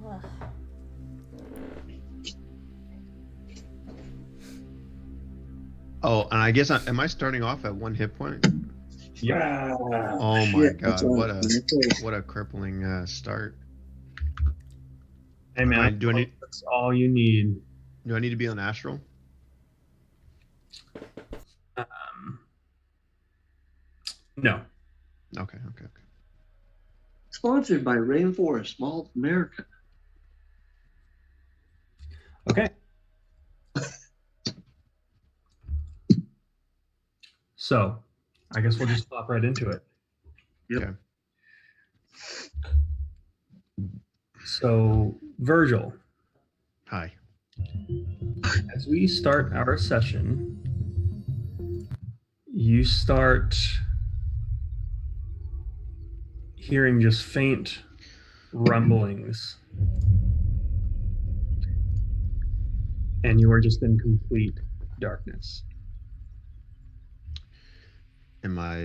Ugh. Oh, and I guess am I starting off at 1 hit point? Yep. Oh my Shit, that's god, all. what a crippling start. Hey man, that's all you need. Do I need to be on astral? No. Okay. Sponsored by Rainforest Malt America. Okay. So, I guess we'll just hop right into it. Yep. Okay. So, Virgil, Hi. as we start our session, you start hearing just faint rumblings. And you are just in complete darkness. Am I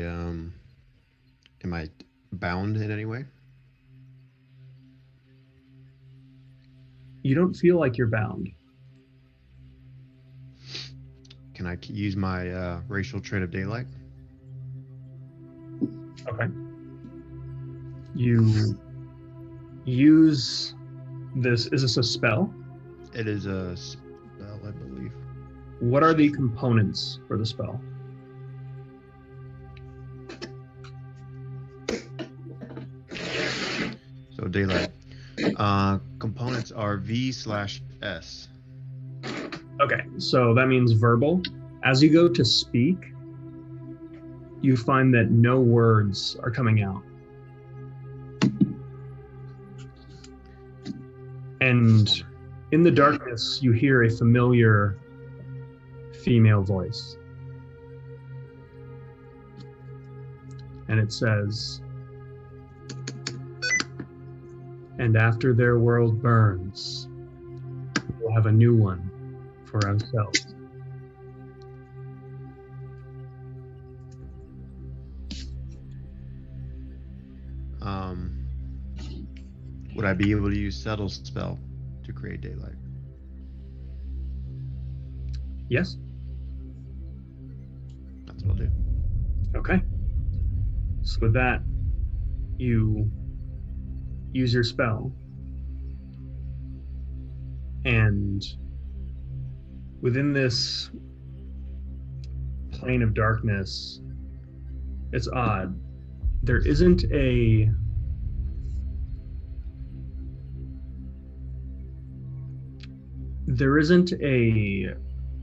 bound in any way? You don't feel like you're bound. Can I use my racial trait of daylight? Okay. You use this. Is this a spell? It is a spell, I believe. What are the components for the spell? So daylight. Components are V/S. Okay, so that means verbal. As you go to speak, you find that no words are coming out. And in the darkness, you hear a familiar female voice. And it says, "And after their world burns, we'll have a new one for ourselves." Would I be able to use Settle's spell to create daylight? Yes? That's what I'll do. Okay. So with that, you use your spell. And within this plane of darkness, it's odd. There isn't a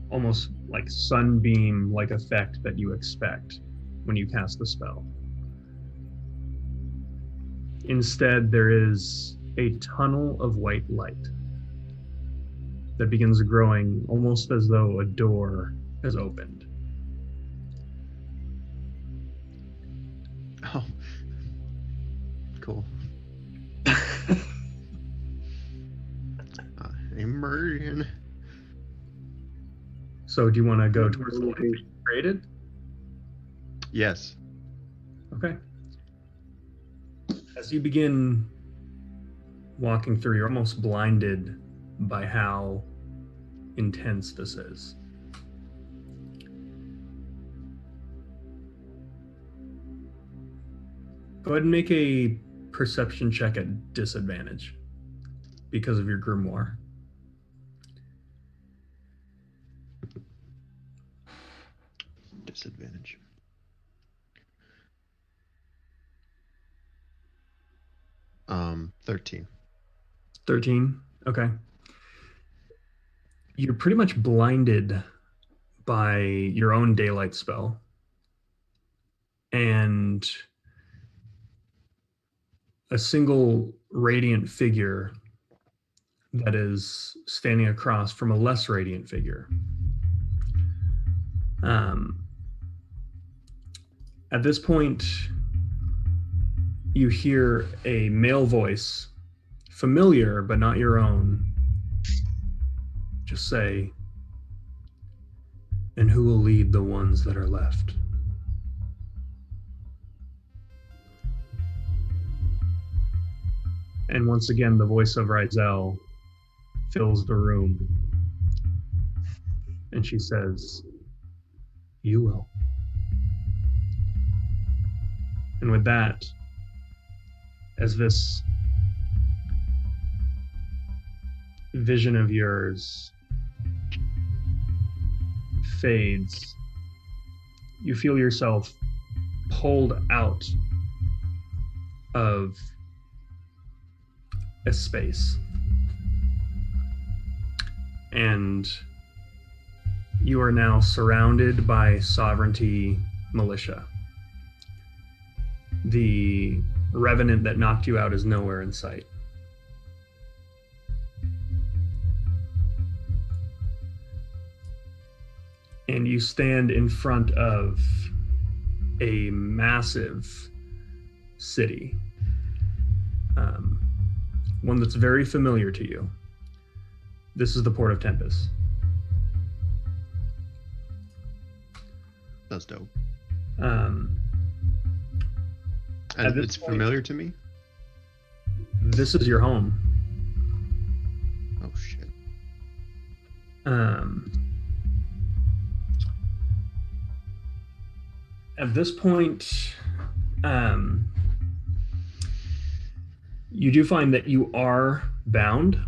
almost like sunbeam like effect that you expect when you cast the spell. Instead, there is a tunnel of white light that begins growing almost as though a door has opened. Oh, cool. Immersion. So do you want to go towards the light that you created? Yes. Okay. As you begin walking through, you're almost blinded by how intense this is. Go ahead and make a perception check at disadvantage because of your grimoire. Disadvantage. Um, 13. 13? Okay. You're pretty much blinded by your own daylight spell. And a single radiant figure that is standing across from a less radiant figure. At this point, you hear a male voice, familiar but not your own, just say, "And who will lead the ones that are left?" And once again, the voice of Rizel fills the room. And she says, "You will." And with that, as this vision of yours fades, you feel yourself pulled out of a space. And you are now surrounded by Sovereignty militia. The revenant that knocked you out is nowhere in sight. And you stand in front of a massive city, one that's very familiar to you. This is the Port of Tempest. That's dope. At And this it's point- familiar to me? This is your home. Oh, shit. At this point, you do find that you are bound,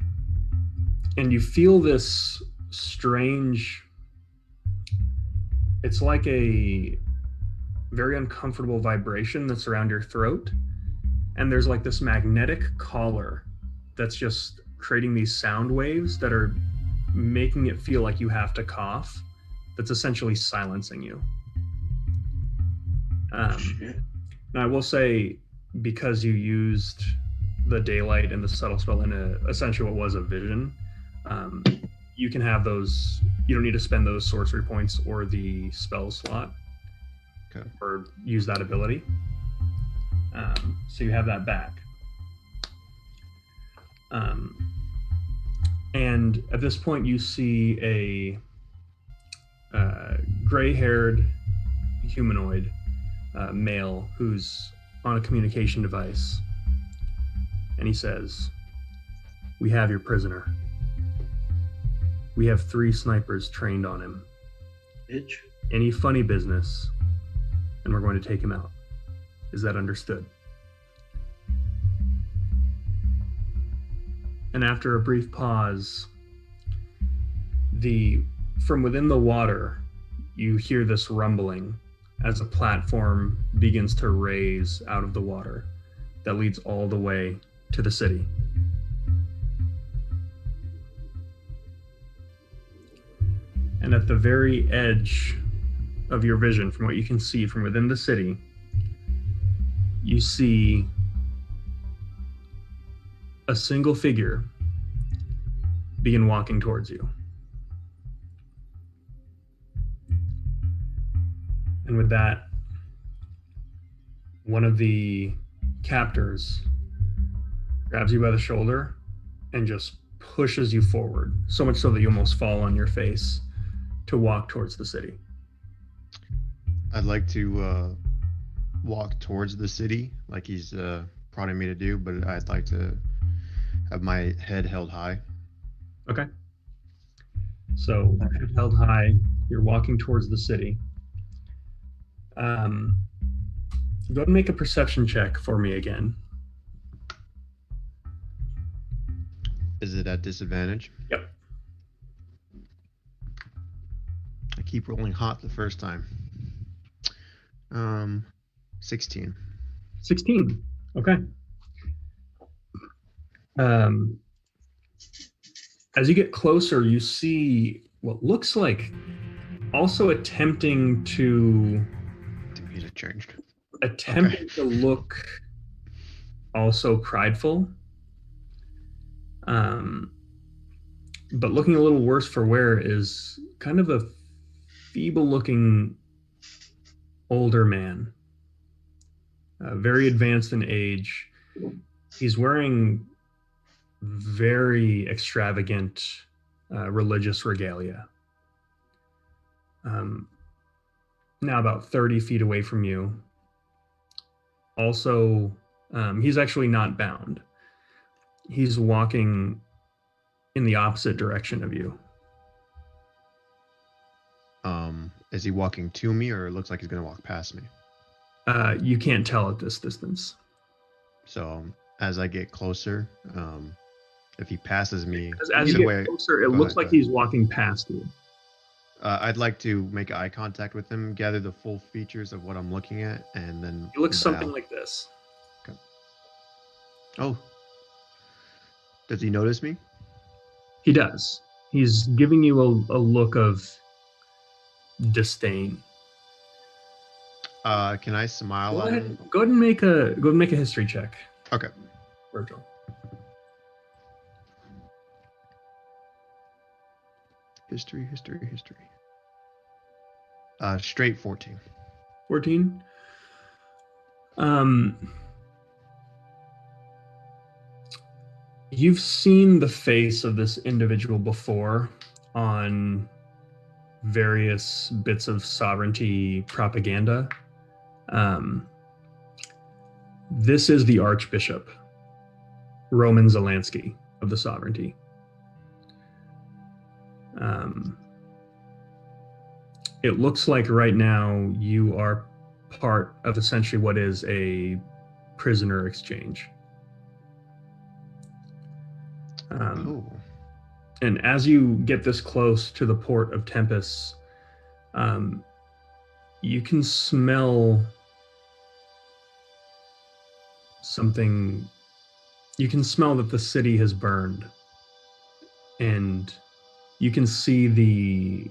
and you feel this strange, it's like a very uncomfortable vibration that's around your throat, and there's like this magnetic collar that's just creating these sound waves that are making it feel like you have to cough, that's essentially silencing you. Shit. Now I will say, because you used the daylight and the subtle spell in essentially what was a vision, you can have those. You don't need to spend those sorcery points or the spell slot, Okay. or use that ability. So you have that back. And at this point, you see a gray-haired humanoid male who's on a communication device, and he says, "We have your prisoner. We have 3 snipers trained on him. Bitch. Any funny business, and we're going to take him out. Is that understood?" And after a brief pause, from within the water, you hear this rumbling as a platform begins to raise out of the water that leads all the way to the city. And at the very edge of your vision, from what you can see from within the city, you see a single figure begin walking towards you. And with that, one of the captors grabs you by the shoulder and just pushes you forward, so much so that you almost fall on your face, to walk towards the city. I'd like to walk towards the city like he's prodding me to do, but I'd like to have my head held high. Okay. So, head held high, you're walking towards the city. Go ahead and make a perception check for me again. Is it at disadvantage? Yep. I keep rolling hot the first time. 16. 16. Okay. As you get closer, you see what looks like also attempting to Changed. to look also prideful, but looking a little worse for wear is kind of a feeble-looking older man, very advanced in age. He's wearing very extravagant religious regalia. Now about 30 feet away from you. Also, he's actually not bound, He's walking in the opposite direction of you. Is he walking to me, or it looks like he's gonna walk past me? You can't tell at this distance. So as I get closer, if he passes me, As you either get way, closer, it go looks ahead, like go ahead. he's walking past you. I'd like to make eye contact with him, gather the full features of what I'm looking at, and then He looks something bow. like this. Oh, does he notice me? He does. He's giving you a look of disdain. Can I smile at him? Go ahead and make a history check, Okay. Virgil. History. Straight 14. 14. You've seen the face of this individual before on various bits of sovereignty propaganda. This is the Archbishop, Roman Zelensky of the Sovereignty. It looks like right now you are part of essentially what is a prisoner exchange. And as you get this close to the port of Tempest, you can smell something. You can smell that the city has burned, and you can see the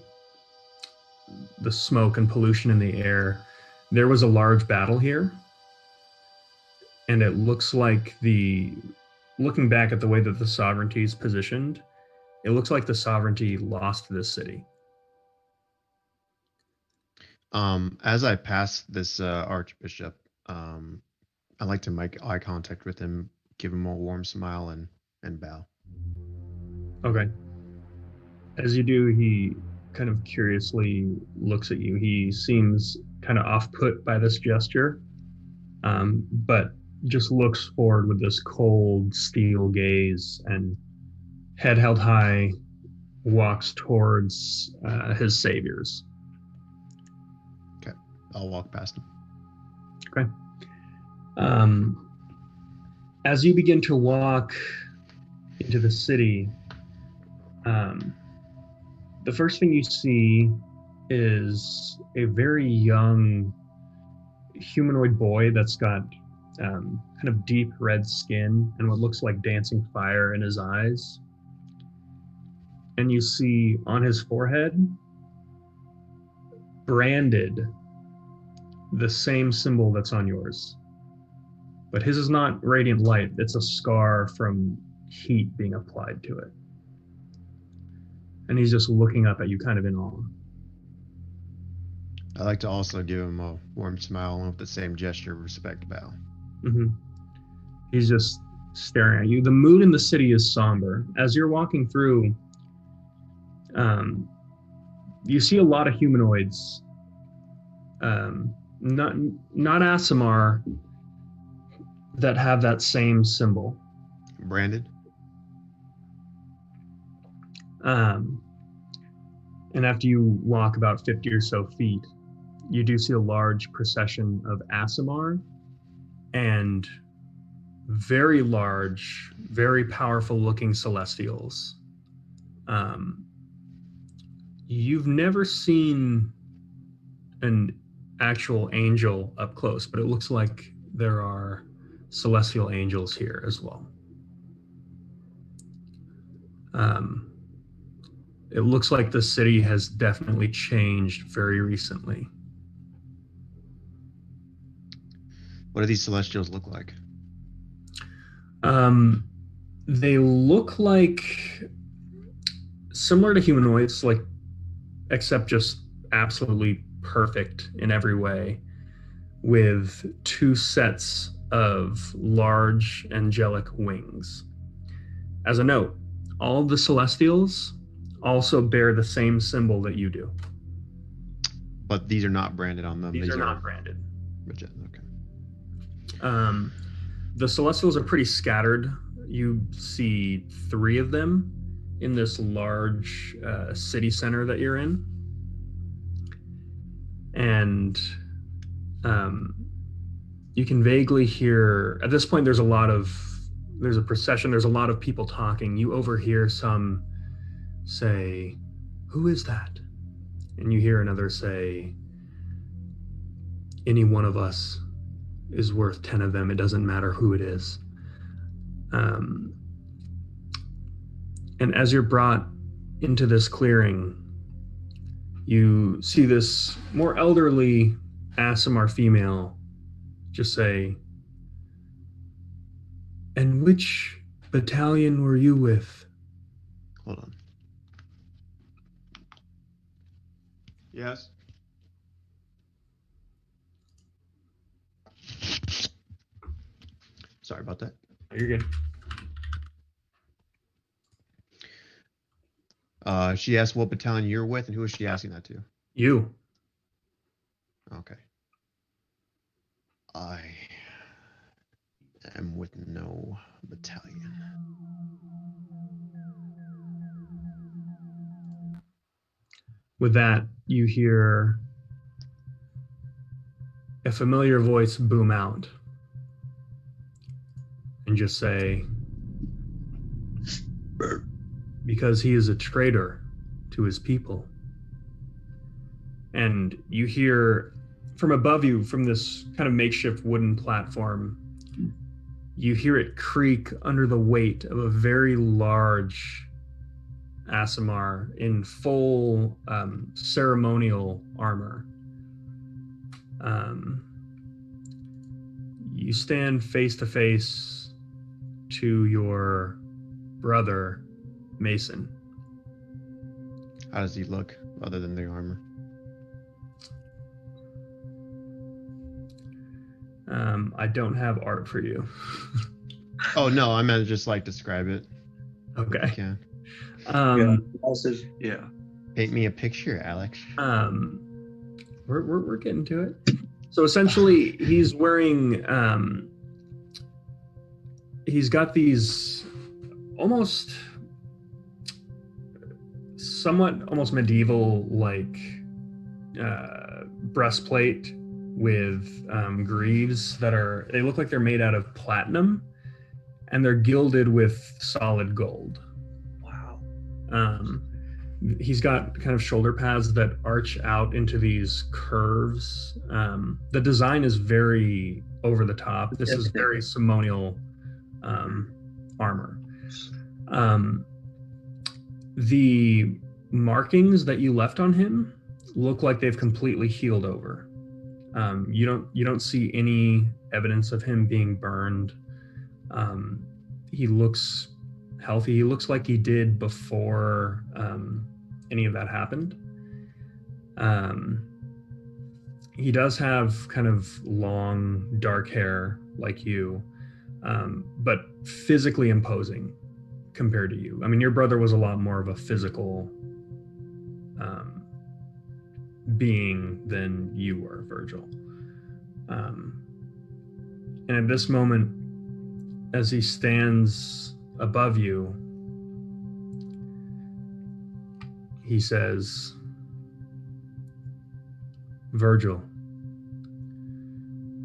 smoke and pollution in the air. There was a large battle here, and it looks like looking back at the way that the sovereignty is positioned, it looks like the sovereignty lost this city. As I pass this archbishop, I like to make eye contact with him, give him a warm smile, and bow. Okay. As you do, he kind of curiously looks at you. He seems kind of off-put by this gesture, but just looks forward with this cold steel gaze and head held high, walks towards his saviors. Okay, I'll walk past him. Okay. As you begin to walk into the city, the first thing you see is a very young humanoid boy that's got kind of deep red skin and what looks like dancing fire in his eyes. And you see on his forehead, branded, the same symbol that's on yours. But his is not radiant light, it's a scar from heat being applied to it. And he's just looking up at you kind of in awe. I like to also give him a warm smile and with the same gesture of respect bow. Mm-hmm. He's just staring at you. The mood in the city is somber. As you're walking through, you see a lot of humanoids. Not Asimar, that have that same symbol. Branded? And after you walk about 50 or so feet, you do see a large procession of Asimar and very large, very powerful looking celestials. You've never seen an actual angel up close, but it looks like there are celestial angels here as well. It looks like the city has definitely changed very recently. What do these celestials look like? They look like similar to humanoids, like, except just absolutely perfect in every way, with two sets of large angelic wings. As a note, all of the celestials also bear the same symbol that you do. But these are not branded on them. These are not branded. Okay. The celestials are pretty scattered. You see 3 of them in this large city center that you're in. And you can vaguely hear, at this point, there's a procession, there's a lot of people talking. You overhear some say, "Who is that?" And you hear another say, "Any one of us is worth 10 of them. It doesn't matter who it is." And as you're brought into this clearing, you see this more elderly Aasimar female just say, "And which battalion were you with?" Hold on. Yes. Sorry about that. You're good. She asked what battalion you're with, and who is she asking that to? You. Okay. I am with no battalion. With that, you hear a familiar voice boom out and just say, "Because he is a traitor to his people." And you hear from above you, from this kind of makeshift wooden platform, you hear it creak under the weight of a very large Aasimar in full ceremonial armor. You stand face to face to your brother, Mason. How does he look other than the armor? I don't have art for you. Oh no, I meant to just like describe it. Okay. If you can. Yeah. Paint me a picture, Alex. We're getting to it. So essentially, he's wearing he's got these somewhat almost medieval like breastplate with greaves they look like they're made out of platinum, and they're gilded with solid gold. Wow. He's got kind of shoulder pads that arch out into these curves. The design is very over the top. This is very ceremonial armor. The markings that you left on him look like they've completely healed over. You don't see any evidence of him being burned. He looks healthy. He looks like he did before any of that happened. He does have kind of long, dark hair like you, but physically imposing compared to you. I mean, your brother was a lot more of a physical being than you were, Virgil. And at this moment, as he stands above you, he says, "Virgil,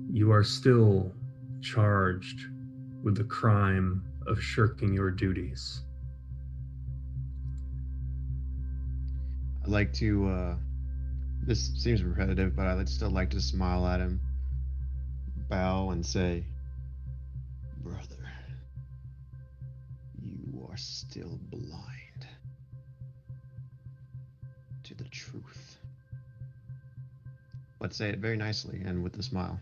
you are still charged with the crime of shirking your duties." I'd like to, this seems repetitive, but I'd still like to smile at him, bow, and say, "Brother, you are still blind to the truth." But say it very nicely and with a smile.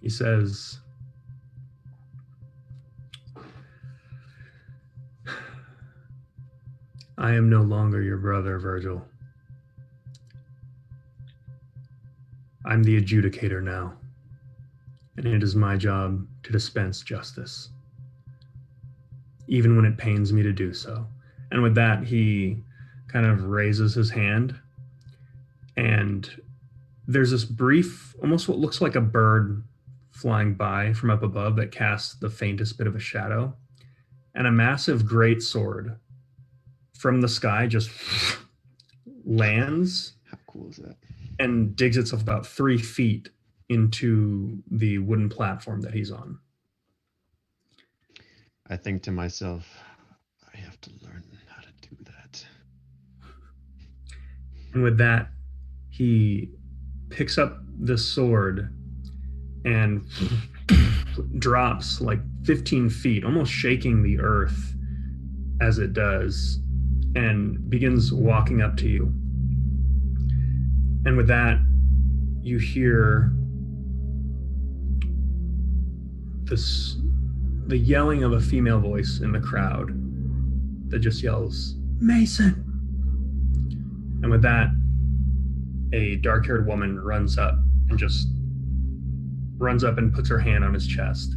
He says, "I am no longer your brother, Virgil. I'm the adjudicator now, and it is my job to dispense justice, even when it pains me to do so." And with that, he kind of raises his hand, and there's this brief, almost what looks like a bird flying by from up above that casts the faintest bit of a shadow, and a massive great sword from the sky just lands How cool is that? and digs itself about 3 feet into the wooden platform that he's on. I think to myself, I have to learn how to do that. And with that, he picks up the sword and drops like 15 feet, almost shaking the earth as it does, and begins walking up to you. And with that, you hear the yelling of a female voice in the crowd that just yells, "Mason!" And with that, a dark-haired woman runs up and puts her hand on his chest.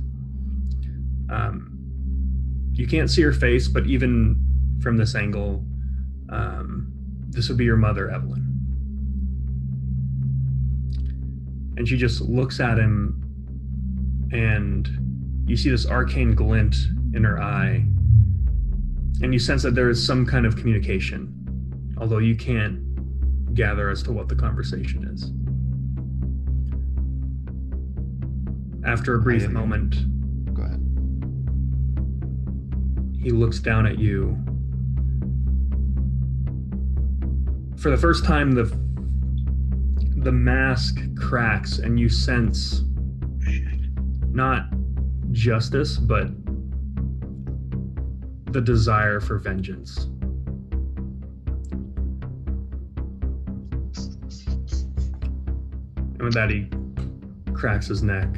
You can't see her face, but even from this angle, this would be your mother, Evelyn. And she just looks at him, and you see this arcane glint in her eye, and you sense that there is some kind of communication, although you can't gather as to what the conversation is. After a brief moment, Go ahead. he looks down at you. For the first time, the mask cracks, and you sense not justice, but the desire for vengeance. And with that, he cracks his neck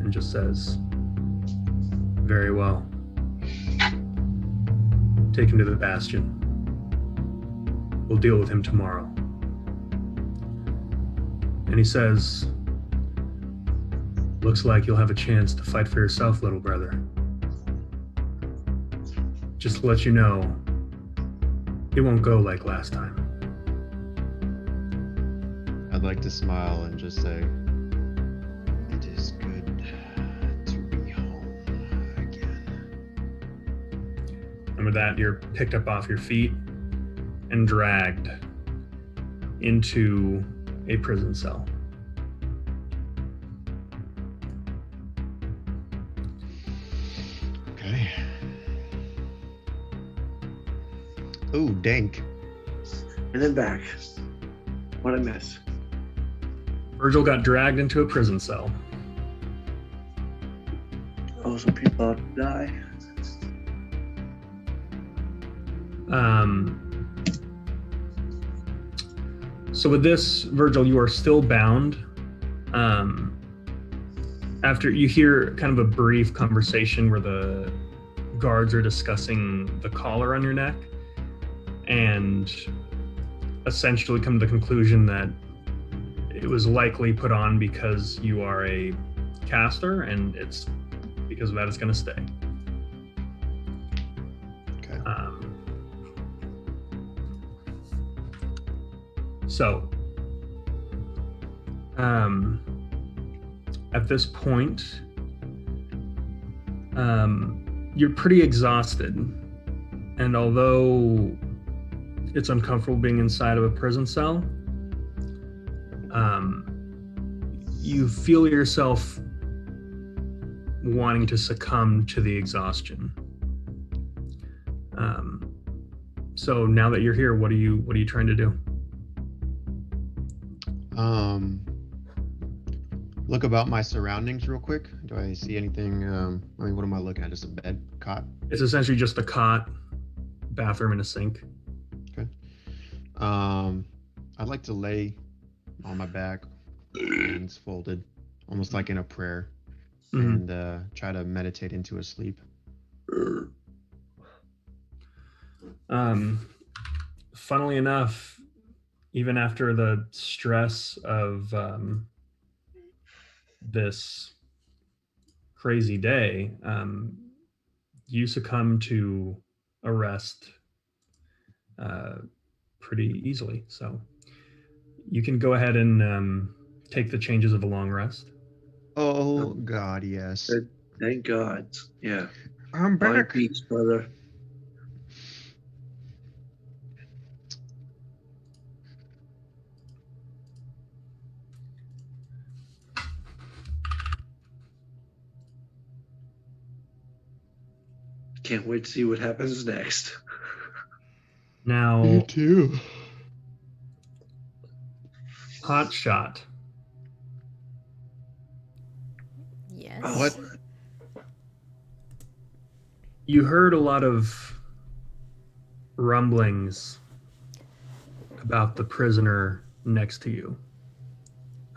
and just says, "Very well. Take him to the bastion. We'll deal with him tomorrow." And he says, "Looks like you'll have a chance to fight for yourself, little brother. Just to let you know, it won't go like last time." I'd like to smile and just say, "It is good to be home again." And with that, you're picked up off your feet and dragged into a prison cell. Okay. Ooh, dank. And then back. What I miss? Virgil got dragged into a prison cell. Oh, some people have to die. So with this, Virgil, you are still bound. After you hear kind of a brief conversation where the guards are discussing the collar on your neck, and essentially come to the conclusion that it was likely put on because you are a caster, and it's because of that it's going to stay. Okay. So, at this point, you're pretty exhausted, and although it's uncomfortable being inside of a prison cell, you feel yourself wanting to succumb to the exhaustion. So now that you're here, what are you trying to do? Look about my surroundings real quick. Do I see anything? What am I looking at? Just a bed, cot? It's essentially just a cot, bathroom, and a sink. Okay. I'd like to lay on my back, hands folded, almost like in a prayer, and try to meditate into a sleep. Funnily enough, even after the stress of this crazy day, you succumb to a rest pretty easily. So you can go ahead and take the changes of a long rest. Oh God, yes. Good. Thank God. Yeah. I'm Find back. peace, brother. Can't wait to see what happens next. Now, too. Hot Shot. Yes. Oh, What? You heard a lot of rumblings about the prisoner next to you.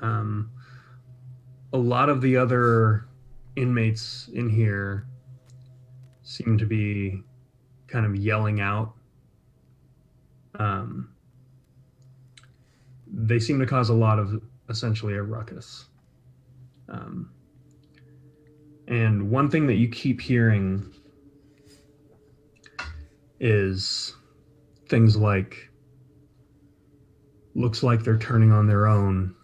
A lot of the other inmates in here seem to be kind of yelling out. They seem to cause a lot of essentially a ruckus. And one thing that you keep hearing is things like, looks like they're turning on their own,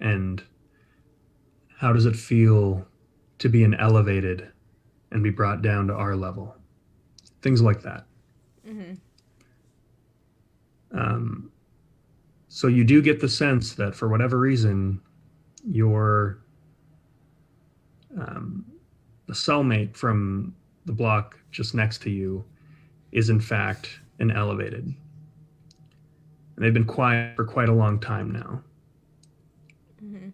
and how does it feel to be elevated and be brought down to our level? Things like that. Mm-hmm. So you do get the sense that for whatever reason, your the cellmate from the block just next to you is in fact an elevated. And they've been quiet for quite a long time now. Mm-hmm.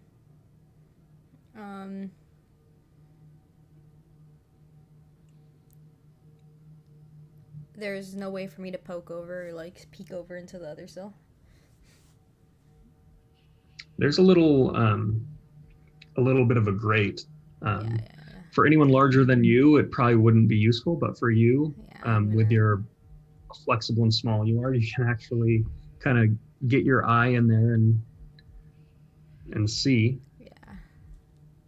There's no way for me to poke over or like peek over into the other cell. There's a little bit of a grate. Yeah. For anyone larger than you, it probably wouldn't be useful, but for you, with your flexible and small you are, you can actually kind of get your eye in there and see. Yeah.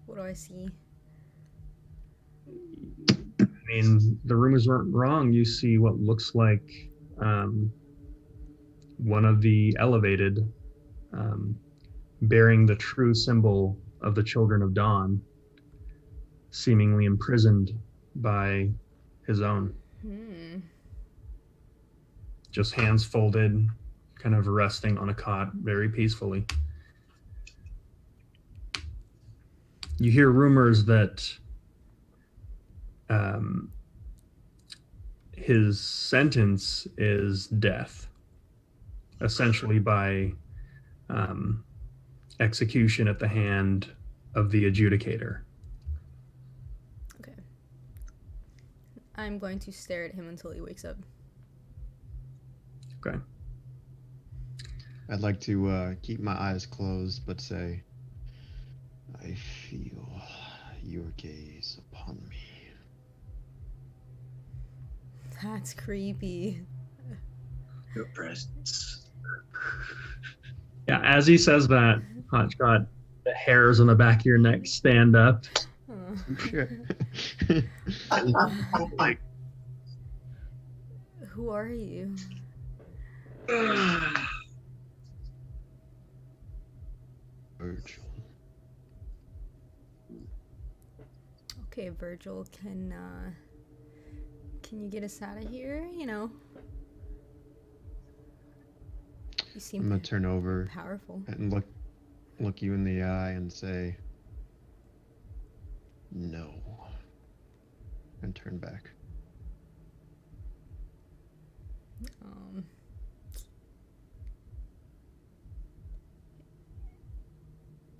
What do I see? I mean, the rumors weren't wrong. You see what looks like one of the elevated, bearing the true symbol of the Children of Dawn, seemingly imprisoned by his own. Just hands folded, kind of resting on a cot very peacefully. You hear rumors that his sentence is death, essentially by execution at the hand of the adjudicator. Okay. I'm going to stare at him until he wakes up. Okay. I'd like to keep my eyes closed, but say, I feel your gaze upon me. That's creepy. Your presence. Yeah, as he says that, Hotshot, the hairs on the back of your neck stand up. Who are you? Virgil. Okay, Virgil, can you get us out of here? You know. You seem I'm gonna turn over powerful. and look you in the eye and say, no, and turn back.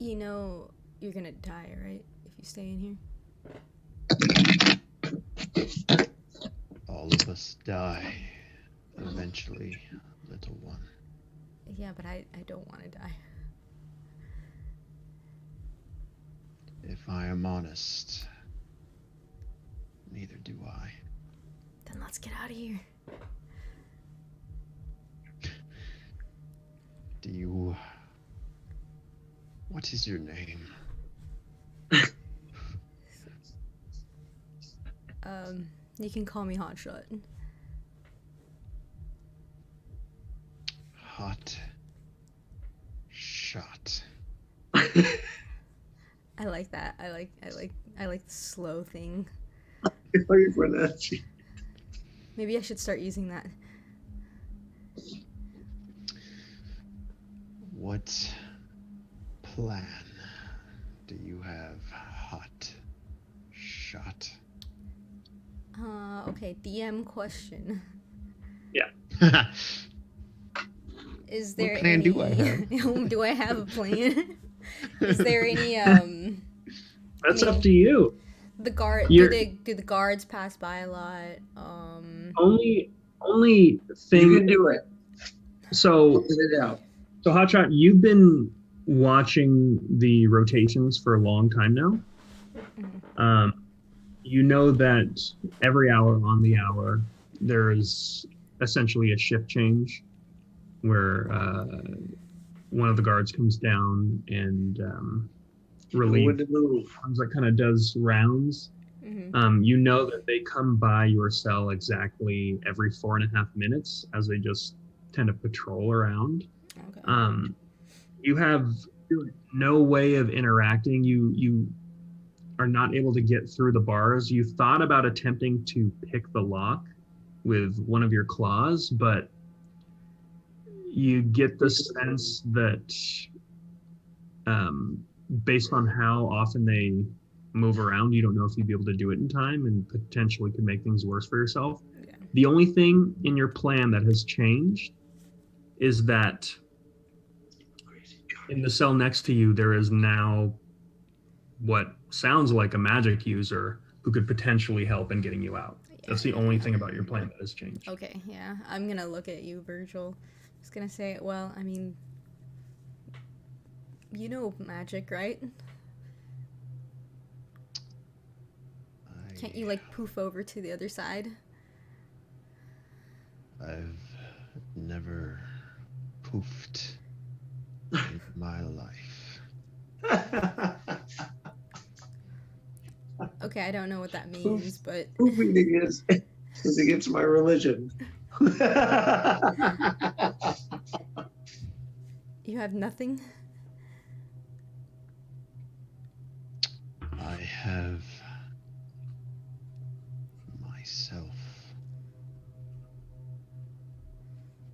You know you're gonna die, right? If you stay in here. All of us die eventually, little one. Yeah, but I don't want to die. If I am honest, neither do I. Then let's get out of here. What is your name? You can call me Hotshot. Hot shot. I like that. I like the slow thing. Waiting for that. Maybe I should start using that. What plan do you have, hot shot? Okay, DM question. Is What there plan any do I have? do I have a plan? Is there any That's I mean, up to you. the guard You're do the guards pass by a lot? only You thing. can do it. So Get it out. so Hotshot, you've been watching the rotations for a long time now. You know that every hour on the hour there is essentially a shift change where one of the guards comes down and When relieves to move. that kind of does rounds. You know that they come by your cell exactly every 4.5 minutes as they just tend to patrol around. Okay. You have no way of interacting. You are not able to get through the bars. You thought about attempting to pick the lock with one of your claws, but you get the sense that based on how often they move around, you don't know if you'd be able to do it in time and potentially could make things worse for yourself. Yeah. The only thing in your plan that has changed is that in the cell next to you, there is now what sounds like a magic user who could potentially help in getting you out. That's the only thing about your plan that has changed. Okay, yeah. I'm gonna look at you, Virgil. I was gonna say, well, I mean, you know magic, right? Can't you like poof over to the other side? I've never poofed in my life. Okay, I don't know what that means, but Poofing is against my religion. you have nothing? I have myself.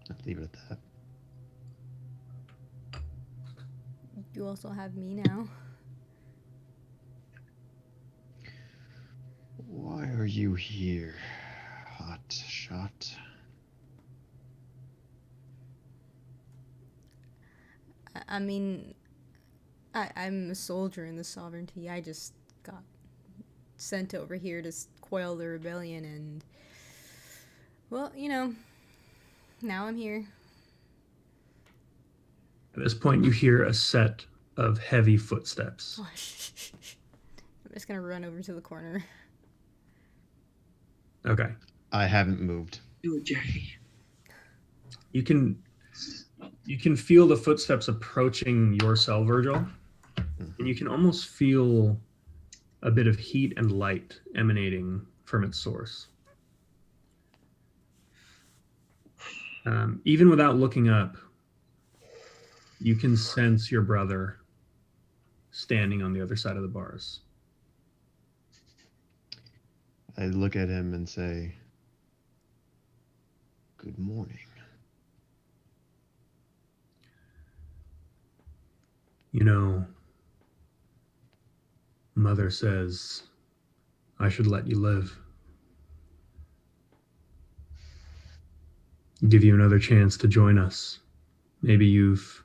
I'll leave it at that. You also have me now. Why are you here, hot shot? I mean, I'm a soldier in the sovereignty. I just got sent over here to quell the rebellion, and well, you know, now I'm here. At this point, you hear a set of heavy footsteps. Oh, I'm just gonna run over to the corner. Okay. I haven't moved. Do it, Jackie. You can feel the footsteps approaching your cell, Virgil, and you can almost feel a bit of heat and light emanating from its source. Even without looking up, you can sense your brother standing on the other side of the bars. I look at him and say, "Good morning." You know, Mother says I should let you live. Give you another chance to join us. Maybe you've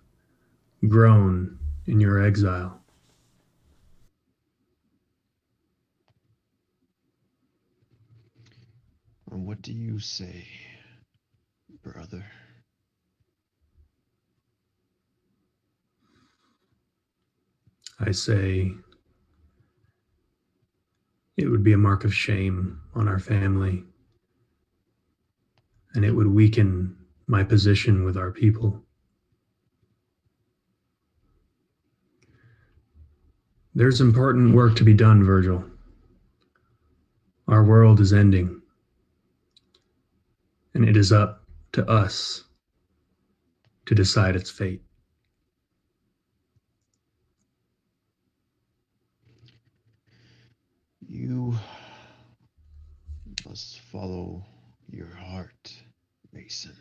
grown in your exile. And what do you say, brother? I say it would be a mark of shame on our family, and it would weaken my position with our people. There's important work to be done, Virgil. Our world is ending, and it is up to us to decide its fate. You must follow your heart, Mason.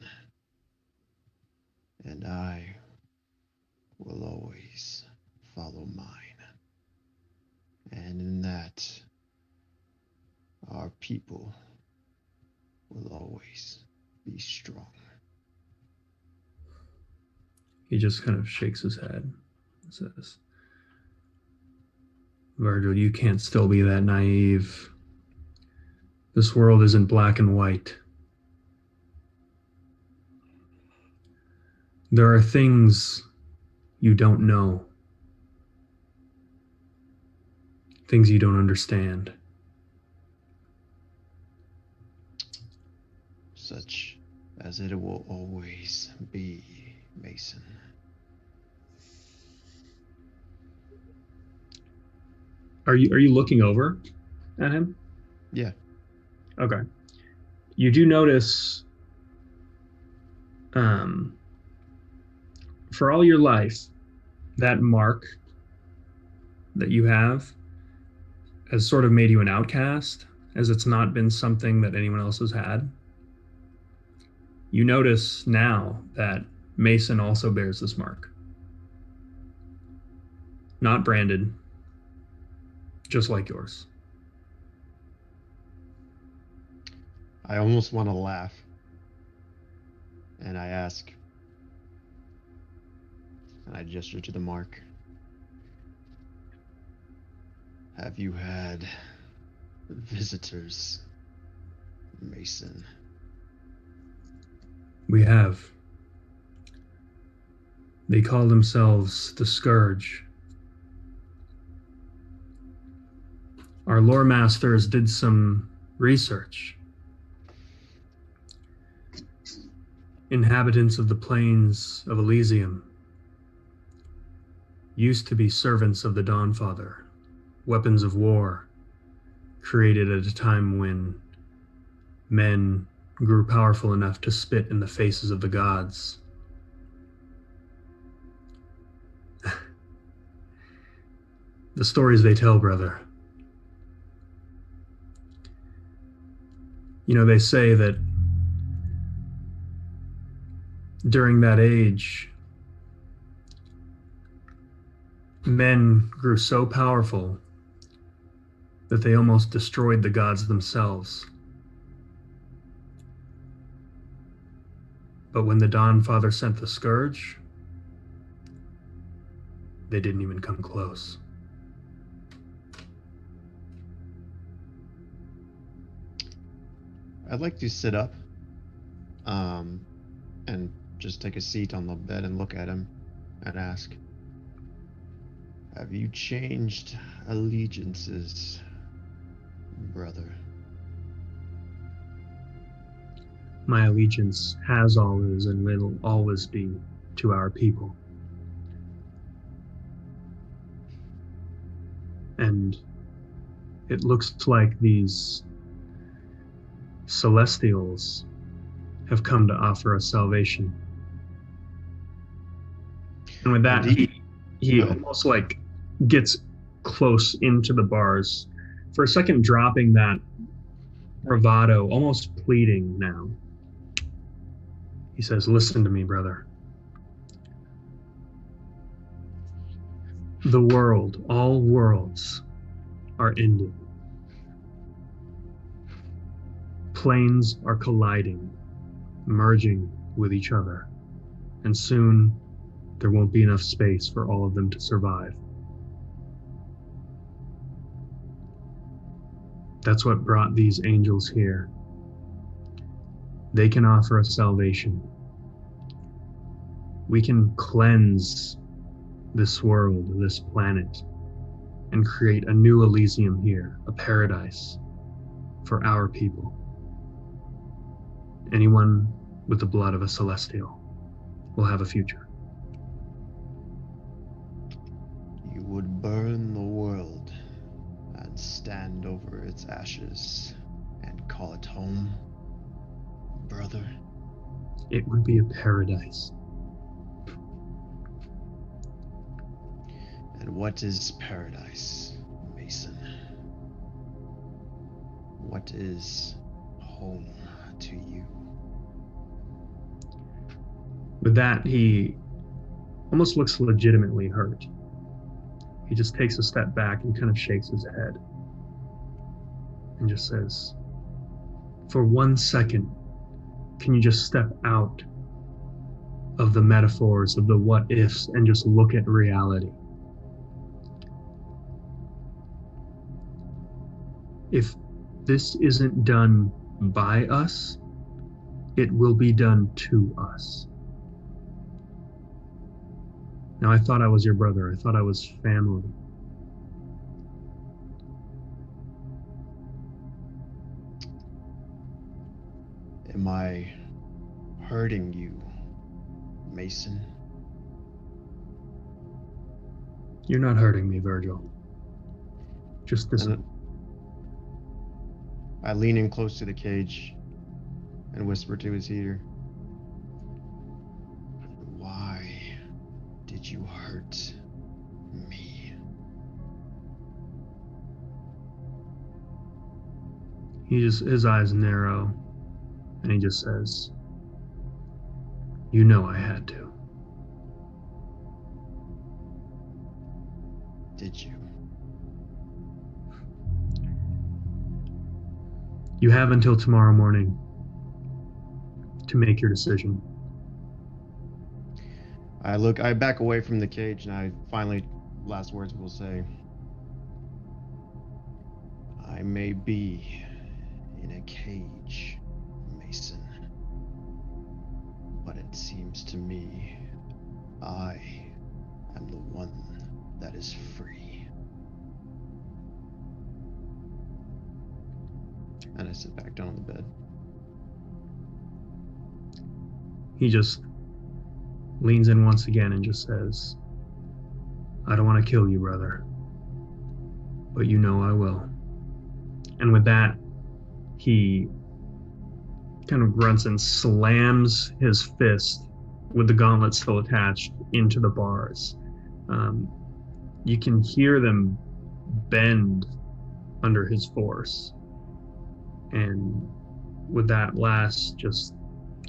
And I will always follow mine. And in that, our people will always be strong. He just kind of shakes his head and says, Virgil, you can't still be that naive. This world isn't black and white. There are things you don't know, things you don't understand. Such as it will always be, Mason. Are you looking over at him? Yeah. Okay. You do notice, for all your life, that mark that you have has sort of made you an outcast, as it's not been something that anyone else has had. You notice now that Mason also bears this mark. Not branded, just like yours. I almost want to laugh. And I ask, and I gesture to the mark. Have you had visitors, Mason? We have. They call themselves the Scourge. Our lore masters did some research. Inhabitants of the plains of Elysium used to be servants of the Dawnfather, weapons of war, created at a time when men grew powerful enough to spit in the faces of the gods. The stories they tell, brother. You know, they say that during that age, men grew so powerful that they almost destroyed the gods themselves. But when the Dawnfather sent the Scourge, they didn't even come close. I'd like to sit up and just take a seat on the bed and look at him and ask, have you changed allegiances, brother? My allegiance has always and will always be to our people. And it looks like these Celestials have come to offer us salvation. And with that, he almost like gets close into the bars, for a second dropping that bravado, almost pleading now. He says, listen to me, brother. The world, all worlds, are ending. Planes are colliding, merging with each other, and soon there won't be enough space for all of them to survive. That's what brought these angels here. They can offer us salvation. We can cleanse this world, this planet, and create a new Elysium here, a paradise for our people. Anyone with the blood of a Celestial will have a future. You would burn the world and stand over its ashes and call it home, brother? It would be a paradise. And what is paradise, Mason? What is home to you? With that, he almost looks legitimately hurt. He just takes a step back and kind of shakes his head and just says, "For 1 second, can you just step out of the metaphors, of the what ifs, and just look at reality? If this isn't done by us, it will be done to us. Now, I thought I was your brother. I thought I was family. Am I hurting you, Mason? You're not hurting me, Virgil. Just this. And I lean in close to the cage and whisper to his ear, "Why did you hurt me?" His eyes narrow, and he just says, "You know I had to." Did you? You have until tomorrow morning to make your decision. I back away from the cage, and I finally, last words will say, "I may be in a cage, Mason, but it seems to me I am the one that is free." And I sit back down on the bed. He just leans in once again and just says, "I don't want to kill you, brother, but you know I will." And with that, he kind of grunts and slams his fist with the gauntlet still attached into the bars. You can hear them bend under his force. And with that last just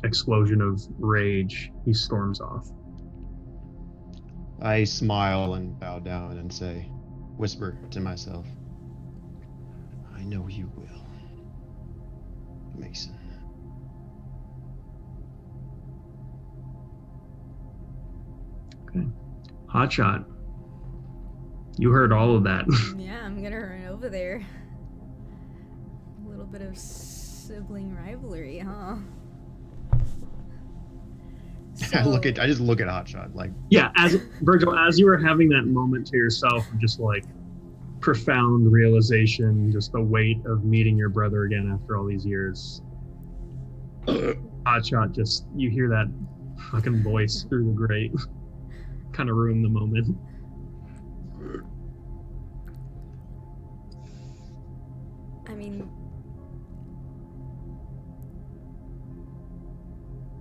explosion of rage, he storms off. I smile and bow down and say, whisper to myself, "I know you will, Mason." Okay. Hotshot, you heard all of that. Yeah, I'm gonna run over there. A little bit of sibling rivalry, huh? I just look at Hotshot like, Yeah, as Virgil, as you were having that moment to yourself of just like profound realization, just the weight of meeting your brother again after all these years, Hotshot, just you hear that fucking voice through the grate, kind of ruined the moment. I mean,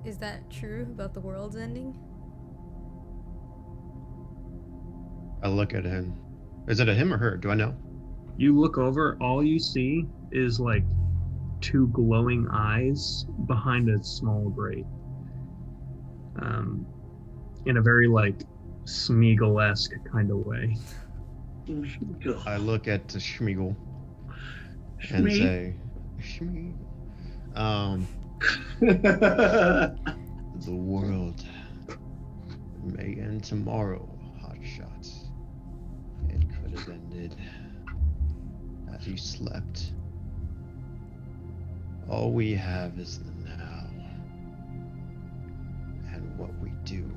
is that true about the world's ending? I look at him. Is it a him or her? Do I know? You look over, all you see is like two glowing eyes behind a small grate. In a very like Smeagol-esque kind of way. I look at Schmeagol and say, Schmeagol. The world may end tomorrow, Hotshot. It could have ended as you slept. All we have is the now, and what we do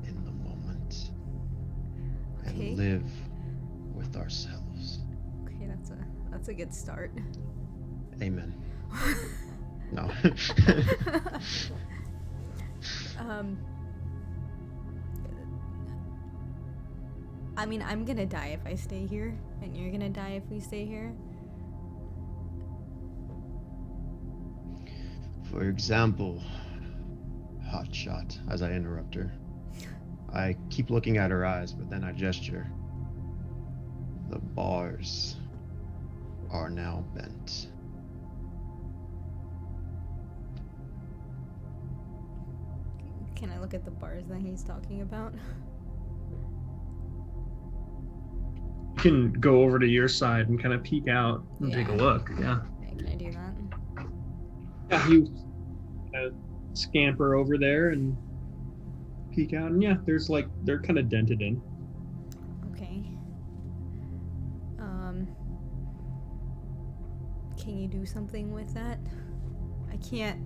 in the moment, Okay. and live with ourselves. Okay, that's a good start. Amen. No. I mean, I'm gonna die if I stay here, and you're gonna die if we stay here. For example, Hotshot, as I interrupt her. I keep looking at her eyes, but then I gesture. The bars are now bent. Can I look at the bars that he's talking about? You can go over to your side and kind of peek out and take a Yeah. look. Yeah. Okay, can I do that? Yeah, you scamper over there and peek out, and yeah, they're kind of dented in. Okay. Can you do something with that? I can't.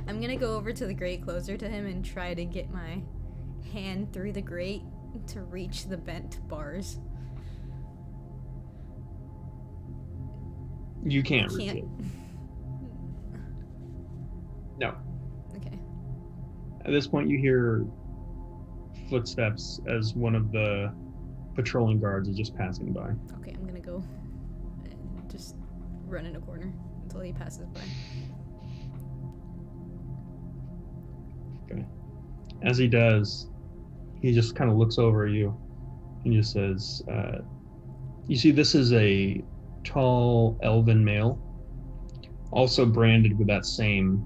I'm gonna go over to the grate closer to him and try to get my hand through the grate to reach the bent bars. You can't reach Can't. it. No. Okay. At this point, you hear footsteps as one of the patrolling guards is just passing by. Okay, I'm gonna go and just run in a corner until he passes by. Okay. As he does, he just kind of looks over at you and just says, you see, this is a tall elven male, also branded with that same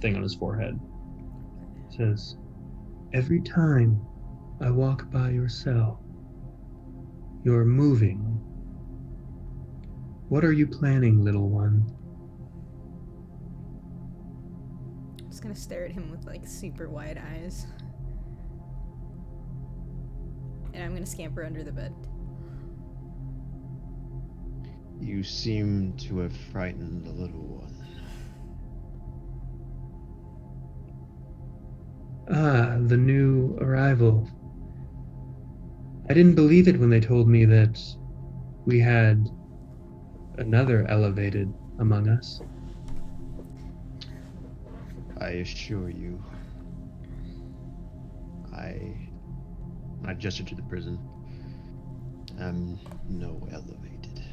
thing on his forehead. It says, every time I walk by your cell, you're moving. What are you planning, little one? I'm just gonna stare at him with like super wide eyes. And I'm gonna scamper under the bed. You seem to have frightened the little one. Ah, the new arrival. I didn't believe it when they told me that we had another elevated among us. I assure you, I gesture to the prison. I'm no elevated.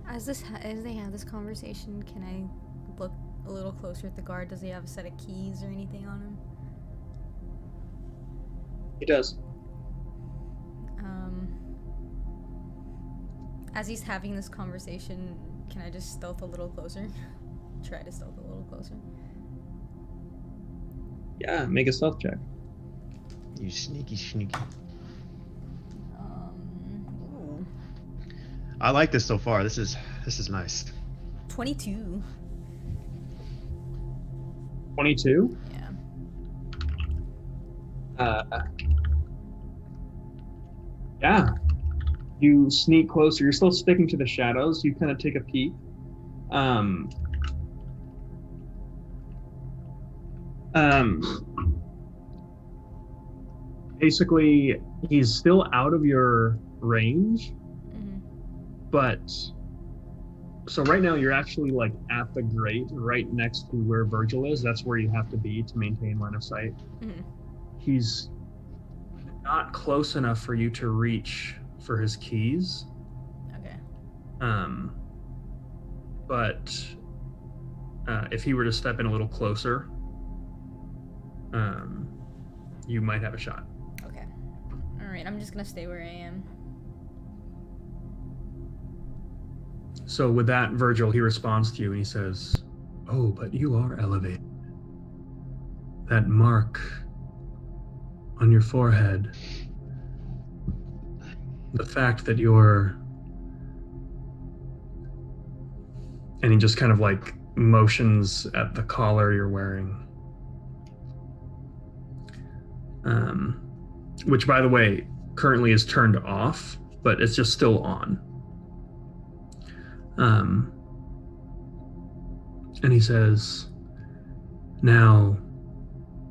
As they have this conversation, can I look a little closer at the guard? Does he have a set of keys or anything on him? He does. As he's having this conversation, can I just stealth a little closer? Try to stealth a little closer. Yeah, make a stealth check. You sneaky. Ooh. I like this so far. This is nice. 22. 22? Yeah. Yeah. You sneak closer. You're still sticking to the shadows. You kind of take a peek. Basically, he's still out of your range, but so right now you're actually like at the grate, right next to where Virgil is. That's where you have to be to maintain line of sight. He's not close enough for you to reach for his keys. Okay. But if he were to step in a little closer, you might have a shot. Okay. Alright, I'm just gonna stay where I am. So with that, Virgil, he responds to you and he says, "Oh, but you are elevated. That mark on your forehead, the fact that you're..." And he just kind of like motions at the collar you're wearing. Which, by the way, currently is turned off, but it's just still on. And he says, "Now,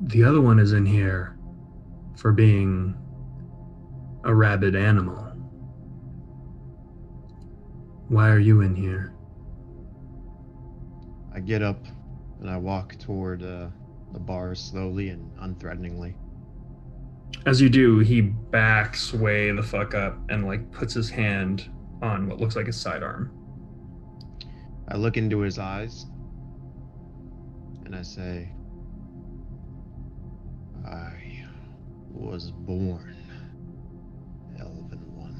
the other one is in here for being a rabid animal. Why are you in here?" I get up and I walk toward the bars slowly and unthreateningly. As you do, he backs way the fuck up and like puts his hand on what looks like his sidearm. I look into his eyes and I say, I was born Elven One.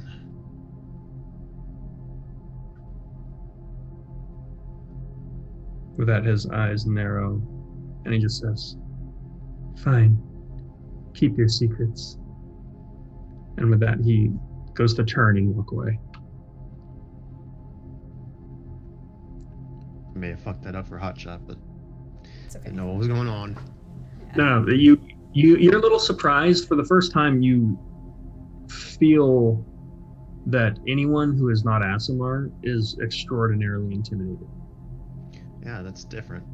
With that, his eyes narrow, and he just says, "Fine, keep your secrets." And with that, he goes to turn and walk away. I may have fucked that up for Hotshot, but It's okay. didn't know what was going on. No, you're a little surprised. For the first time, you feel that anyone who is not Asimar is extraordinarily intimidated. Yeah, that's different.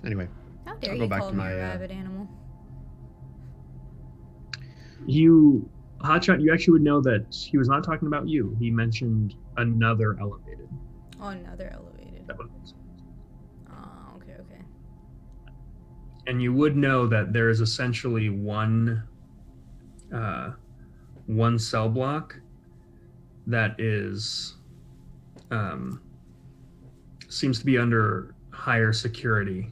Anyway, How dare I'll go you back call to me my, a rabbit animal? Hotshot, you actually would know that he was not talking about you. He mentioned another elevated. Oh, another elevated. That would make sense. Oh, okay. And you would know that there is essentially one cell block that is seems to be under higher security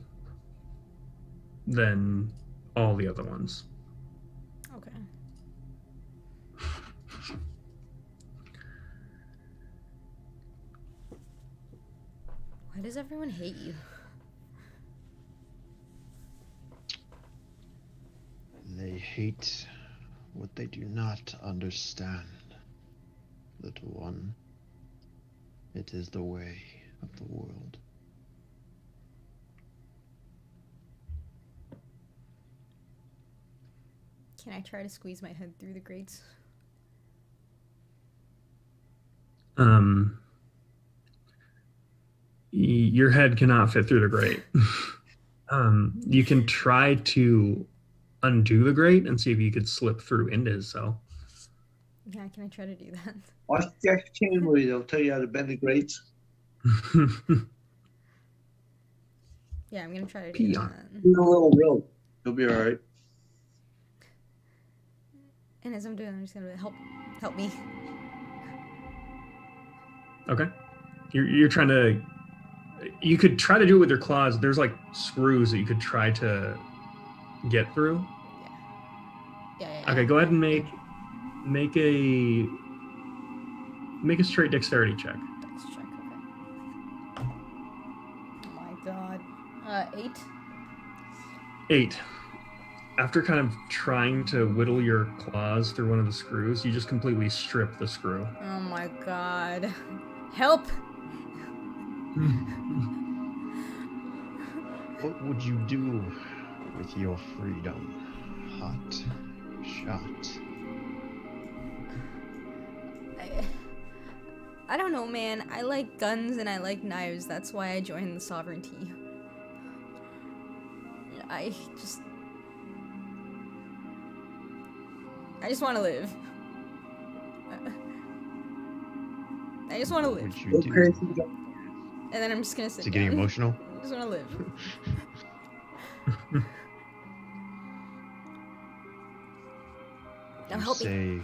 than all the other ones. Okay. Why does everyone hate you? They hate what they do not understand, little one. It is the way of the world. Can I try to squeeze my head through the grates? Your head cannot fit through the grate. You can try to undo the grate and see if you could slip through into his cell. Yeah, can I try to do that? Watch Jack Chan movie. They'll tell you how to bend the grates. Yeah, I'm gonna try to do Pee that. on Do a little rope. You'll be all right. And as I'm doing, I'm just gonna help me. Okay. You're trying to. You could try to do it with your claws. There's like screws that you could try to get through. Yeah. Okay, go ahead and make a straight dexterity check. Dex check, okay. Oh my god. 8. 8. After kind of trying to whittle your claws through one of the screws, you just completely strip the screw. Oh my god. Help! What would you do with your freedom, Hotshot? I don't know, man. I like guns and I like knives. That's why I joined the Sovereignty. I just want to live. I just want to What live. would you do? And then I'm just gonna sit Is it getting down. emotional? I just want to live. Now You help me. say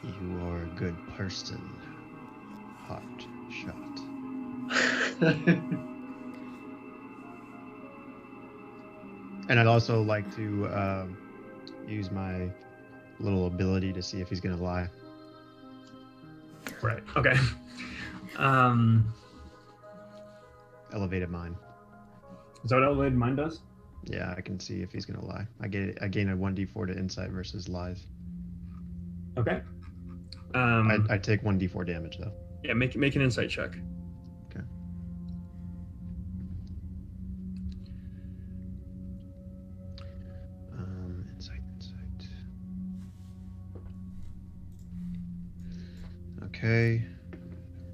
you are a good person, Hotshot. And I'd also like to use my little ability to see if he's gonna lie. Right. Okay. Elevated mind. Is that what elevated mind does? Yeah, I can see if he's gonna lie. I gain a 1d4 to insight versus lies. Okay. I take 1d4 damage though. Yeah, make an insight check. Okay. Insight. Okay.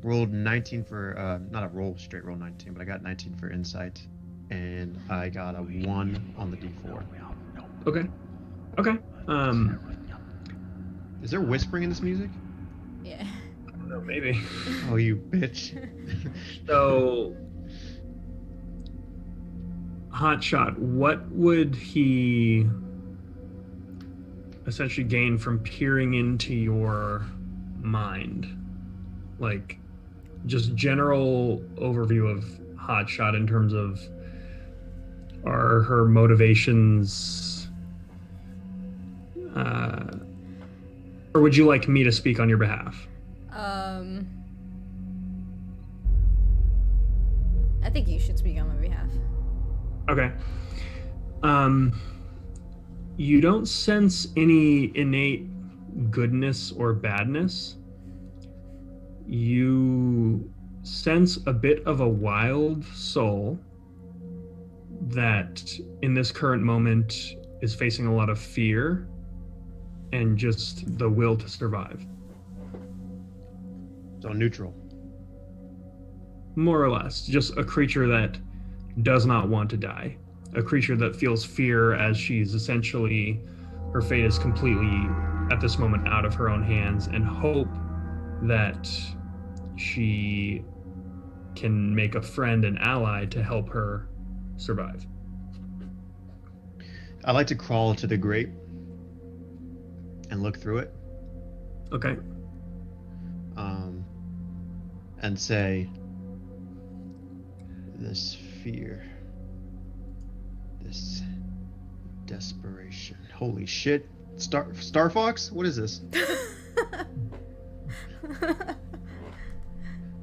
Rolled 19 for not a roll straight roll 19, but I got 19 for insight, and I got a 1 on the d4. Okay. Is there whispering in this music? Yeah. I don't know, maybe. Oh, you bitch. So, Hotshot, what would he essentially gain from peering into your mind? Like, just general overview of Hotshot in terms of, are her motivations, or would you like me to speak on your behalf? think you should speak on my behalf. Okay. You don't sense any innate goodness or badness. You sense a bit of a wild soul that in this current moment is facing a lot of fear and just the will to survive. So neutral. More or less, just a creature that does not want to die. A creature that feels fear as she's essentially, her fate is completely at this moment out of her own hands, and hope that she can make a friend and ally to help her survive. I like to crawl to the grate and look through it. Okay. And say, this fear, this desperation. Holy shit! Star Fox? What is this?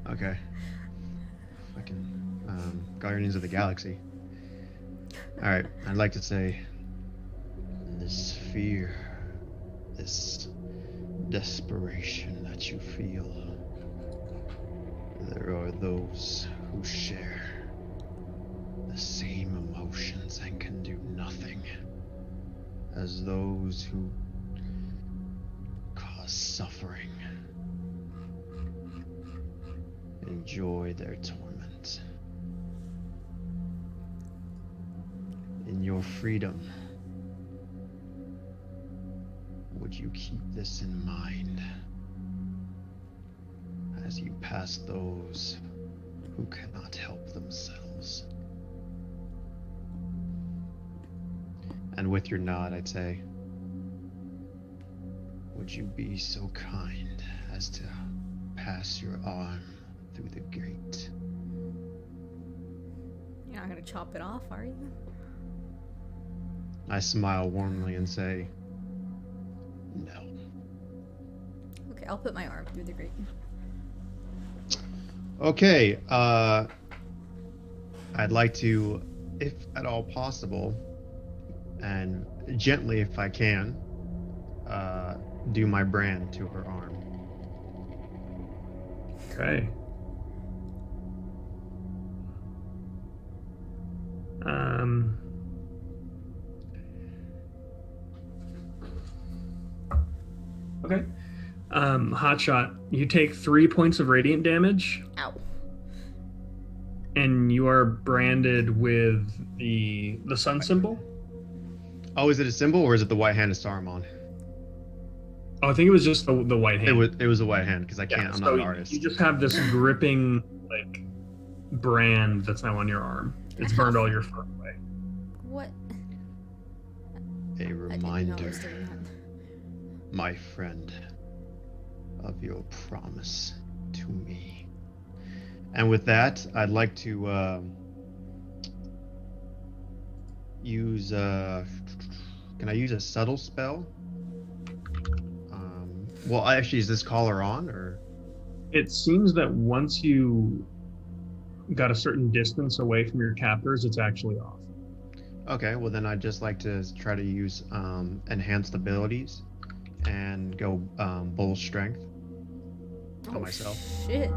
Okay. Fucking Guardians of the Galaxy. All right. I'd like to say, this fear, this desperation that you feel. There are those who share the same emotions and can do nothing as those who cause suffering. Enjoy their torment. In your freedom, would you keep this in mind as you pass those who cannot help themselves? And with your nod, I'd say, would you be so kind as to pass your arm through the gate? You're not gonna chop it off, are you? I smile warmly and say, no. Okay, I'll put my arm through the grate. Okay, I'd like to, if at all possible, and gently if I can, do my brand to her arm. Okay. Okay. Hotshot, you take 3 points of radiant damage, Ow. and you are branded with the sun symbol. Oh, is it a symbol or is it the white hand of Saruman? Oh, I think it was just the white hand. It was a white hand because I can't. Yeah, I'm so not an artist. You just have this gripping like brand that's now on your arm. It's burned all your fur away. What? A I didn't know I reminder, was doing that. my friend, of your promise to me. And with that, I'd like to use. Can I use a subtle spell? Well, actually, is this collar on or? It seems that once you got a certain distance away from your captors, it's actually off. Okay, well then I'd just like to try to use enhanced abilities and go bull strength on myself. Shit.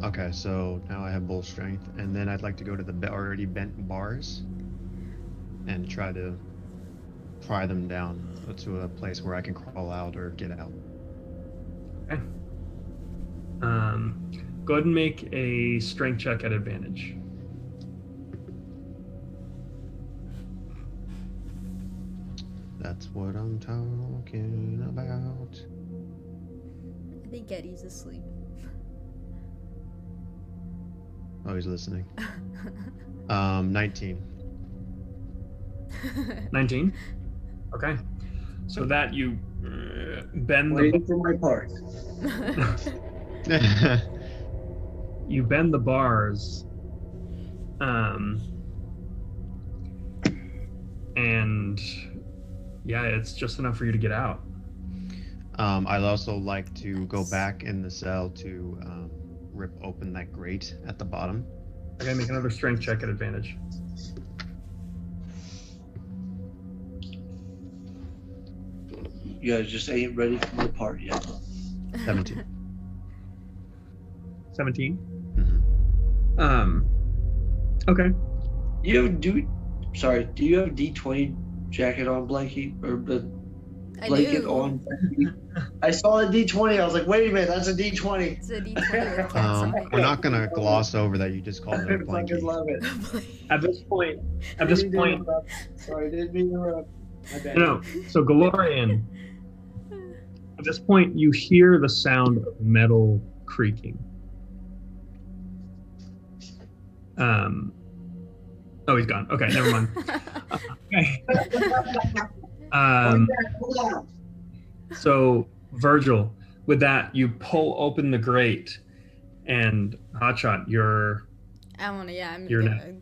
Okay, so now I have bull strength, and then I'd like to go to the already bent bars and try to pry them down to a place where I can crawl out or get out. Okay. Go ahead and make a strength check at advantage. That's what I'm talking about. I think Eddie's asleep. Oh, he's listening. 19. 19. Okay. So that you bend Waiting for my part. you bend the bars, and yeah, it's just enough for you to get out. I'd also like to go Nice. back in the cell to rip open that grate at the bottom. Okay, make another strength check at advantage. You guys just ain't ready for my part yet. 17. 17. Mhm. Okay. Do you have a D20 jacket on, Blanky? Or the I blanket do. on? I saw a D20. I was like, wait a minute, that's a D20. It's a D20 with cats on it. We're not gonna gloss over that you just called it a I fucking blankie. love it. At this point, Sorry, didn't mean to interrupt. My bad. no. So Galorian, at this point, you hear the sound of metal creaking. Oh, he's gone. Okay, never mind. Okay. Hold on. So Virgil, with that, you pull open the grate, and Hotshot, you're I'm You're gonna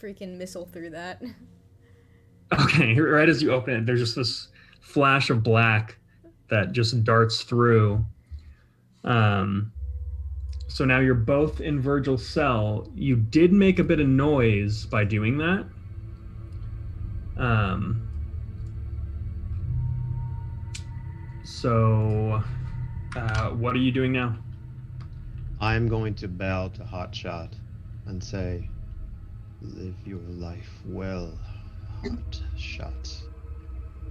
freaking missile through that. okay. Right as you open it, there's just this flash of black that just darts through. So now you're both in Virgil's cell. You did make a bit of noise by doing that. So what are you doing now? I'm going to bow to Hotshot and say, "Live your life well, Hotshot,"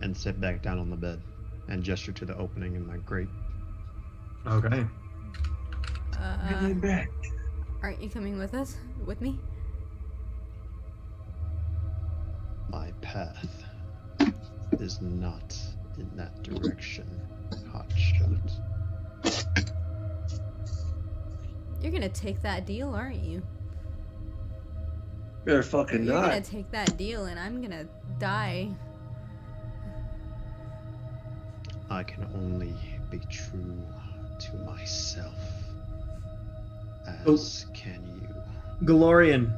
and sit back down on the bed and gesture to the opening in my grate. Okay. Aren't you coming with us? With me? My path is not in that direction, Hotshot. You're gonna take that deal, aren't you? You're fucking You're gonna not. take that deal and I'm gonna die. I can only be true to myself, as can you. Galorian,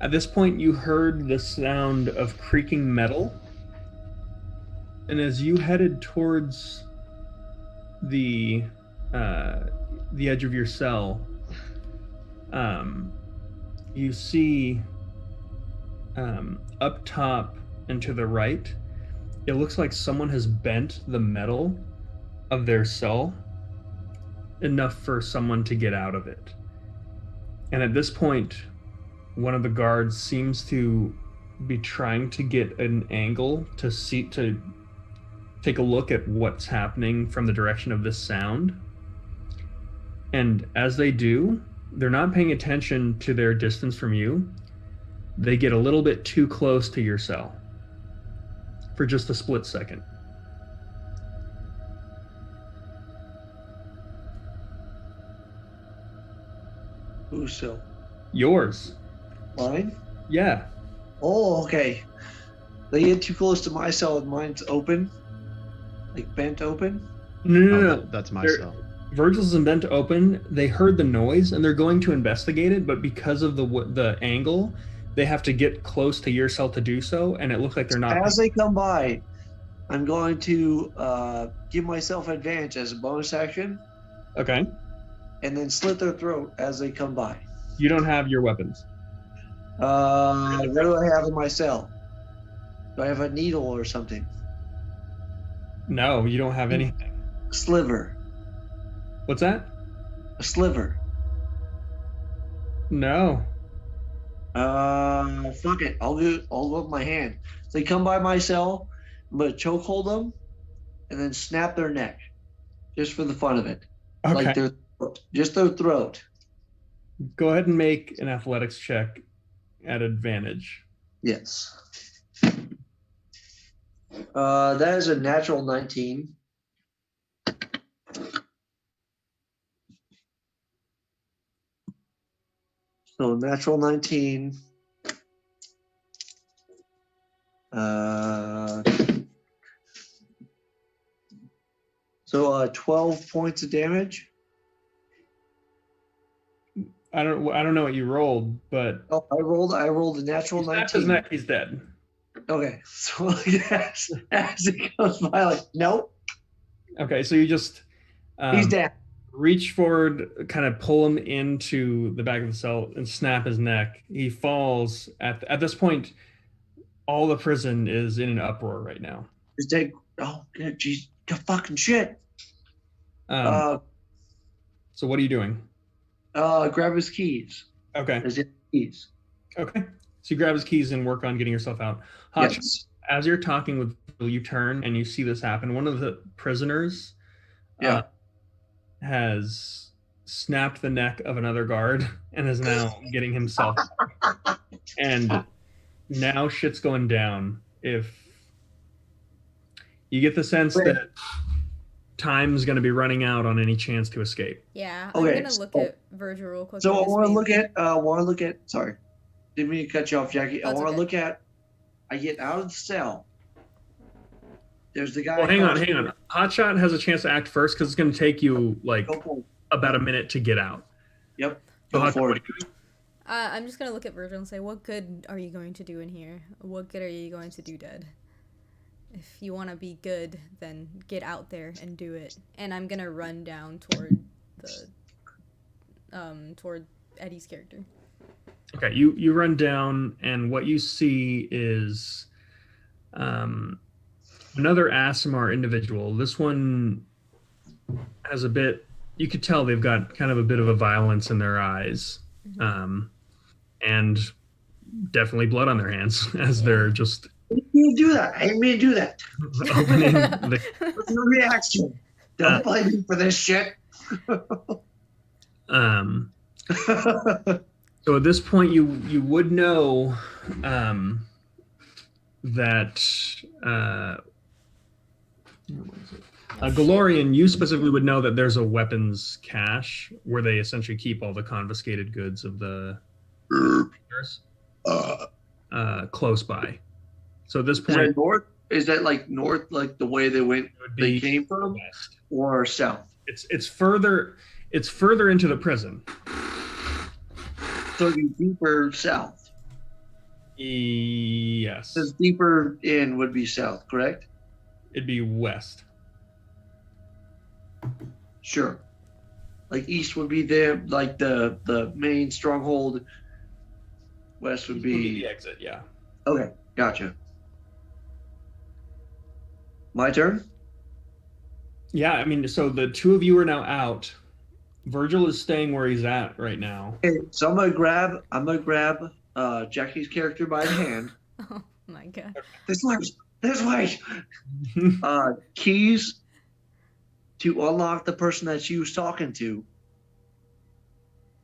at this point, you heard the sound of creaking metal. And as you headed towards the edge of your cell, you see up top and to the right, it looks like someone has bent the metal of their cell enough for someone to get out of it. And at this point, one of the guards seems to be trying to get an angle to take a look at what's happening from the direction of this sound. And as they do, they're not paying attention to their distance from you. They get a little bit too close to your cell for just a split second. Who's still? Yours. Mine? Yeah. Oh, okay. They get too close to my cell and mine's open. Like bent open. No. That's my They're- cell. Virgil's isn't bent open. They heard the noise and they're going to investigate it, but because of the angle, they have to get close to your cell to do so, and it looks like they're not. As they come by, I'm going to give myself advantage as a bonus action Okay. and then slit their throat as they come by. You don't have your weapons. What do I have in my cell? Do I have a needle or something? No, you don't have anything. Sliver. What's that? A sliver. No. Fuck it. I'll go with my hand. So they come by my cell, I'm gonna chokehold them and then snap their neck. Just for the fun of it. Okay. Like their throat. Just their throat. Go ahead and make an athletics check at advantage. Yes. That is a natural 19. So natural 19. So 12 points of damage. I don't know what you rolled, but Oh, I rolled a natural he snapped his 19. neck. He's dead. Okay, so yes, as it goes by, like, nope. Okay, so you just He's down. reach forward, kind of pull him into the back of the cell and snap his neck. He falls. At this point, all the prison is in an uproar right now. He's dead. Oh, jeez, fucking shit. Um, so what are you doing? Grab his keys. Okay. His keys. Okay. So you grab his keys and work on getting yourself out. Hotch, Yes. as you're talking with Bill, you turn and you see this happen. One of the prisoners Yeah. has snapped the neck of another guard and is now getting himself. And now shit's going down. If you get the sense that time's going to be running out on any chance to escape. Yeah, Okay, I'm gonna look at Virgil real quick. So I on his want to main- look at. Sorry, didn't mean to cut you off, Jackie. I That's want to okay. look at. I get out of the cell. There's the guy. Well, hang on. Hotshot has a chance to act first because it's going to take you like Go for it. about a minute to get out. Yep. So Go Hotshot, for what it. are you doing? I'm just gonna look at Virgil and say, "What good are you going to do in here? What good are you going to do, Dead? If you want to be good, then get out there and do it." And I'm gonna run down toward toward Eddie's character. Okay, you run down, and what you see is another Asimar individual. This one has a bit. You could tell they've got kind of a bit of a violence in their eyes, and definitely blood on their hands as they're just I didn't mean to do that. I didn't mean to do that. opening the. What's your reaction? Don't blame me for this shit. So at this point, you would know that Galorian, you specifically would know that there's a weapons cache where they essentially keep all the confiscated goods of the close by. So at this Is point, that north? Is that like north, like the way they went? it would They be came from, west. or south? It's further into the prison. So it'd be deeper south. Yes, Because deeper in would be south, correct? it'd be west. Sure. Like east would be there, like the main stronghold. West would be the exit. Yeah. okay. Gotcha. My turn. Yeah, I mean, so the two of you are now out. Virgil is staying where he's at right now. Okay, so I'm gonna grab Jackie's character by the hand. Oh my god. This way. Keys to unlock the person that she was talking to,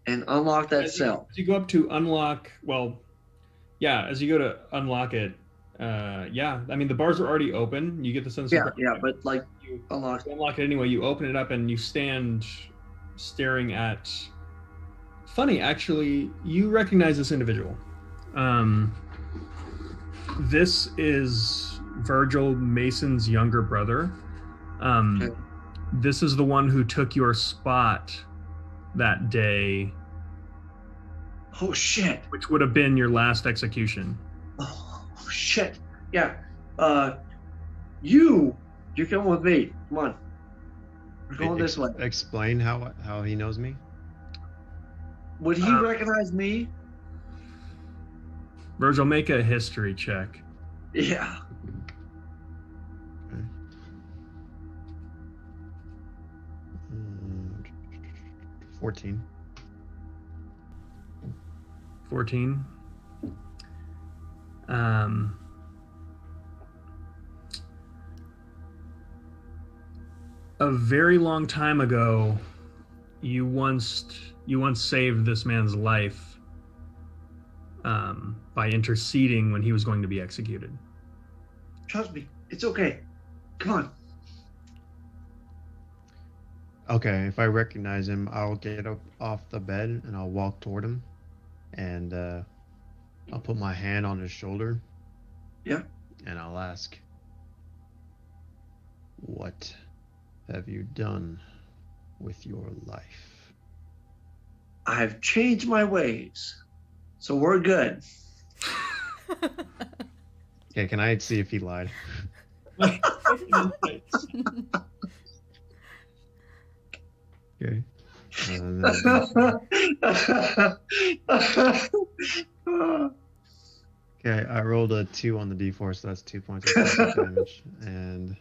and unlock that cell. As you go up to unlock, as you go to unlock it, I mean, the bars are already open. You get the sense. Yeah, but like you unlock. unlock it anyway. You open it up and you stand staring at. Funny, actually, you recognize this individual. This is Virgil Mason's younger brother. Okay. This is the one who took your spot that day, Oh shit. which would have been your last execution. Oh shit. Yeah. You're coming with me. Come on. We're going this way. Explain how he knows me. Would he recognize me? Virgil, make a history check. Yeah. Okay. 14. 14. A very long time ago, you once saved this man's life by interceding when he was going to be executed. Trust me. It's okay. Come on. Okay, if I recognize him, I'll get up off the bed and I'll walk toward him, and I'll put my hand on his shoulder. Yeah. And I'll ask, "What have you done with your life?" I've changed my ways. So we're good. Okay, can I see if he lied? Okay. And then okay, I rolled a 2 on the d4, so that's 2 points of psychic damage, and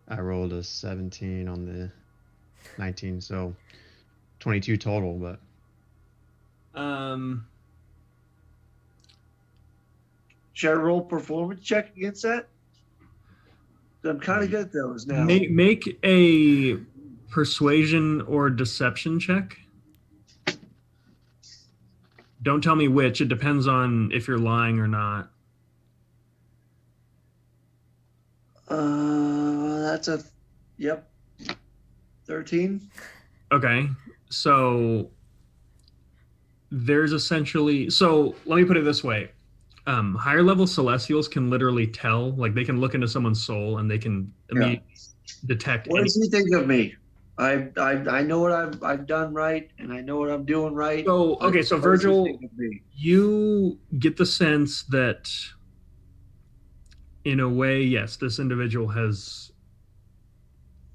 I rolled a 17 on the 19, so 22 total. But Should I roll performance check against that? I'm kind of good at those now. make a persuasion or deception check. Don't tell me which. It depends on if you're lying or not. That's a, yep, 13. Okay, so there's essentially, so let me put it this way. Higher level celestials can literally tell, like they can look into someone's soul and they can immediately detect. What does he think of me? I know what I've done right, and I know what I'm doing right. So okay, so What does he Virgil, think of me? you get the sense that, in a way, yes, this individual has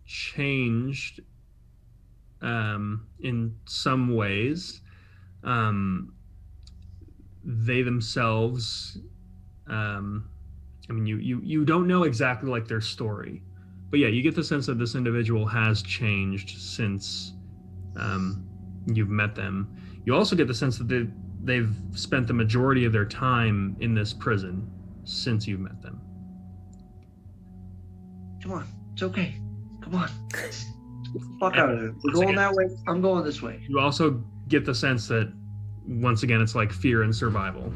changed in some ways. They themselves, I mean, you don't know exactly like their story, but yeah, you get the sense that this individual has changed since you've met them. You also get the sense that they've spent the majority of their time in this prison since you've met them. Come on, it's okay. Come on. Get the fuck out of here. We're going that way. I'm going this way. You also get the sense that, once again, it's like fear and survival.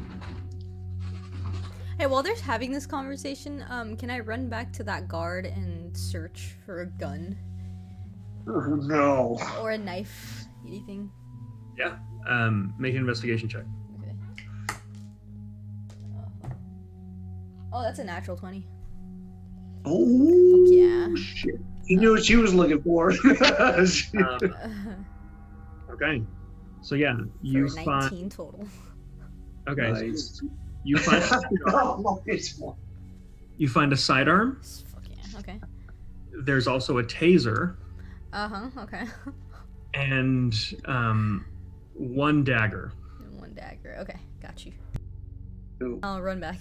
Hey, while they're having this conversation, can I run back to that guard and search for a gun Oh, no. or a knife? Anything? Yeah. Make an investigation check. Okay. Oh, that's a natural 20. Oh, Yeah. shit. He knew what she was looking for. Okay. So yeah, you For 19 find. total. Okay. Nice. So you find. You find a sidearm. Fuck yeah. Okay. There's also a taser Okay. and one dagger. And one dagger. Okay, got you. Ooh. I'll run back.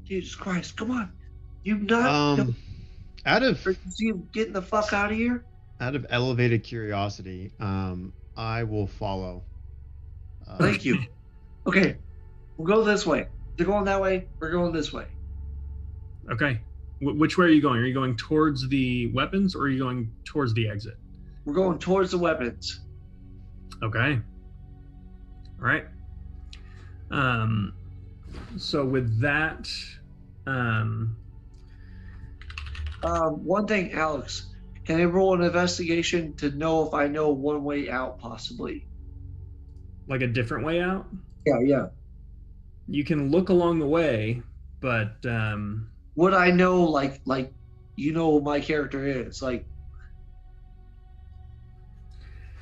Jesus Christ, come on. You not out of see him getting the fuck out of here? elevated curiosity, I will follow. Thank you. Okay, we'll go this way. They're going that way. We're going this way. Okay. Which way are you going? Are you going towards the weapons or are you going towards the exit? We're going towards the weapons. Okay. All right. So with that, One thing, Alex, can I roll an investigation to know if I know one way out, possibly? like a different way out, Yeah. you can look along the way, but Would I know, like you know what my character is? Like,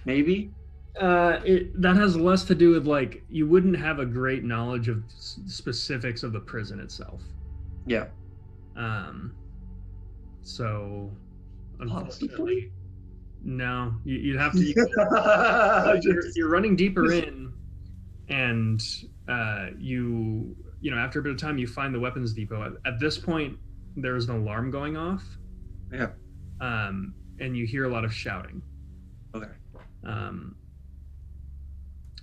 maybe? that has less to do with, like, you wouldn't have a great knowledge of specifics of the prison itself. Yeah. So Possibly. unfortunately, no, you'd have to. You're running deeper in, and you know, after a bit of time, you find the weapons depot. At this point, there is an alarm going off. Yeah. And you hear a lot of shouting. Okay.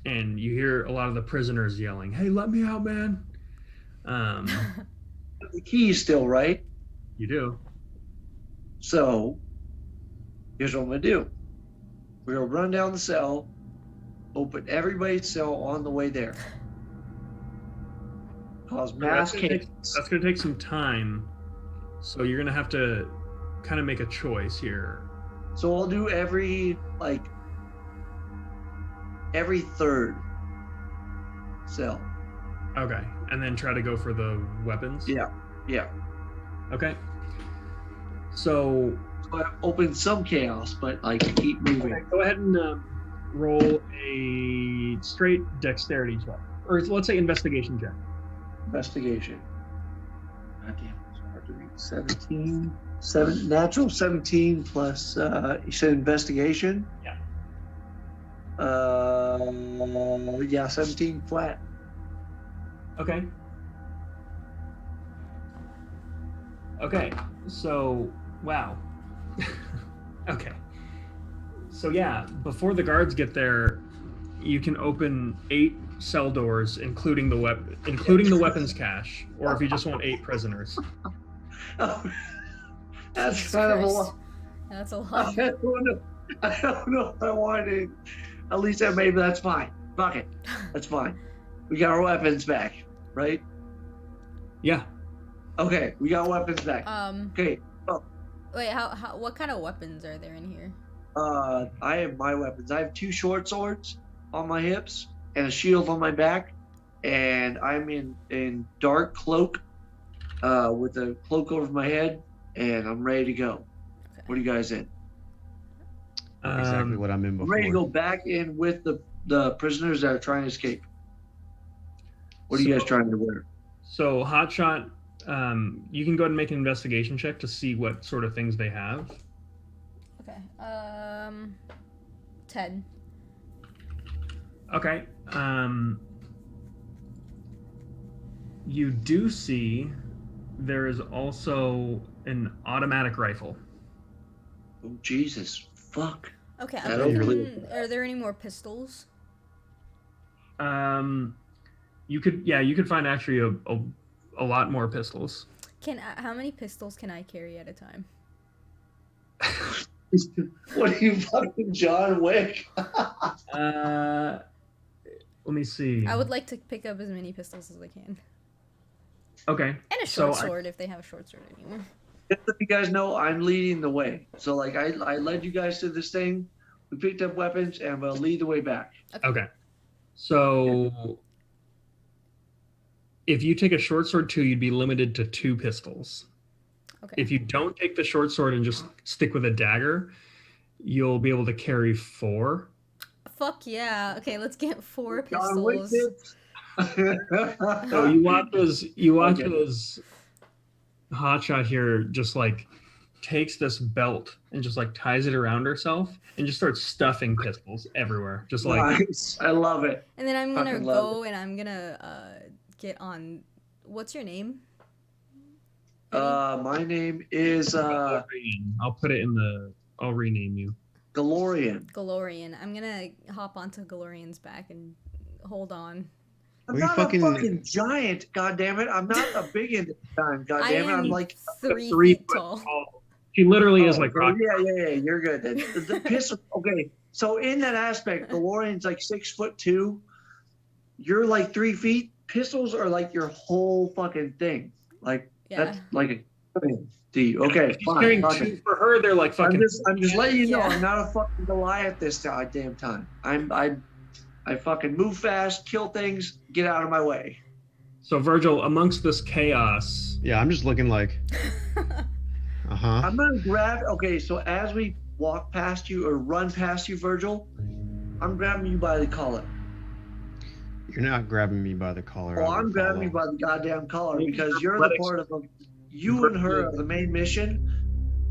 And you hear a lot of the prisoners yelling, "Hey, let me out, man!" The key's still right. You do. So, here's what I'm gonna do. We're gonna run down the cell, open everybody's cell on the way there. Cause mass chaos. That's gonna take some time. So you're gonna have to kind of make a choice here. So I'll do every third cell. Okay, and then try to go for the weapons. Yeah. Okay. So So I open some chaos, but like keep moving. okay, go ahead and roll a straight dexterity check, or let's say investigation check. Investigation. God damn, it's hard to read. 17. Natural 17 plus, you said investigation? Yeah. Yeah, 17 flat. Okay. Okay, so, wow. Okay. So yeah, before the guards get there, you can open 8 cell doors, including the weapons cache, or if you just want 8 prisoners. Oh, that's Jesus kind of a Christ. lot. That's a I lot. don't know if I wanted. At least maybe that's fine. Fuck it. That's fine. We got our weapons back, right? Yeah. Okay, we got weapons back. Okay. Wait, what kind of weapons are there in here? I have my weapons. I have 2 short swords on my hips and a shield on my back, and I'm in dark cloak, with a cloak over my head, and I'm ready to go. Okay. What are you guys in? Exactly what I'm in I'm before. ready to go back in with the prisoners that are trying to escape. What are you guys trying to wear? So Hotshot, you can go ahead and make an investigation check to see what sort of things they have. Okay. 10. Okay. You do see there is also an automatic rifle. Oh Jesus! Fuck. Okay, I I'm don't thinking, are there any more pistols? You could find actually a lot more pistols. How many pistols can I carry at a time? What are you, fucking John Wick? Let me see. I would like to pick up as many pistols as I can. Okay. And a short sword if they have a short sword anywhere. Just so you guys know, I'm leading the way. So like I led you guys to this thing. We picked up weapons, and I'm gonna lead the way back. Okay. So if you take a short sword too, you'd be limited to 2 pistols. Okay. If you don't take the short sword and just stick with a dagger, you'll be able to carry 4. Fuck yeah. Okay, let's get 4 John Wick pistols. So you watch as Hotshot here just like takes this belt and just like ties it around herself and just starts stuffing pistols everywhere. Just like Nice. I love it. And then I'm gonna Fucking love go and I'm gonna get on. What's your name? My name is I'll put it in the. I'll rename you. Galorian. Galorian. I'm gonna hop onto Galorian's back and hold on. I'm Are you not fucking- a fucking giant, goddammit. I'm not a big end time, I goddammit. am I'm like 3 3 feet foot tall. tall. She literally is like okay, yeah, you're good. Then. The pistol. Okay, so in that aspect, Galorian's like 6'2". You're like 3 feet. Pistols are like your whole fucking thing. Like Yeah. that's like a to you. Okay, She's fine. carrying fuck 2 it. for her. They're like fucking. I'm just letting you know Yeah. I'm not a fucking Goliath this goddamn time. I fucking move fast, kill things, get out of my way. So Virgil, amongst this chaos, Yeah, I'm just looking like, I'm gonna grab. Okay, so as we walk past you or run past you, Virgil, I'm grabbing you by the collar. You're not grabbing me by the collar. Oh, I will I'm grabbing you follow. by the goddamn collar Maybe because you're the athletics. part of you and her are the main mission.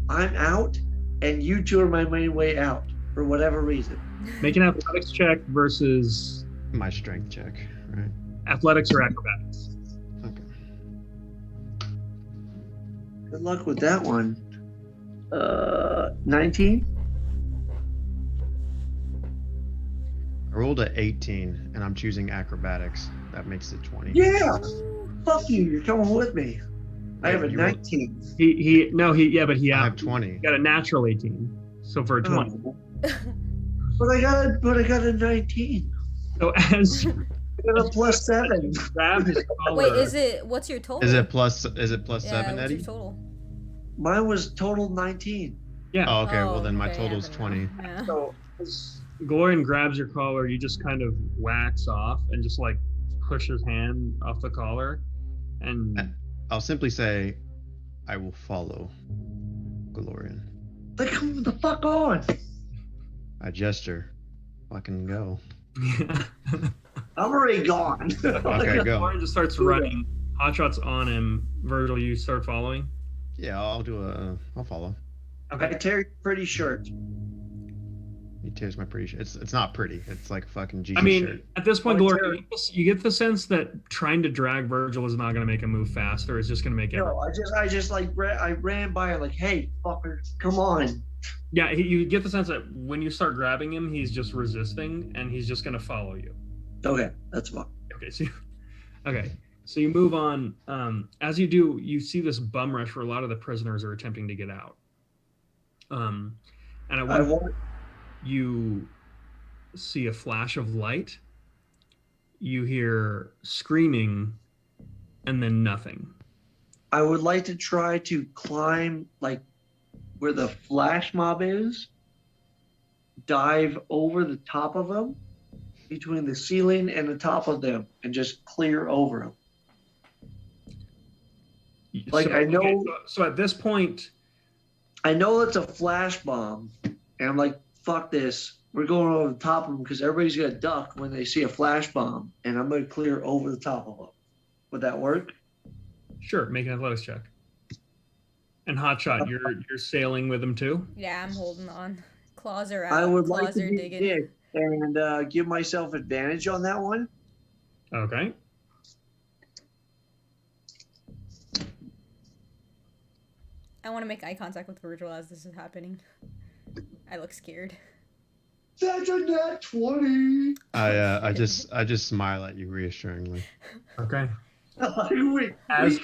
I'm out, and you two are my main way out for whatever reason. make an athletics check versus My strength check, right? athletics or acrobatics. Okay. Good luck with that one. 19. I rolled a 18, and I'm choosing acrobatics. That makes it 20. Yeah. Fuck you. You're coming with me. I have a You rolled- 19. But he I have 20. got a natural 18. So for a 20. Oh. But I got a 19. So as I got a plus 7. grab his collar, Wait, what's your total? Is it plus yeah, 7, what's Eddie? your total? Mine was total 19. yeah. Oh, okay. Well, then my okay, total's then 20. yeah. So as Glorian grabs your collar, you just kind of wax off and just like push his hand off the collar, and I'll simply say, I will follow Galorian. Like, come the fuck on. I gesture. Fucking go. I'm already gone. Okay, go. Glorian just starts running. Hotshot's on him. Virgil, you start following. Yeah, I'll follow. I Okay. tear your pretty shirt. He tears my pretty shirt. It's not pretty. It's like a fucking I Jesus mean, shirt. at this point, Oh, Gloria, Terry. you get the sense that trying to drag Virgil is not going to make him move faster. It's just going to make No, I just like I ran by her like, hey, fucker, come on. Yeah, you get the sense that when you start grabbing him, he's just resisting and he's just going to follow you. Okay, that's fine. Okay, so you move on. As you do, you see this bum rush where a lot of the prisoners are attempting to get out. And at one point, you see a flash of light. You hear screaming, and then nothing. I would like to try to climb like where the flash mob is, dive over the top of them, between the ceiling and the top of them, and just clear over them. Like, I know- Okay, so at this point, I know it's a flash bomb, and I'm like, fuck this. We're going over the top of them because everybody's gonna duck when they see a flash bomb, and I'm gonna clear over the top of them. Would that work? sure, make an athletics check. And Hotshot, you're sailing with him too? Yeah, I'm holding on. Claws are I out. would like Claws to are be digging. dick and give myself advantage on that one. Okay. I want to make eye contact with Virgil as this is happening. I look scared. That's a nat 20. I just smile at you reassuringly. Okay. We- As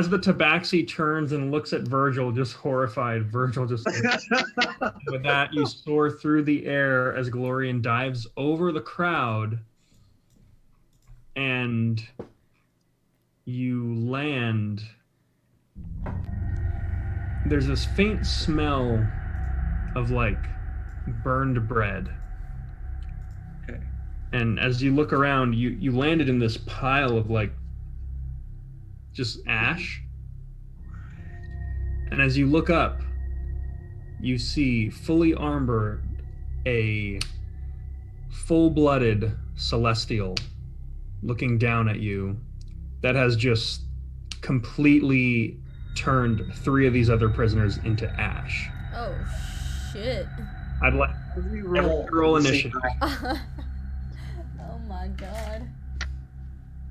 the tabaxi turns and looks at Virgil, just horrified, Virgil just with that you soar through the air as Glorian dives over the crowd, and you land. There's this faint smell of like burned bread. Okay. And as you look around, you landed in this pile of like just ash. And as you look up, you see fully armored a full-blooded celestial looking down at you that has just completely turned 3 of these other prisoners into ash. Oh, shit. I'd like Reroll. roll initiative. Oh my god.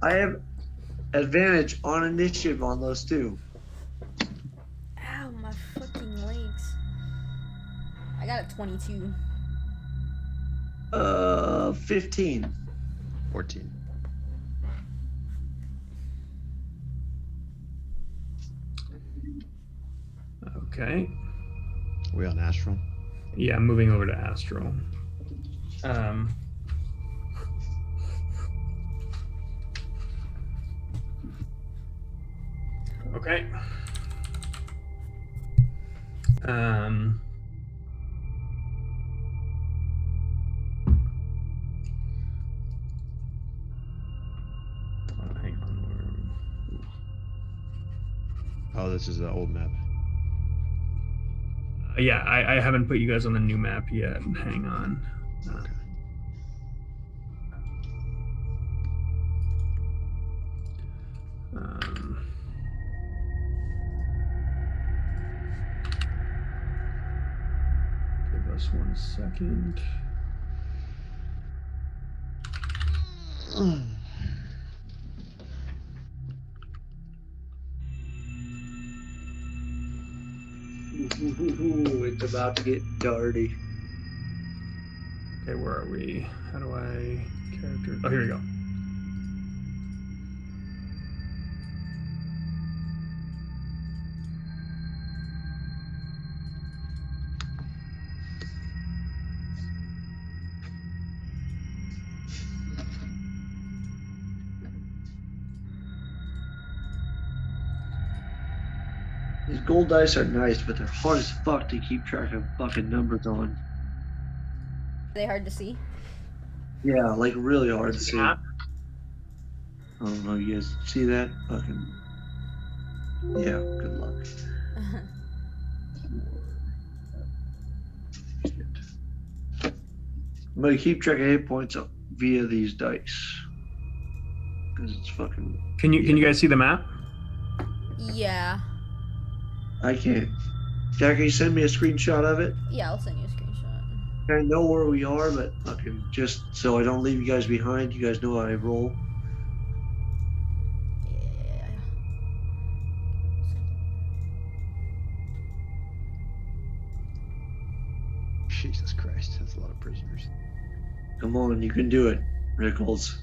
I have advantage on initiative on those two. Ow, my fucking legs. I got a 22. 15. 14. Okay. We on Astral? Yeah, I'm moving over to Astral. Okay. Hang on. Oh, this is the old map. Yeah, I haven't put you guys on the new map yet. Hang on. Okay. Give us 1 second. Ooh, it's about to get dirty. Okay, where are we? How do I character? Oh, here we go. These gold dice are nice, but they're hard as fuck to keep track of fucking numbers on. Are they hard to see? Yeah, like really hard to see. Yeah. I don't know, you guys see that? Fucking. Yeah, good luck. I'm gonna keep track of hit points via these dice. Because it's fucking. Can you guys see the map? Yeah. I can't. Jack, can you send me a screenshot of it? Yeah, I'll send you a screenshot. I know where we are, but fucking just so I don't leave you guys behind. You guys know how I roll. Yeah. Jesus Christ, that's a lot of prisoners. Come on, you can do it, Rickles.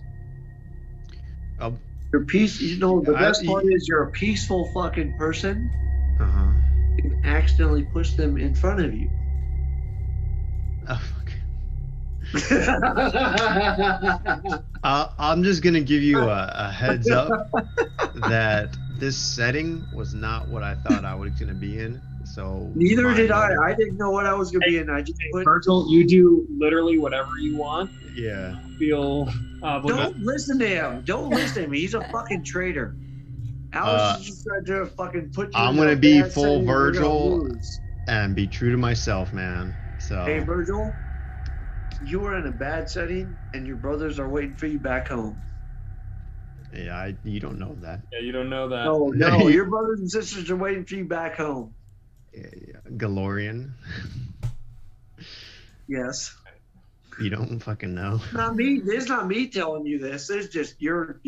Oh, You're peace. You know the I- best part is you're a peaceful fucking person. uh-huh. You can accidentally push them in front of you. Oh, fuck. I'm just gonna give you a heads up that this setting was not what I thought I was gonna be in. So Neither my did I. motive- I didn't know what I was gonna be in. I just put. Virgil, you do literally whatever you want. Yeah. Feel obligated. Don't listen to him. Don't listen to him. He's a fucking traitor. Alex is just trying to fucking put you. I'm in a gonna be bad full setting and we're gonna Virgil lose. and be true to myself, man. So Hey, Virgil, you are in a bad setting, and your brothers are waiting for you back home. yeah, you don't know that. Yeah, you don't know that. No, your brothers and sisters are waiting for you back home. Yeah, Galorian. Yes. You don't fucking know. Not me. It's not me telling you this. It's just you're.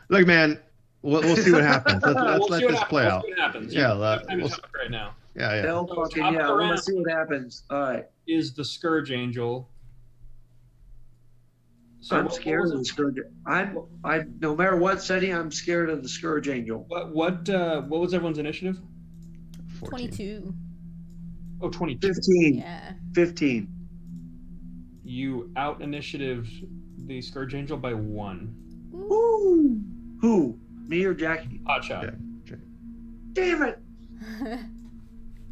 Look, man, we'll see what happens. Let's We'll let see what this happens. play We'll out. see what happens. Yeah, Time to we'll talk right now. Yeah. Hell So fucking top of yeah. the I want round. to see what happens. All right. Is the Scourge Angel. So I'm scared of the Scourge. I no matter what setting, I'm scared of the Scourge Angel. What was everyone's initiative? 14. 22. Oh, 22. 15. Yeah. 15. You out initiative the Scourge Angel by 1. Woo! Who? Me or Jackie? Hotshot. Okay. Damn it!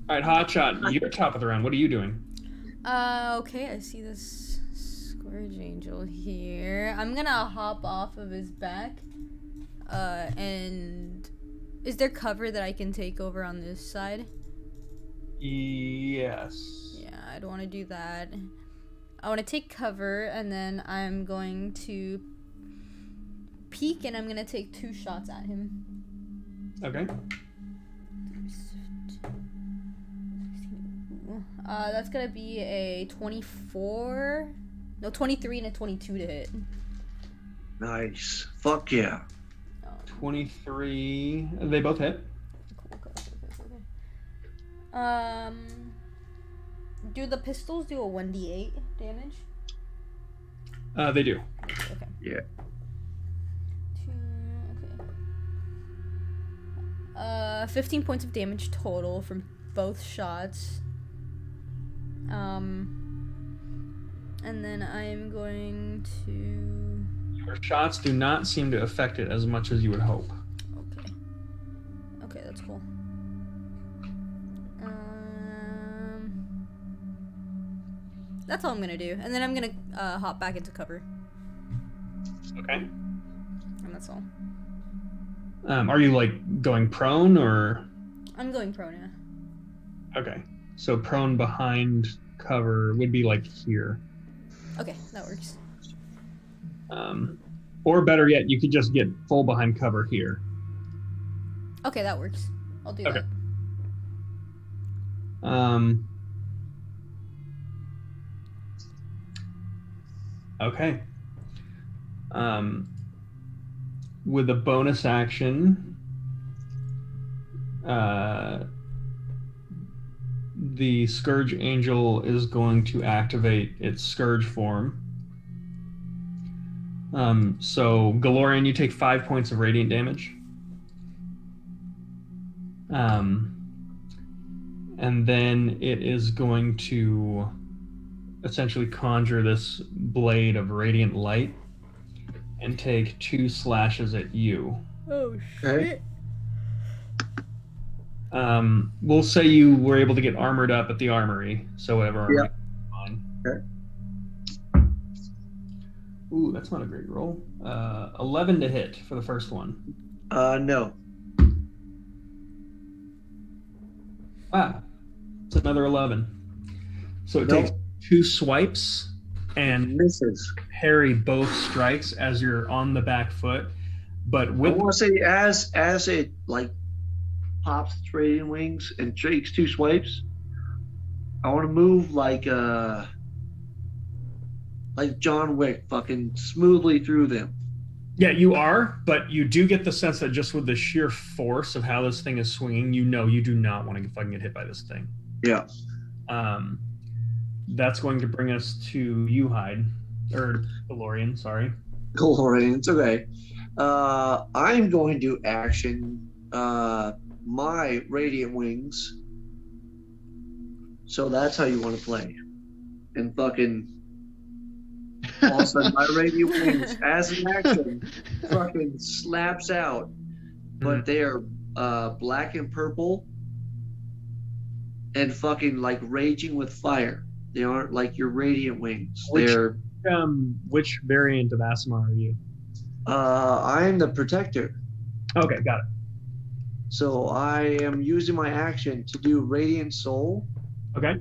All right, Hotshot, you're top of the round. What are you doing? Okay, I see this Scourge Angel here. I'm gonna hop off of his back. And is there cover that I can take over on this side? Yes. Yeah, I don't want to do that. I want to take cover, and then I'm going to peek, and I'm gonna take 2 shots at him. Okay. That's gonna be a 24, no 23 and a 22 to hit. Nice. Fuck yeah. 23. They both hit. Okay. Do the pistols do a 1d8 damage? They do. Okay. Yeah. 2, okay. 15 points of damage total from both shots. And then I'm going to... Your shots do not seem to affect it as much as you would hope. Okay. Okay, that's cool. That's all I'm gonna do. And then I'm gonna hop back into cover. Okay. And that's all. Are you like going prone or? I'm going prone now. Okay. So prone behind cover would be like here. Okay, that works. Or better yet, you could just get full behind cover here. Okay, that works. I'll do Okay. that. Okay. With a bonus action, the Scourge Angel is going to activate its Scourge form. So, Galorian, you take 5 points of radiant damage. And then it is going to essentially conjure this blade of radiant light and take 2 slashes at you. Oh, Okay. We'll say you were able to get armored up at the armory, so whatever armory. Fine. Okay. Ooh, that's not a great roll. 11 to hit for the first one. No. Ah, it's another 11. So it Nope. takes 2 swipes and Misses. parry both strikes as you're on the back foot. But I with want to say as it like pops its radiant wings and takes 2 swipes. I want to move like John Wick, fucking smoothly through them. Yeah, you are, but you do get the sense that just with the sheer force of how this thing is swinging, you know you do not want to fucking get hit by this thing. Yeah. That's going to bring us to you, Hyde, or DeLorean, sorry. DeLorean, it's okay. I'm going to action my radiant wings. So that's how you want to play. And fucking all of a sudden my radiant wings as an action fucking slaps out. But they are black and purple and fucking like raging with fire. They aren't like your radiant wings. They're which variant of Asimar are you? I'm the protector. Okay, got it. So I am using my action to do Radiant Soul. Okay.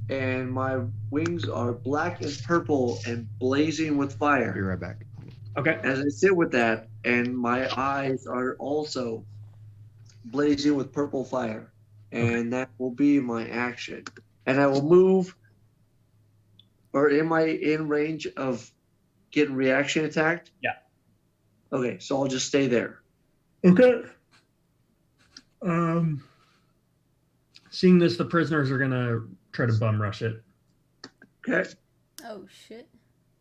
And my wings are black and purple and blazing with fire. Be right back. Okay. As I sit with that, and my eyes are also blazing with purple fire. And that will be my action. And I will move, or am I in range of getting reaction attacked? Yeah. Okay, so I'll just stay there. Okay. Seeing this, the prisoners are gonna try to bum rush it. Okay. Oh shit.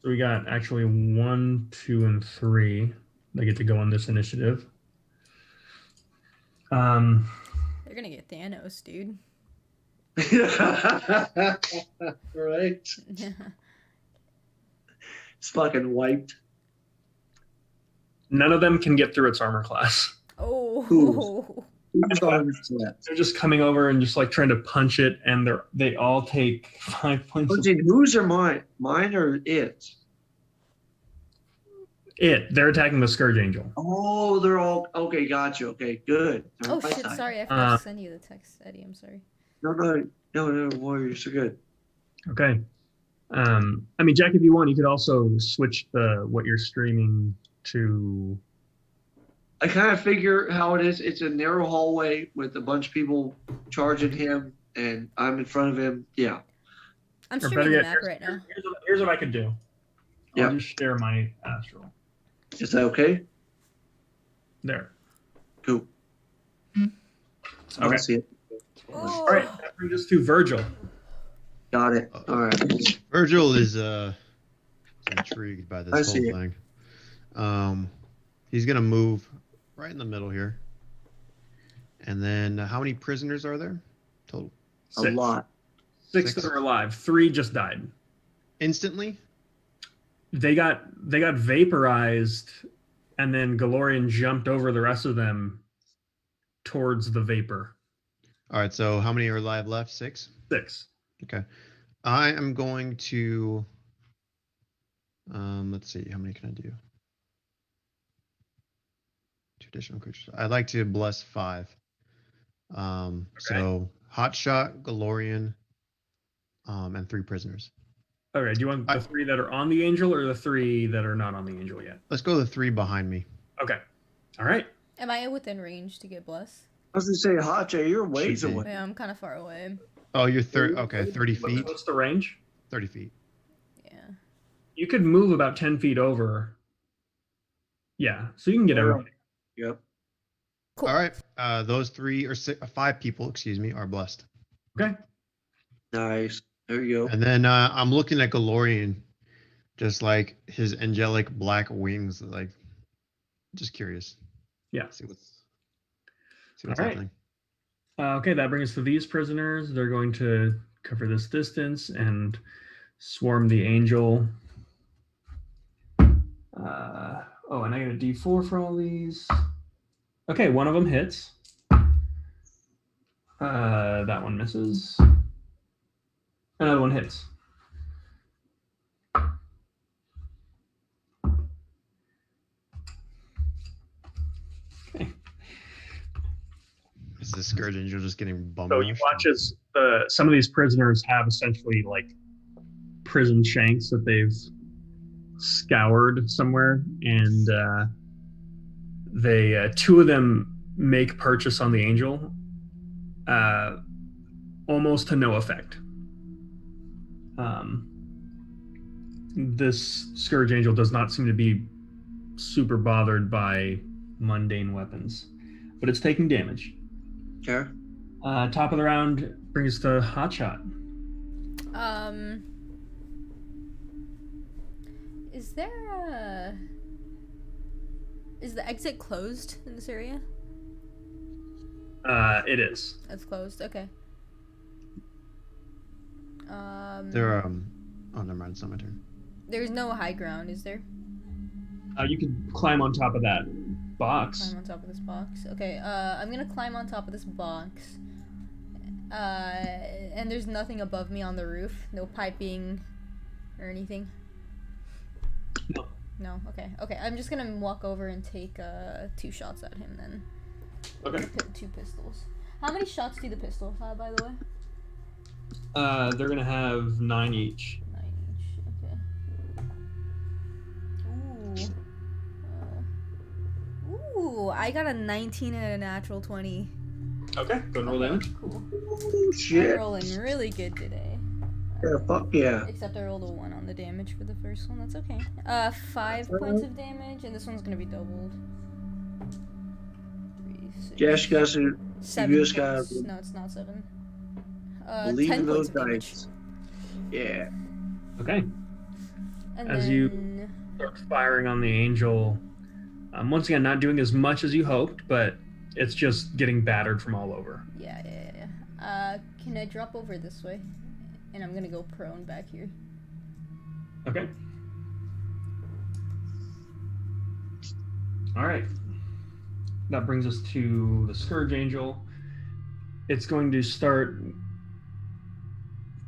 So we got actually 1, 2, and 3. They get to go on this initiative. They're gonna get Thanos, dude. Right? It's fucking wiped. None of them can get through its armor class. Oh. They're just coming over and just like trying to punch it, and they all take 5 points. Whose are mine? Mine or it? They're attacking the Scourge Angel. Oh, they're all okay. Gotcha. Okay, good. Oh shit! Sorry, I forgot to send you the text, Eddie. I'm sorry. No, warriors are good. Okay. I mean, Jack, if you want, you could also switch what you're streaming to. I kind of figure how it is. It's a narrow hallway with a bunch of people charging him, and I'm in front of him. Yeah. I'm streaming the map right now. Here's what I could do. Yeah. I'll just share my astral. Is that okay? There. Cool. Okay. See it. Oh. All right. That brings us to Virgil. Got it. All right. Virgil is intrigued by this I whole see it. thing. He's gonna move right in the middle here. And then how many prisoners are there total? 6. A lot. 6 that are alive. 3 just died. Instantly? They got vaporized, and then Galorian jumped over the rest of them towards the vapor. All right, so how many are alive left? 6? 6. Okay. I am going to let's see, how many can I do? 2 additional creatures. I'd like to bless 5. So Hotshot, Galorian, and 3 prisoners. All right. Do you want the 3 that are on the angel or the 3 that are not on the angel yet? Let's go the 3 behind me. Okay. All right. Am I within range to get blessed? I was gonna say, Hotcha, you're ways Should be. away. Yeah, I'm kind of far away. Oh, you're 30. Okay, 30 feet. What's the range? 30 feet. Yeah. You could move about 10 feet over. Yeah. So you can get everything. Yep. Cool. All right. Those 5 people, excuse me, are blessed. Okay. Nice. There you go. And then I'm looking at Galorian, just like his angelic black wings, like just curious. Yeah. See what's All right. happening. Okay, that brings us to these prisoners. They're going to cover this distance and swarm the angel. And I got a D4 for all these. Okay, one of them hits. That one misses. Another one hits. Okay. Is the Scourge Angel just getting bum So you rushed? watch as some of these prisoners have essentially like prison shanks that they've scoured somewhere, and they 2 of them make purchase on the angel, almost to no effect. This Scourge Angel does not seem to be super bothered by mundane weapons, but it's taking damage. Okay. Top of the round brings us to Hotshot. Is there is the exit closed in this area? It is. It's closed. Okay. There oh, never mind. It's not my turn. There's no high ground, is there? You can climb on top of that box. Climb on top of this box. Okay. I'm gonna climb on top of this box. And there's nothing above me on the roof. No piping or anything. No. No. Okay. Okay. I'm just gonna walk over and take 2 shots at him then. Okay. 2 pistols. How many shots do the pistols have, by the way? They're gonna have 9 each. 9 each. Okay. Ooh. I got a 19 and a natural 20. Okay, go and roll damage. Cool. Oh, shit. I'm rolling really good today. Yeah, fuck yeah. Except I rolled a 1 on the damage for the first one. That's okay. 5 points of damage, and this one's gonna be doubled. 3, 6, Josh, you guys are 7 you just gotta points. No, it's not 7. believe 10 in points those of damage. dice. Yeah. Okay. And As then... you start firing on the angel, once again, not doing as much as you hoped, but it's just getting battered from all over. Yeah. Can I drop over this way? And I'm gonna go prone back here. Okay. All right. That brings us to the Scourge Angel. It's going to start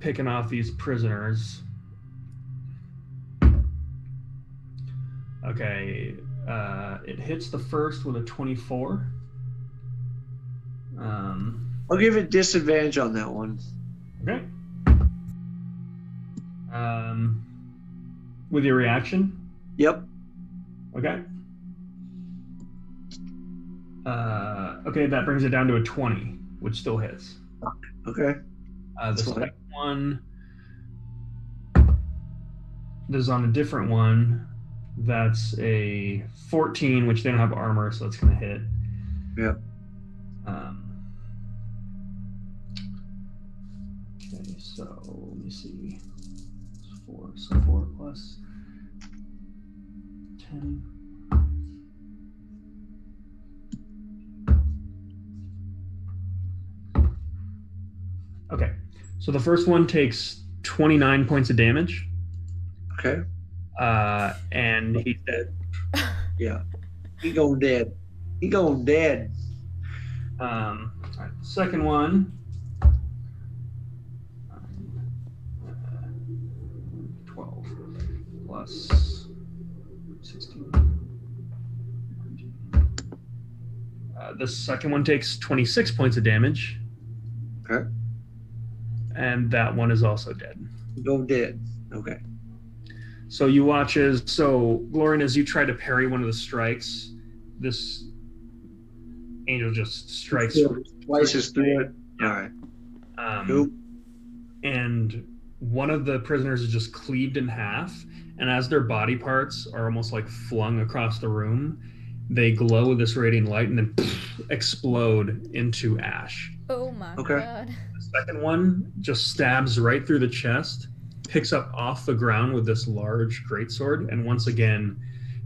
picking off these prisoners. Okay. It hits the first with a 24. I'll give it disadvantage on that one. Okay. With your reaction? Yep. Okay. Okay, that brings it down to a 20, which still hits. Okay. The That's fine. second one, this is on a different one. That's a 14, which they don't have armor, so it's going to hit. Yep. Okay, so let me see. It's 4, so 4 plus 10. Okay, so the first one takes 29 points of damage. Okay. And he's dead. Yeah. He going dead. He going dead. All right, the second one. 12 plus 16. The second one takes 26 points of damage. Okay. And that one is also dead. He going dead. Okay. So you watch as, Lauren, as you try to parry one of the strikes, this angel just strikes. Slices through it. All right. Cool. And one of the prisoners is just cleaved in half, and as their body parts are almost like flung across the room, they glow with this radiant light and then explode into ash. Oh my Okay. god. The second one just stabs right through the chest, picks up off the ground with this large greatsword, and once again,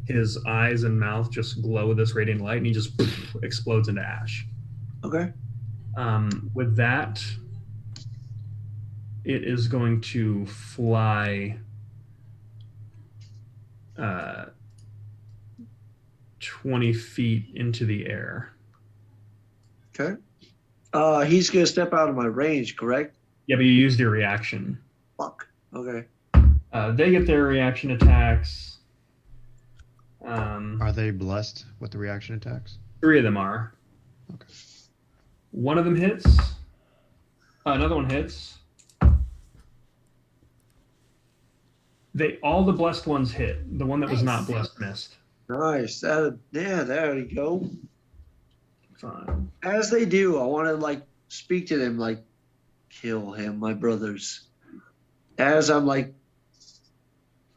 his eyes and mouth just glow with this radiant light, and he just explodes into ash. Okay. With that, it is going to fly 20 feet into the air. Okay. He's gonna step out of my range, correct? Yeah, but you used your reaction. Fuck. Okay. They get their reaction attacks. Are they blessed with the reaction attacks? 3 of them are. Okay. One of them hits. Another one hits. All the blessed ones hit. The one that was not Nice. blessed missed. Nice. There you go. Fine. As they do, I want to like speak to them, like, kill him, my brothers. As I'm like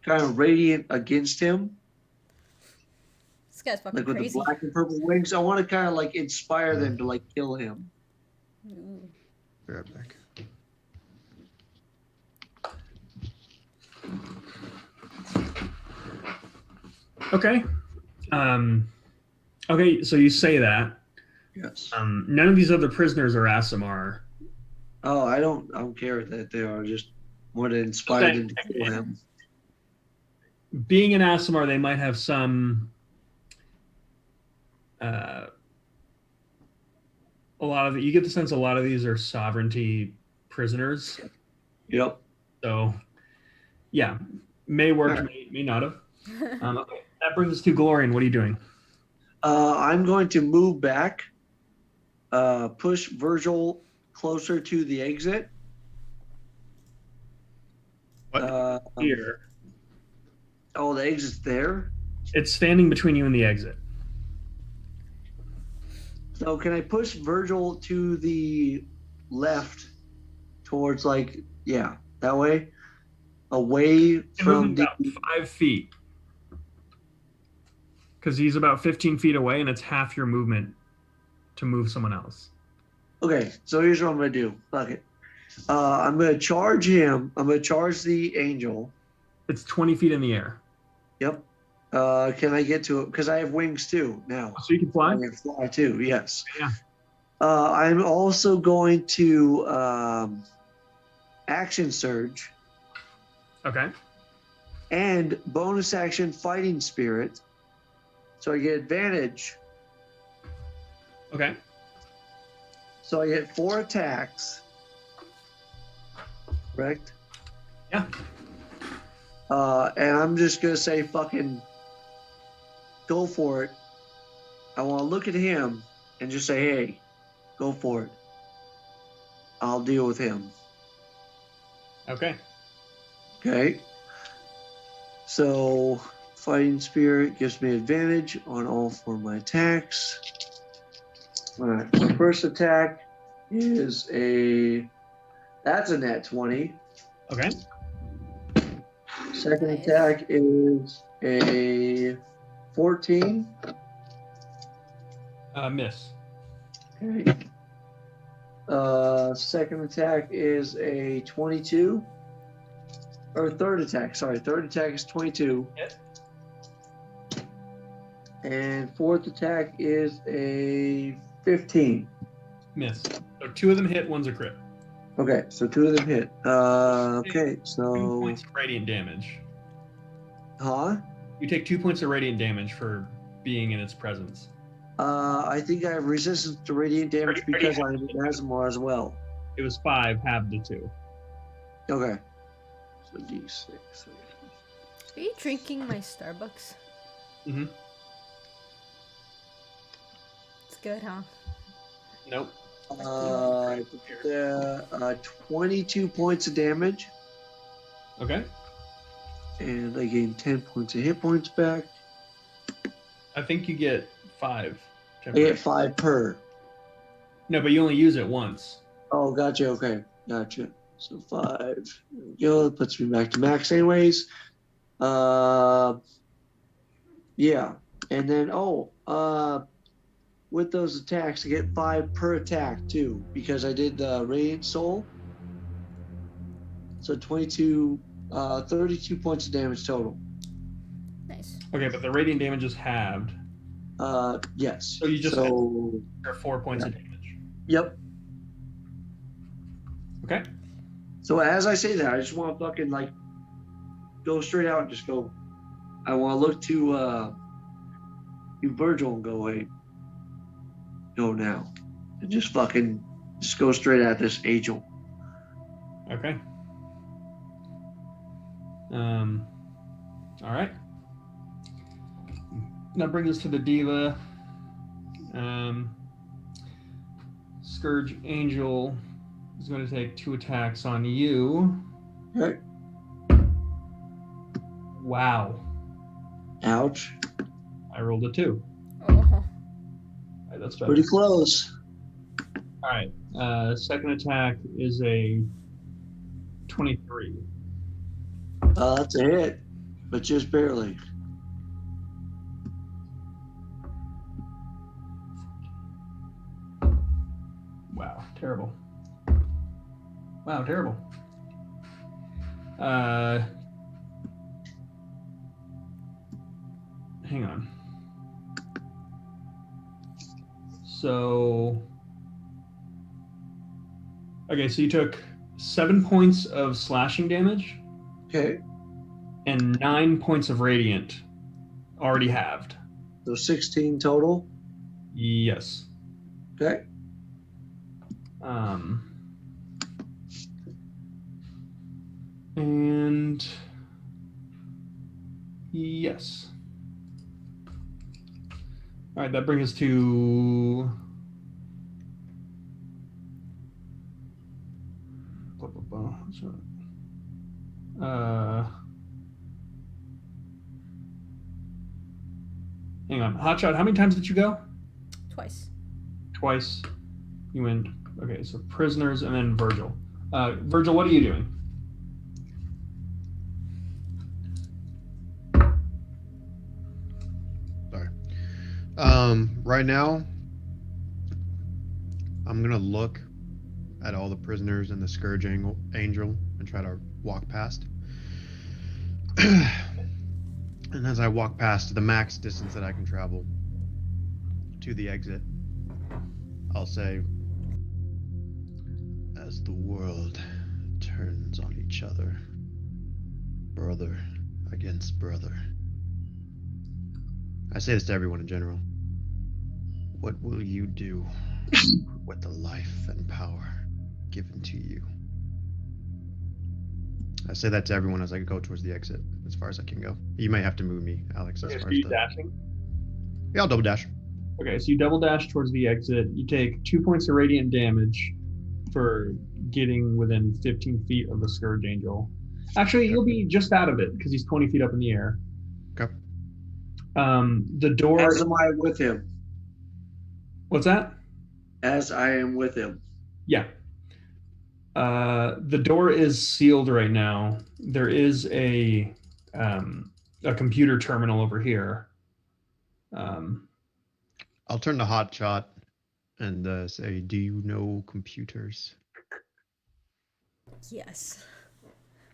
kind of radiant against him, This guy's fucking like with the crazy. black and purple wings. I want to kind of like inspire them to like kill him. Ooh. Be right back. Okay. Okay, so you say that. Yes. None of these other prisoners are Asimar. Oh, I don't care that they are. Just want to inspire Okay. them to kill him. Being an Asimar, they might have some. A lot of you get the sense a lot of these are sovereignty prisoners. Yep. So, yeah, may work, Alright. may not have. Okay. That brings us to Glorian. What are you doing? I'm going to move back. Push Virgil closer to the exit. What? Here. Oh, the exit's there. It's standing between you and the exit. So can I push Virgil to the left, towards like that way, away You move him from the. about 5 feet. Because he's about 15 feet away, and it's half your movement to move someone else. Okay, so here's what I'm gonna do. Fuck it. I'm gonna charge him. I'm gonna charge the angel. It's 20 feet in the air. Yep. Can I get to it? Because I have wings too now. So you can fly? I can fly too. Yes. Yeah. I'm also going to action surge Okay. and bonus action fighting spirit, so I get advantage. Okay. So I get 4 attacks. Correct. Yeah. And I'm just gonna say, fucking, go for it. I want to look at him and just say, hey, go for it. I'll deal with him. Okay. Okay. So fighting spirit gives me advantage on all 4 of my attacks. All right. My first attack is that's a nat 20. Okay. Second Nice. attack is a 14. Miss. Okay. Second attack is a 22. Or third attack, sorry. Third attack is 22. Hit. And fourth attack is a 15. Miss. So 2 of them hit, one's a crit. Okay, so 2 of them hit. Okay, 2 so. points of radiant damage. Huh? You take 2 points of radiant damage for being in its presence. I think I have resistance to radiant damage because I'm an Asimar as well. It was 5, halved to 2. Okay. So D6. Are you drinking my Starbucks? Mm-hmm. It's good, huh? Nope. 22 points of damage, Okay. and I gain 10 points of hit points back. I think you get 5. I get 5 per. No, but you only use it once. Oh, gotcha. Okay, gotcha. So 5. There we go. That puts me back to max, anyways. Yeah, and then with those attacks, I get 5 per attack too, because I did the Radiant Soul. So 32 points of damage total. Nice. Okay, but the radiant damage is halved. Yes. So you just so, or 4 points of damage. Yep. Okay. So as I say that, I just want to fucking like go straight out and just go. I want to look to Virgil and go, hey, go now, and just go straight at this angel. Okay. All right. That brings us to the diva. Scourge Angel is going to take 2 attacks on you. Okay. Wow. Ouch. I rolled a 2. Oh. Right, that's better. Pretty close. All right. Second attack is a 23. That's a hit, but just barely. Wow, terrible. Wow, terrible. Hang on. So, okay, so you took 7 points of slashing damage Okay. and 9 points of radiant, already halved. So 16 total. Yes. Okay. And yes. All right, that brings us to hang on. Hotshot, how many times did you go? Twice. Twice. You went. Okay, so prisoners and then Virgil. Virgil, what are you doing? Sorry. Right now, I'm gonna look at all the prisoners and the Scourge Angel and try to walk past. And as I walk past the max distance that I can travel to the exit, I'll say, as the world turns on each other, brother against brother. I say this to everyone in general. What will you do with the life and power given to you? I say that to everyone as I go towards the exit, as far as I can go. You may have to move me, Alex, as Okay, far so as you the... dashing? Yeah, I'll double dash. Okay, so you double dash towards the exit. You take 2 points of radiant damage for getting within 15 feet of the Scourge Angel. Actually, you'll be just out of it because he's 20 feet up in the air. Okay. The door. As am I with him. What's that? As I am with him. Yeah. The door is sealed right now. There is a computer terminal over here. I'll turn to Hotshot and say, do you know computers? Yes.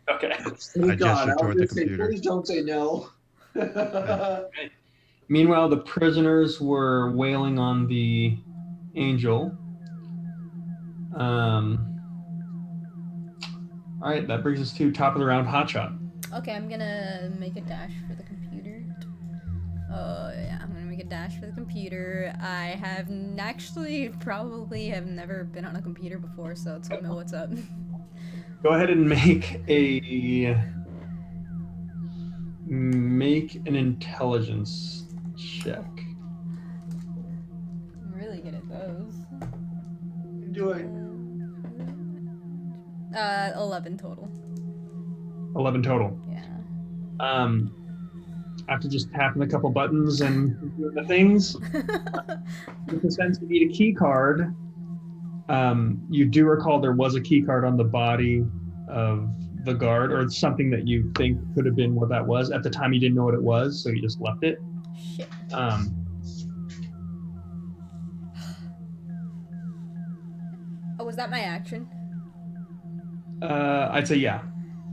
Okay. Thank I God. gesture I was toward going the to say, computer. please don't say no. Meanwhile, the prisoners were wailing on the angel. All right, that brings us to top of the round, Hotshot. Okay, I'm gonna make a dash for the computer. Yeah, I'm gonna make a dash for the computer. I have actually probably have never been on a computer before, so tell me what's up. Go ahead and make an intelligence check. I'm really good at those. Do it. 11 total. 11 total. Yeah. After just tapping a couple buttons and doing the things, with the sense you need a key card. You do recall there was a key card on the body of the guard, or something that you think could have been what that was. At the time, you didn't know what it was, so you just left it. Shit. Oh, was that my action? I'd say yeah.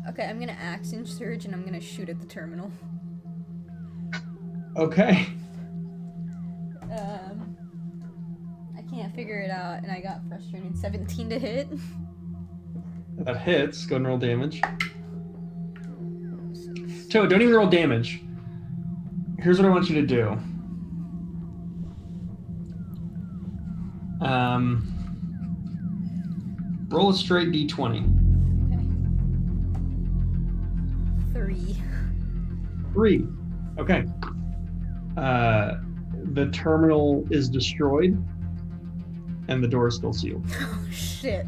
Okay, I'm gonna action surge and I'm gonna shoot at the terminal. Okay. I can't figure it out, and I got frustrated. 17 to hit. That hits. Go and roll damage. So don't even roll damage. Here's what I want you to do. Roll a straight d20. Okay. 3. Okay. The terminal is destroyed, and the door is still sealed. Oh shit.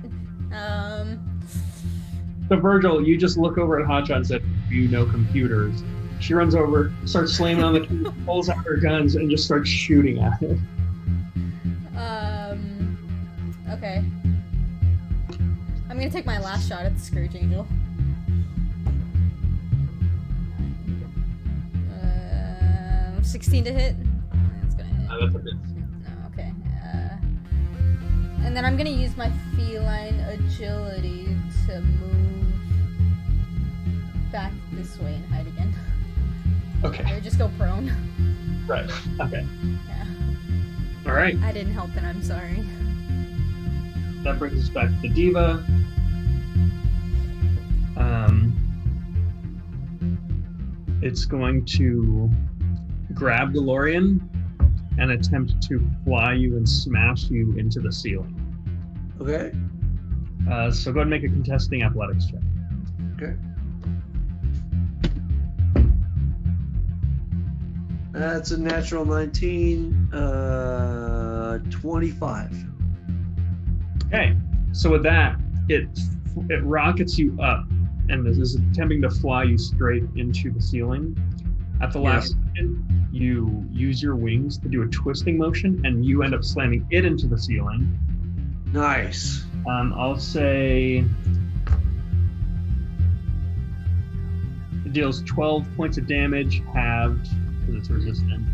So Virgil, you just look over at Hotshot and said, "You know computers." She runs over, starts slamming on the key, pulls out her guns, and just starts shooting at it. I'm gonna take my last shot at the Scourge Angel. 16 to hit. That's gonna hit. That's a bit. No, okay. And then I'm gonna use my feline agility to move back this way and hide again. Okay. Or just go prone. Right. Okay. Yeah. All right. I didn't help, and I'm sorry. That brings us back to the diva. It's going to grab DeLorean and attempt to fly you and smash you into the ceiling. Okay. So go ahead and make a contesting athletics check. Okay. That's a natural 19, 25. Okay. So with that, it rockets you up and this is attempting to fly you straight into the ceiling. At the last second, you use your wings to do a twisting motion and you end up slamming it into the ceiling. Nice. I'll say it deals 12 points of damage, halved, because it's resistant.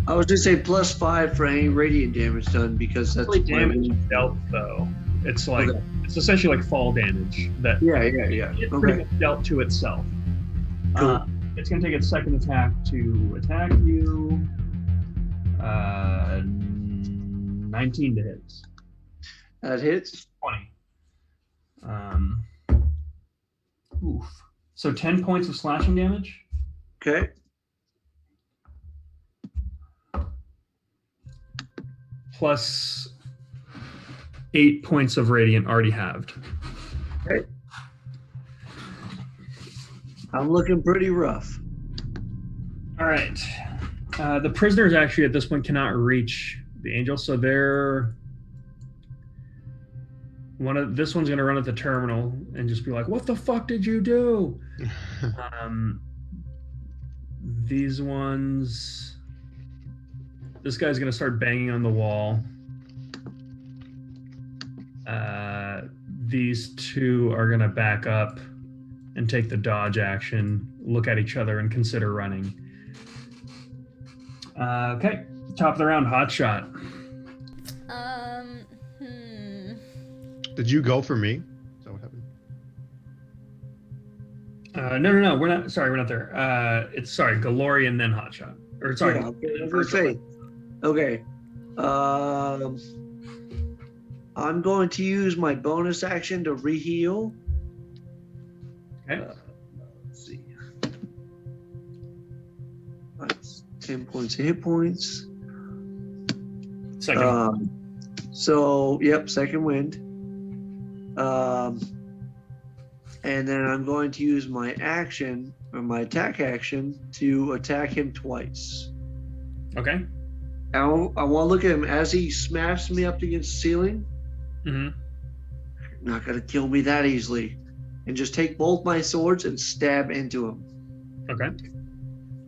I was gonna say +5 for any radiant damage done because that's Really damage dealt, though. It's like it's essentially like fall damage that Yeah. it pretty much dealt to itself. Cool. It's going to take its second attack to attack you. 19 to hit. That hits. 20. Oof. So 10 points of slashing damage. Okay. Plus 8 points of radiant already halved. Okay. I'm looking pretty rough. All right. The prisoners actually at this point cannot reach the angel, so they're this one's gonna run at the terminal and just be like, "What the fuck did you do?" These ones, this guy's gonna start banging on the wall. These two are gonna back up and take the dodge action, look at each other, and consider running. Okay, top of the round, hot shot. Did you go for me? Is that what happened? No, we're not. Sorry, we're not there. It's Galori and then hot shot. Or sorry, Yeah, I was gonna say. Okay. I'm going to use my bonus action to reheal. Okay. Let's see. That's 10 points of hit points. Second. Second wind. And then I'm going to use my action, or my attack action, to attack him twice. Okay. I want to look at him as he smashes me up against the ceiling. Mm-hmm. Not going to kill me that easily. And just take both my swords and stab into him. Okay.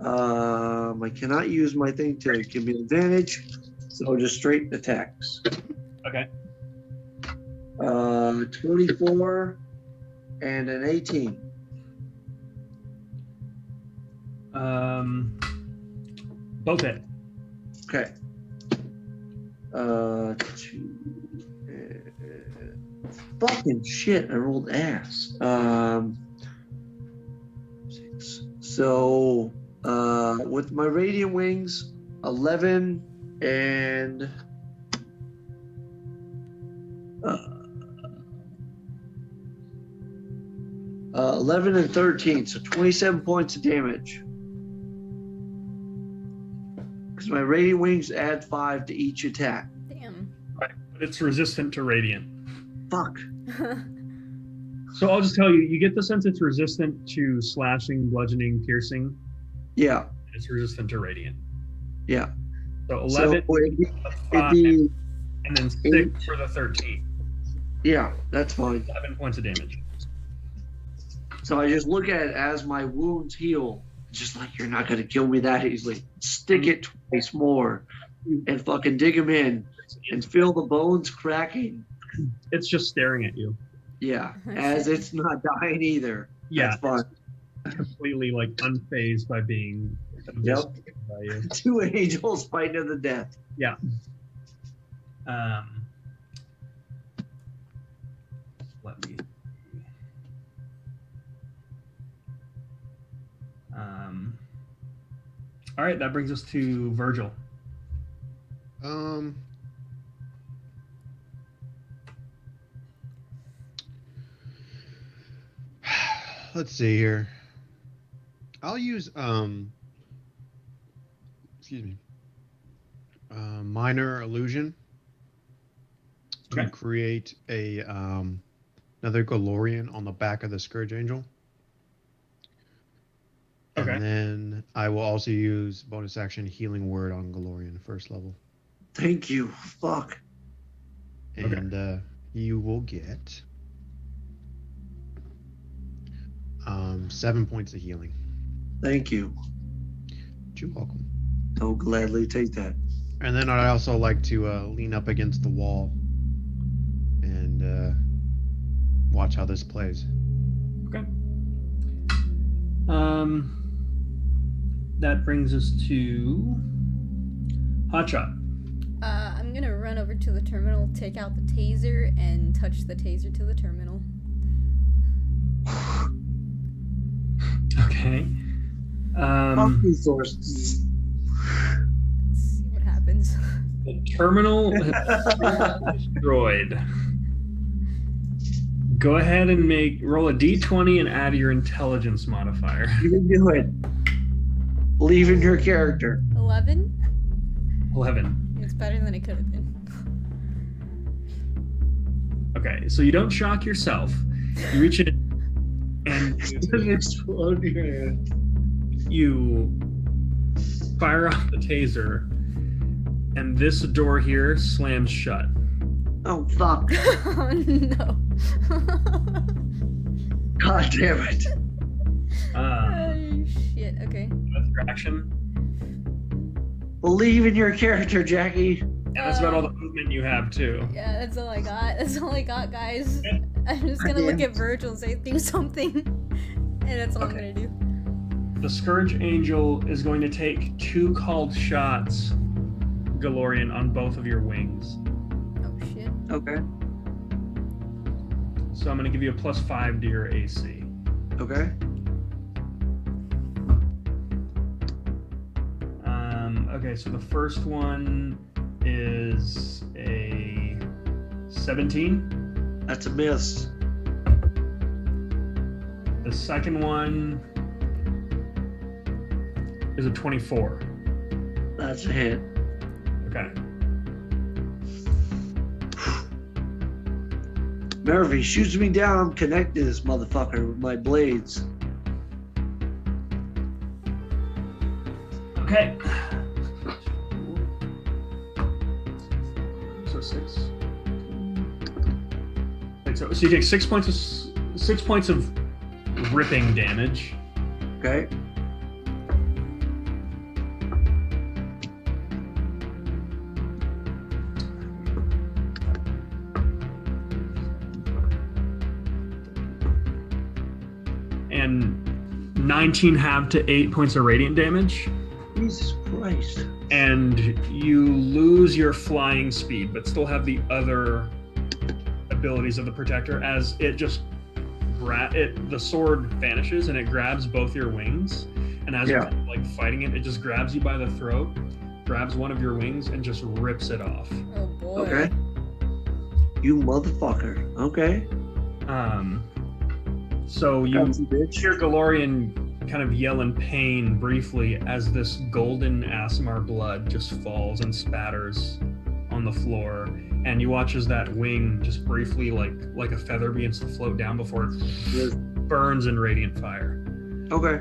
I cannot use my thing to give me advantage, so just straight attacks. Okay. 24 and an 18. Both hit. Okay. 2. Fucking shit! I rolled ass. 6. So, with my radiant wings, 11 and 11 and 13, so 27 points of damage. Because my radiant wings add 5 to each attack. Damn. Right. But it's resistant to radiant. Fuck. So I'll just tell you, you get the sense it's resistant to slashing, bludgeoning, piercing. Yeah. It's resistant to radiant. Yeah. So 11, So it'd five, be, and then 6 for the 13. yeah, that's fine. 11 points of damage. So I just look at it as my wounds heal. Just like, you're not going to kill me that easily. Stick it twice more and fucking dig him in and feel the bones cracking. It's just staring at you. Yeah, Oh, as shit. it's not dying either. Yeah, That's fine. it's completely like unfazed by being eviscerated by you. 2 angels fighting to the death. Yeah. Let me. All right, that brings us to Virgil. Let's see here. I'll use excuse me. Minor illusion to Okay. create a another Galorian on the back of the Scourge Angel. Okay. And then I will also use bonus action Healing Word on Galorian first level. Thank you. Fuck. And you will get 7 points of healing. Thank you. You're welcome. I'll gladly take that. And then I'd also like to lean up against the wall and watch how this plays. Okay. That brings us to Hotshot. I'm gonna run over to the terminal, take out the taser, and touch the taser to the terminal. Okay. Fuck these sources. Let's see what happens. The terminal is destroyed. Go ahead and roll a d20 and add your intelligence modifier. You can do it. Believe in your character. 11? 11. It's better than it could have been. Okay, so you don't shock yourself. You reach in and Explode your hand. you fire off the taser, and this door here slams shut. Oh, fuck. Oh no. God damn it. Oh shit, okay. That's your action. Believe in your character, Jackie. And that's about all the movement you have, too. Yeah, that's all I got. That's all I got, guys. I'm just gonna look at Virgil and say, do something. And that's all I'm gonna do. The Scourge Angel is going to take 2 called shots, Galorian, on both of your wings. Oh shit. Okay. So I'm going to give you a +5 to your AC. Okay. Okay, so the first one is a 17. That's a miss. The second one is a 24. That's a hit. Okay. Murphy shoots me down. I'm connected to this motherfucker with my blades. Okay. So 6. Wait, so you take 6 points of ripping damage. Okay. And 19 halved to 8 points of radiant damage. Jesus Christ. And you lose your flying speed, but still have the other abilities of the protector as it just the sword vanishes and it grabs both your wings. And as you're like fighting it, it just grabs you by the throat, grabs one of your wings, and just rips it off. Oh boy. Okay. You motherfucker. Okay. So you bitch. hear Galorian kind of yell in pain briefly as this golden Asmar blood just falls and spatters on the floor, and you watch as that wing just briefly, like a feather, begins to float down before it burns in radiant fire. Okay.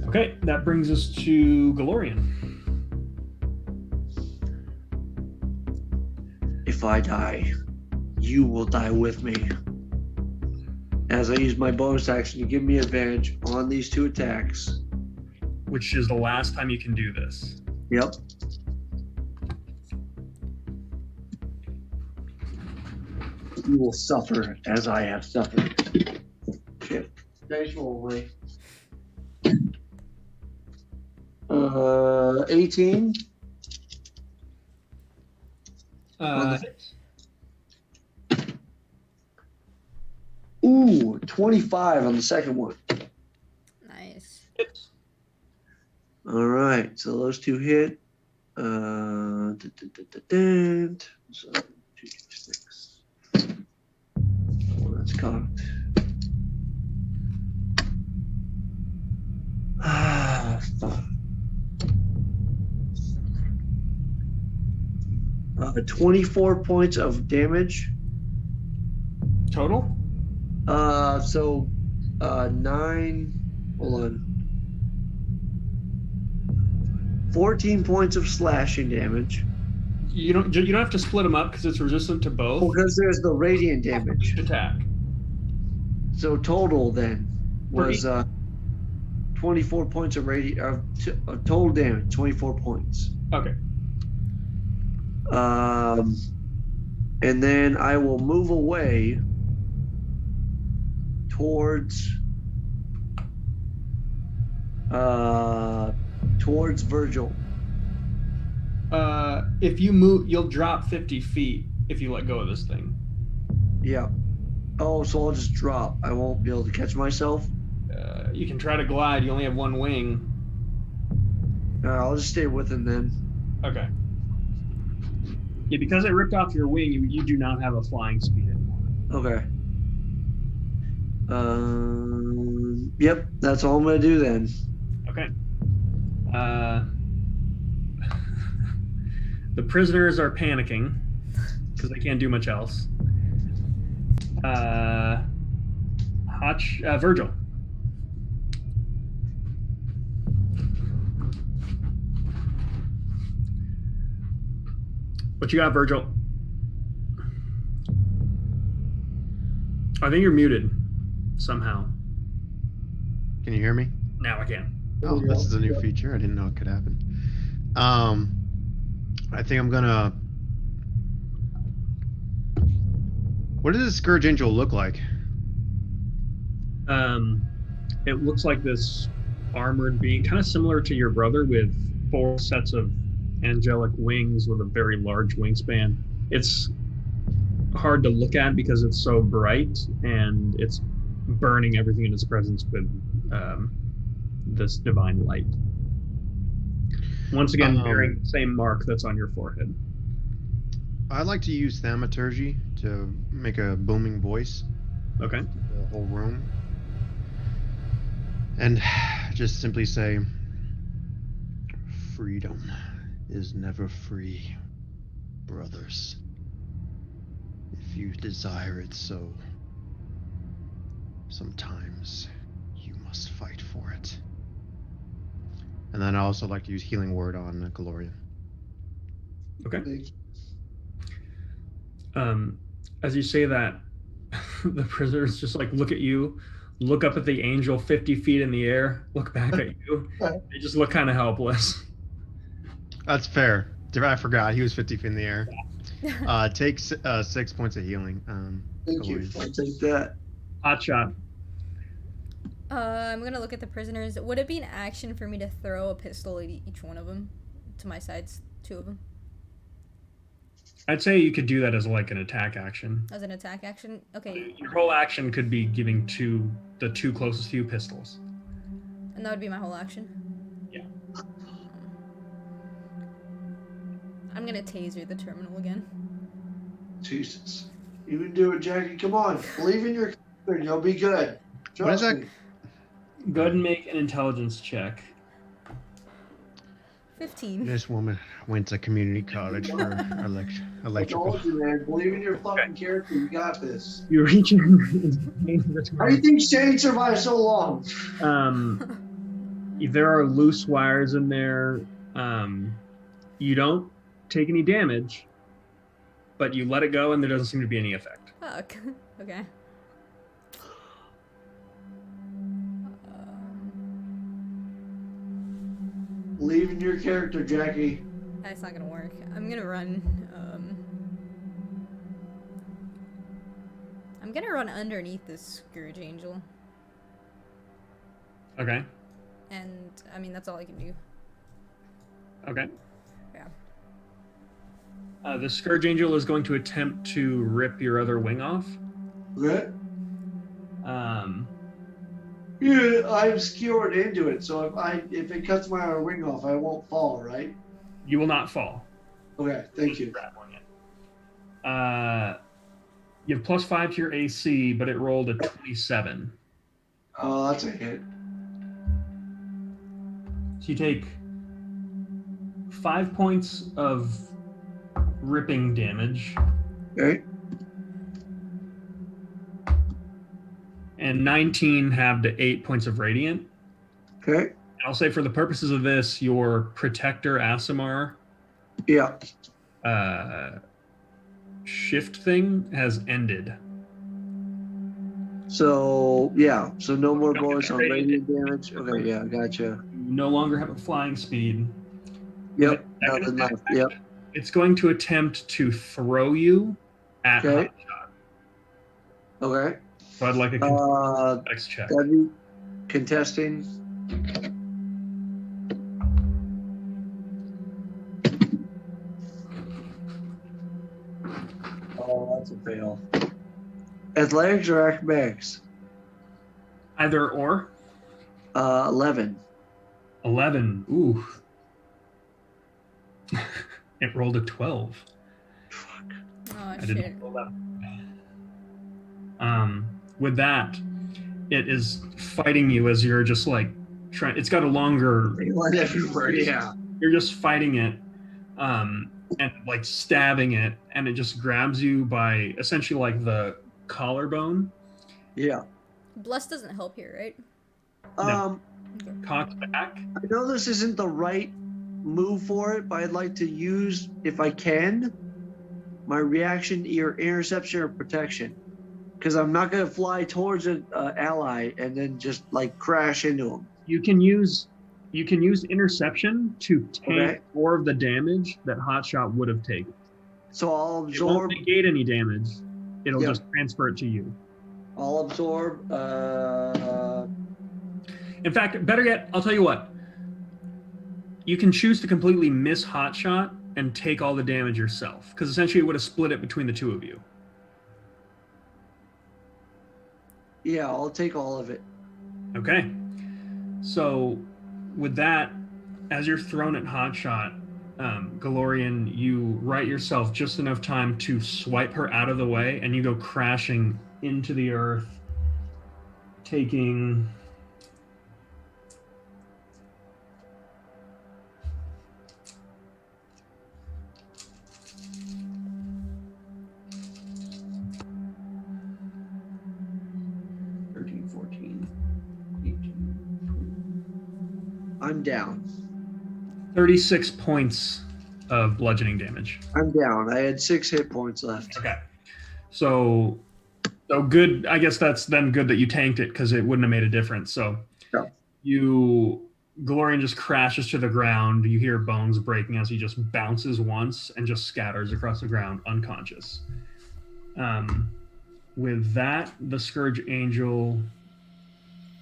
Okay, that brings us to Galorian. If I die, you will die with me. As I use my bonus action to give me advantage on these 2 attacks. Which is the last time you can do this. Yep. you will suffer as I have suffered. Shit. Dice roll away. 18. Ooh, 25 on the second one. Nice. All right, so those two hit. So 2d6. Oh, that's cocked. Fuck. 24 points of damage. Total? So 9. Hold on. 14 points of slashing damage. You don't have to split them up because it's resistant to both. Because there's the radiant damage. Each attack. So total then was 24 points of total damage. 24 points. Okay. And then I will move away towards Virgil. If you move, you'll drop 50 feet if you let go of this thing. Yeah. Oh, so I'll just drop. I won't be able to catch myself. You can try to glide. You only have one wing. I'll just stay with him then. Okay. Yeah, because it ripped off your wing, you do not have a flying speed anymore. Okay. Yep, that's all I'm gonna do then. Okay. The prisoners are panicking because they can't do much else. Virgil. What you got, Virgil? I think you're muted somehow. Can you hear me? Now I can. Oh, this is a new feature. I didn't know it could happen. I think I'm gonna. What does this Scourge Angel look like? It looks like this armored being, kind of similar to your brother, with 4 sets of angelic wings with a very large wingspan. It's hard to look at because it's so bright and it's burning everything in its presence with this divine light. Once again, bearing the same mark that's on your forehead. I'd like to use thaumaturgy to make a booming voice. Okay. The whole room. And just simply say, freedom is never free, brothers. If you desire it so, sometimes you must fight for it. And then I also like to use Healing Word on Gloria. Okay. As you say that, the prisoners just like look at you, look up at the angel 50 feet in the air, look back at you. They just look kind of helpless. That's fair. I forgot. He was 50 feet in the air. Take 6 points of healing. Thank you. I'll take that. Hot shot. I'm gonna look at the prisoners. Would it be an action for me to throw a pistol at each one of them? To my sides, 2 of them. I'd say you could do that as like an attack action. As an attack action? Okay. Your whole action could be giving the 2 closest to you pistols. And that would be my whole action? Yeah. I'm gonna taser the terminal again. Jesus. You can do it, Jackie. Come on. Believe in your character and you'll be good. Trust What is that? me. Go ahead and make an intelligence check. 15. This woman went to community college for I electrical. told you, man. Believe in your fucking character. You got this. You reach in. How do you think Shane survived so long? There are loose wires in there. You don't take any damage, but you let it go and there doesn't seem to be any effect. Fuck. Okay. Believe in your character, Jackie. That's not gonna work. I'm gonna run. gonna run underneath this Scourge Angel. Okay. And, I mean, that's all I can do. Okay. Yeah. The Scourge Angel is going to attempt to rip your other wing off. Okay. Yeah, I'm skewered into it, so if it cuts my wing off, I won't fall, right? You will not fall. Okay, thank you. You have +5 to your AC, but it rolled a 27. Oh, that's a hit. So you take 5 points of ripping damage. Okay. And 19 have to 8 points of radiant. Okay. I'll say for the purposes of this, your protector Asimar Yeah. shift thing has ended. So no more bonus on radiant damage. Okay, yeah, gotcha. You no longer have a flying speed. Yep. Second Nothing attack, left. Yep. It's going to attempt to throw you at Okay. Hotshot. Okay. So I'd like a athletics check. That'd be contesting. Oh, that's a fail. Athletics or acrobatics? Either or. 11. 11. Ooh. It rolled a 12. Fuck. Oh, I shit. didn't roll that. With that, it is fighting you as you're just like trying. It's got a longer. They let everywhere, yeah. You're just fighting it, and like stabbing it, and it just grabs you by essentially like the collarbone. Yeah. Bless doesn't help here, right? No. Cocks back. I know this isn't the right move for it, but I'd like to use, if I can, my reaction to your interception or protection. Because I'm not going to fly towards an ally and then just like crash into him. You can use interception to take more of the damage that Hotshot would have taken. So I'll It won't absorb. negate any damage. It'll just transfer it to you. I'll absorb. In fact, better yet, I'll tell you what. You can choose to completely miss Hotshot and take all the damage yourself, because essentially it would have split it between the two of you. Yeah, I'll take all of it. Okay. So with that, as you're thrown at Hotshot, Galorian, you right yourself just enough time to swipe her out of the way, and you go crashing into the earth, taking... I'm down. 36 points of bludgeoning damage. I'm down. I had 6 hit points left. Okay. So good. I guess that's then good that you tanked it, because it wouldn't have made a difference. So Galorian just crashes to the ground. You hear bones breaking as he just bounces once and just scatters across the ground unconscious. With that, the Scourge Angel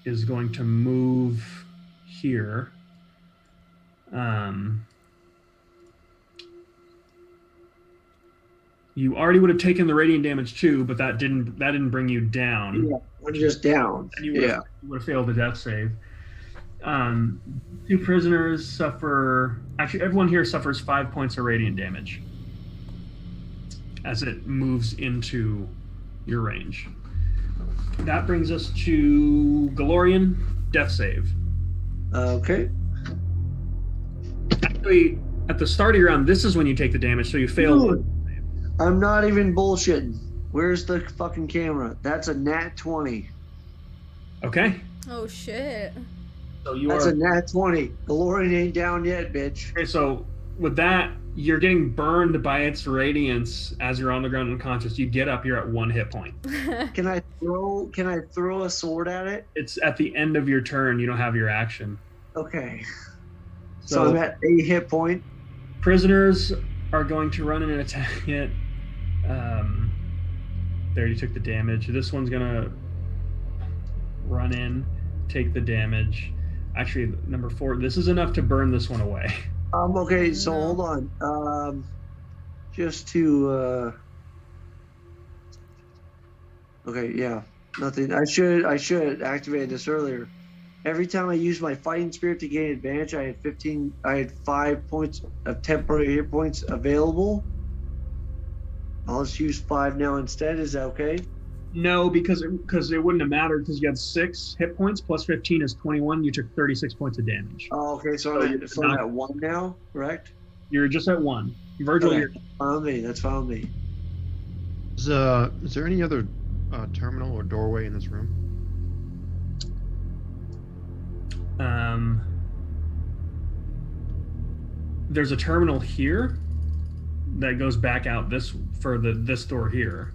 is going to move here. You already would have taken the radiant damage too, but that didn't bring you down. Yeah, we're just down. And you would have failed the death save. 2 prisoners suffer. Actually, everyone here suffers 5 points of radiant damage as it moves into your range. That brings us to Galorian, death save. Okay. Actually, at the start of your round, this is when you take the damage, so you fail. I'm not even bullshitting. Where's the fucking camera? That's a nat 20. Okay. Oh, shit. So That's a nat 20. Galorian ain't down yet, bitch. Okay, so with that, you're getting burned by its radiance as you're on the ground unconscious. You get up, you're at 1 hit point. Can I throw a sword at it? It's at the end of your turn. You don't have your action. Okay. So I'm at a hit point. Prisoners are going to run in and attack it. There, you took the damage. This one's gonna run in, take the damage. Actually, number 4. This is enough to burn this one away. Okay, so No. hold on. Just to okay, yeah. Nothing. I should activate this earlier. Every time I use my fighting spirit to gain advantage, I had 5 points of temporary hit points available. I'll just use 5 now instead. Is that okay? No, because it wouldn't have mattered because you had 6 hit points plus 15 is 21. You took 36 points of damage. Oh, okay, so I'm at 1 now, correct? You're just at 1. Virgil, Okay. you're Fine with me. That's fine with me. Is there any other terminal or doorway in this room? There's a terminal here that goes back out this door here,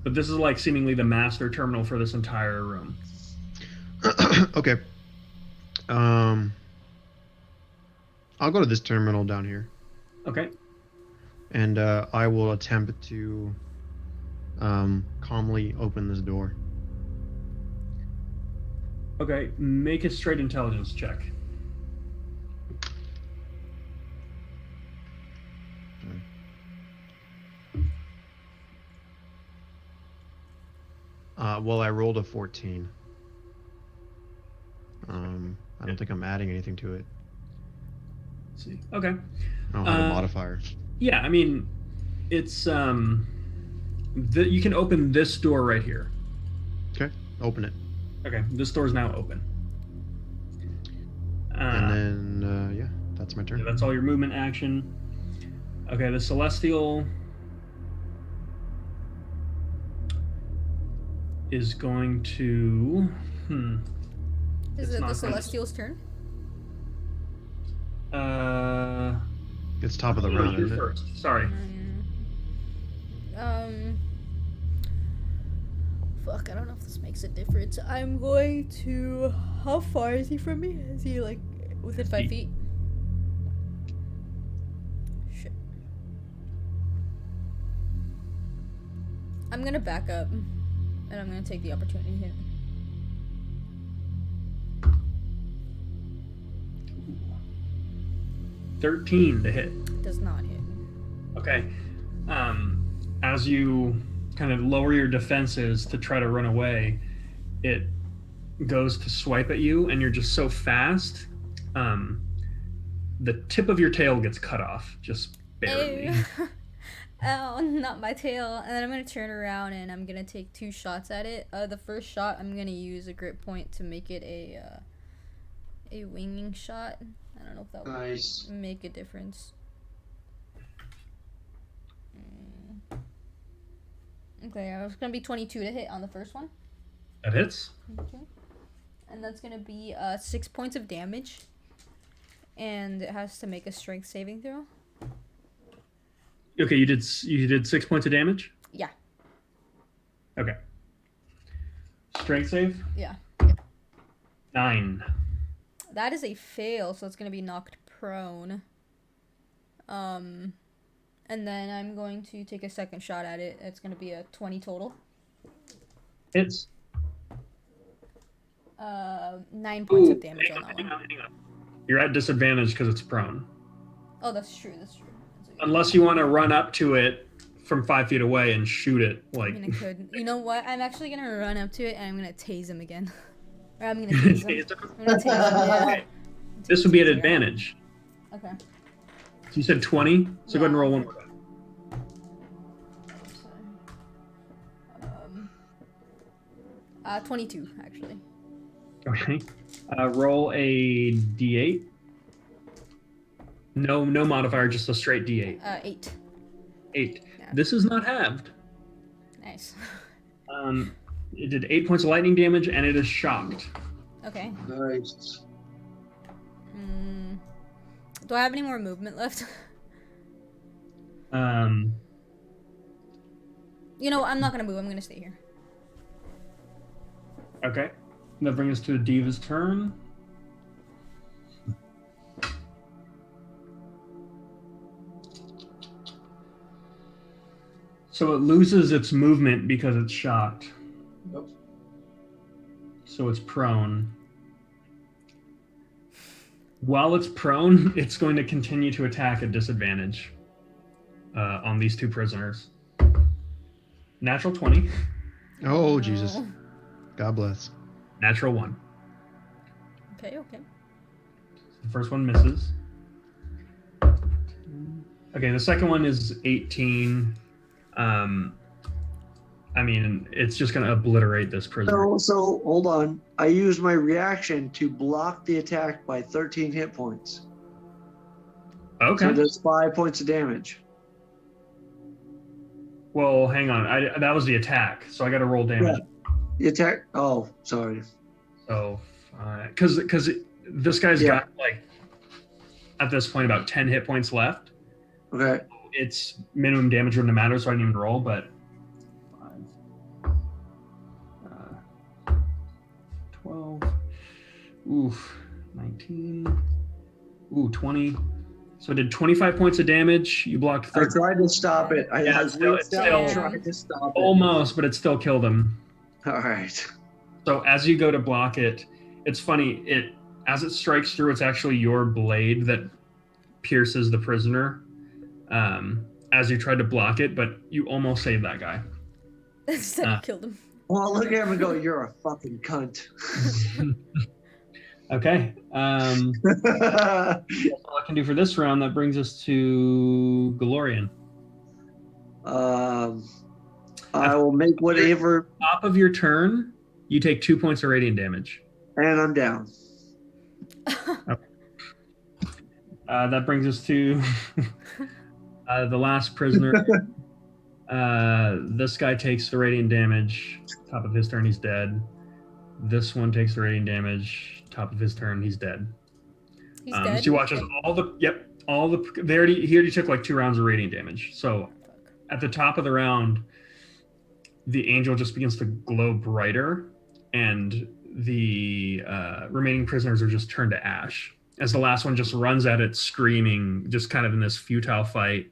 but this is like seemingly the master terminal for this entire room. Okay. I'll go to this terminal down here, Okay. and I will attempt to calmly open this door. Okay. Make a straight intelligence check. Well, I rolled a 14. I don't think I'm adding anything to it. Let's see. Okay. I don't have a modifier. Yeah, I mean, it's you can open this door right here. Okay, open it. Okay, this door is now open. And then, yeah, that's my turn. Yeah, that's all your movement action. Okay, the Celestial is going to... Is It's it not the gonna- Celestial's turn? It's top of the you're round, isn't it? first. Sorry. Fuck, I don't know if this makes a difference. I'm going to... How far is he from me? Is he, like, within 5 feet. feet? Shit. I'm gonna back up, and I'm gonna take the opportunity hit. Ooh. 13 to hit. Does not hit. Okay. As you kind of lower your defenses to try to run away, it goes to swipe at you, and you're just so fast. The tip of your tail gets cut off, just barely. Oh, not my tail. And then I'm gonna turn around and I'm gonna take 2 shots at it. The first shot, I'm gonna use a grip point to make it a winging shot. I don't know if that Nice. would make a difference. Okay, it's gonna be 22 to hit on the first one. That hits. Okay. And that's gonna be 6 points of damage. And it has to make a strength saving throw. Okay, you did 6 points of damage? Yeah. Okay. Strength save? Yeah. 9. That is a fail, so it's gonna be knocked prone. And then I'm going to take a second shot at it. It's gonna be a 20 total. Hits. 9 points of damage on that one. Hang on. You're at disadvantage because it's prone. Oh, that's true. That's true. Unless you want to run up to it from 5 feet away and shoot it, I like. mean, I could. You know what? I'm actually gonna run up to it and I'm gonna tase him again. Or I'm gonna tase him. I'm gonna tase him. Yeah. Okay. This would be an advantage. Okay. So you said 20, so go ahead and Yeah. roll one more. Oh, 22 actually. Okay. Roll a d8. No modifier, just a straight d8. 8. 8. Yeah. This is not halved. Nice. It did 8 points of lightning damage, and it is shocked. Okay. Nice. Do I have any more movement left? You know, I'm not gonna move. I'm gonna stay here. Okay. That brings us to Diva's turn. So it loses its movement because it's shocked. Yep. So it's prone. While it's prone, it's going to continue to attack at disadvantage on these two prisoners. Natural 20. Oh, Jesus. No. God bless. Natural 1. Okay. The first one misses. Okay, the second one is 18. I mean, it's just going to obliterate this prisoner. So hold on. I used my reaction to block the attack by 13 hit points. Okay. So that's 5 points of damage. Well, hang on. That was the attack, so I got to roll damage. Yeah. The attack. Oh, sorry. So, because this guy's got like at this point about 10 hit points left. Okay. Its minimum damage wouldn't matter, so I didn't even roll. But 12. Oof. 19. Ooh, 20. So I did 25 points of damage. You blocked 30. I tried to stop it. I reached out and tried to stop it. Almost, but it still killed him. All right. So as you go to block it, it's funny. As it strikes through, it's actually your blade that pierces the prisoner. As you tried to block it, but you almost saved that guy. Instead, killed him. Well, look at him and go, "You're a fucking cunt." Okay. That's all I can do for this round. That brings us to Galorian. I will make whatever. Top of your turn, you take 2 points of radiant damage. And I'm down. That brings us to the last prisoner. This guy takes the radiant damage. Top of his turn, he's dead. This one takes the radiant damage. Top of his turn, he's dead. He's dead. So he watches he already took like 2 rounds of radiant damage. So at the top of the round, the angel just begins to glow brighter, and the remaining prisoners are just turned to ash as the last one just runs at it screaming, just kind of in this futile fight,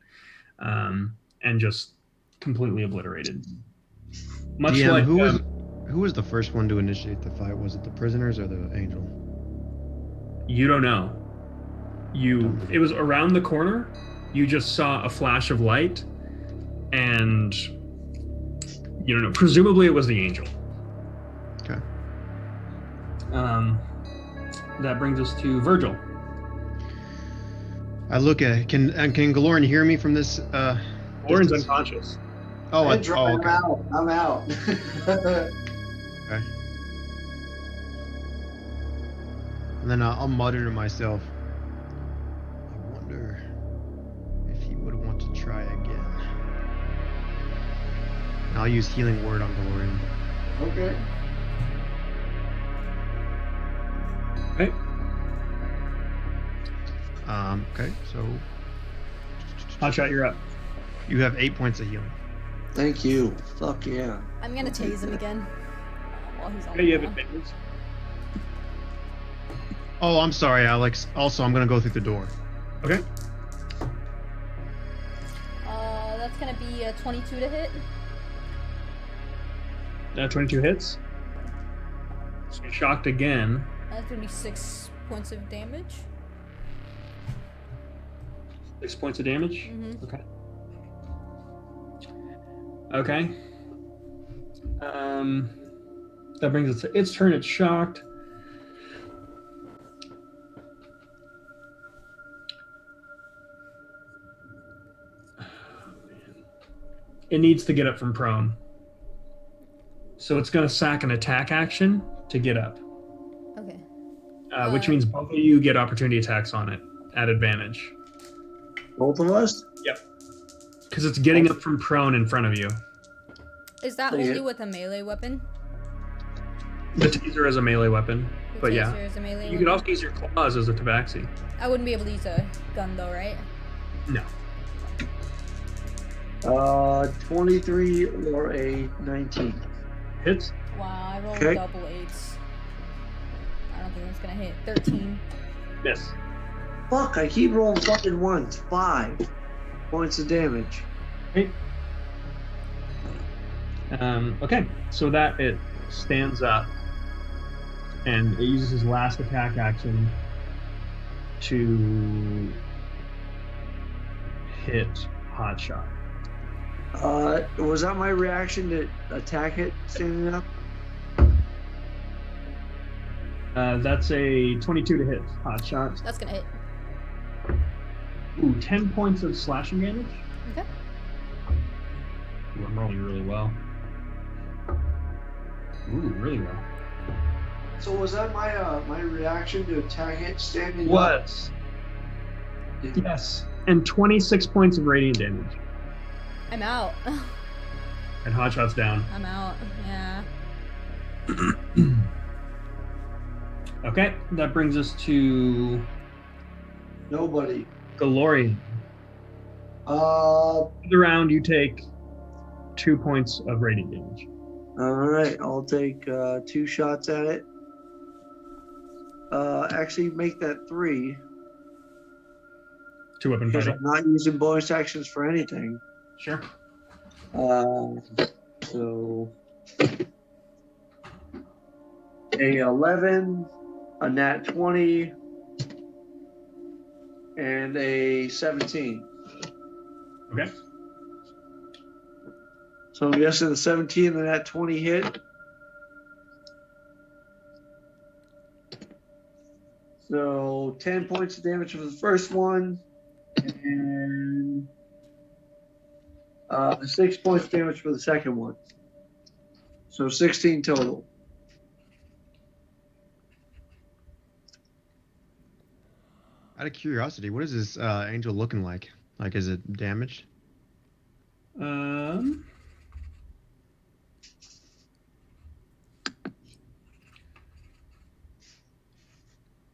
and just completely obliterated. Much DM, like who was the first one to initiate the fight? Was it the prisoners or the angel? you don't know. It was around the corner. You just saw a flash of light, and you don't know. Presumably, it was the angel. Okay. That brings us to Virgil. I look at it. Can Galorian hear me from this? Lauren's distance? unconscious. Oh, I'm okay. out. I'm out. Okay. And then I'll mutter to myself. I wonder if he would want to try again. And I'll use healing word on Galorian. Okay. Okay. Okay, so Hotshot, you're up. you have 8 points of healing. Thank you. Fuck yeah. I'm gonna tase him again. While he's on Okay, you have the advantage. Oh, I'm sorry, Alex. Also, I'm gonna go through the door. Okay. That's gonna be a 22 to hit. 22 hits. So you're shocked again. That's gonna be 6 points of damage. 6 points of damage. Mm-hmm. Okay. Okay. That brings it to its turn. It's shocked. It needs to get up from prone. So it's going to sack an attack action to get up. Okay. Which means both of you get opportunity attacks on it at advantage. Both of us? Yep. Because it's getting up from prone in front of you. Is that So only you- with a melee weapon? The taser is a melee weapon. The But yeah. taser is a melee You could weapon? also use your claws as a tabaxi. I wouldn't be able to use a gun though, right? No. 23 or a 19. Hits? Wow, I rolled Okay. double 8s. I don't think it's gonna hit. 13. Miss. Fuck, I keep rolling fucking ones. 5 points of damage. Okay. Okay, so that it stands up and it uses his last attack action to hit Hotshot. Was that my reaction to attack it standing up? That's a 22 to hit Hotshot. That's gonna hit. Ooh, 10 points of slashing damage. Okay. Ooh, I'm rolling really well. Ooh, really well. So was that my reaction to attack it standing up? Was. Yes. And 26 points of radiant damage. I'm out. And Hotshot's down. I'm out. Yeah. Okay, that brings us to Nobody. Galorian. All The round you take 2 points of radiant damage. right, I'll take 2 shots at it. Actually, make that 3 2 weapon because fighting. I'm not using bonus actions for anything. Sure. So a 11, a nat 20, and a 17. Okay. So I'm guessing the 17 and the nat 20 hit. So 10 points of damage for the first one, and 6 points of damage for the second one. So 16 total. Out of curiosity, what is this angel looking like? Like, is it damaged?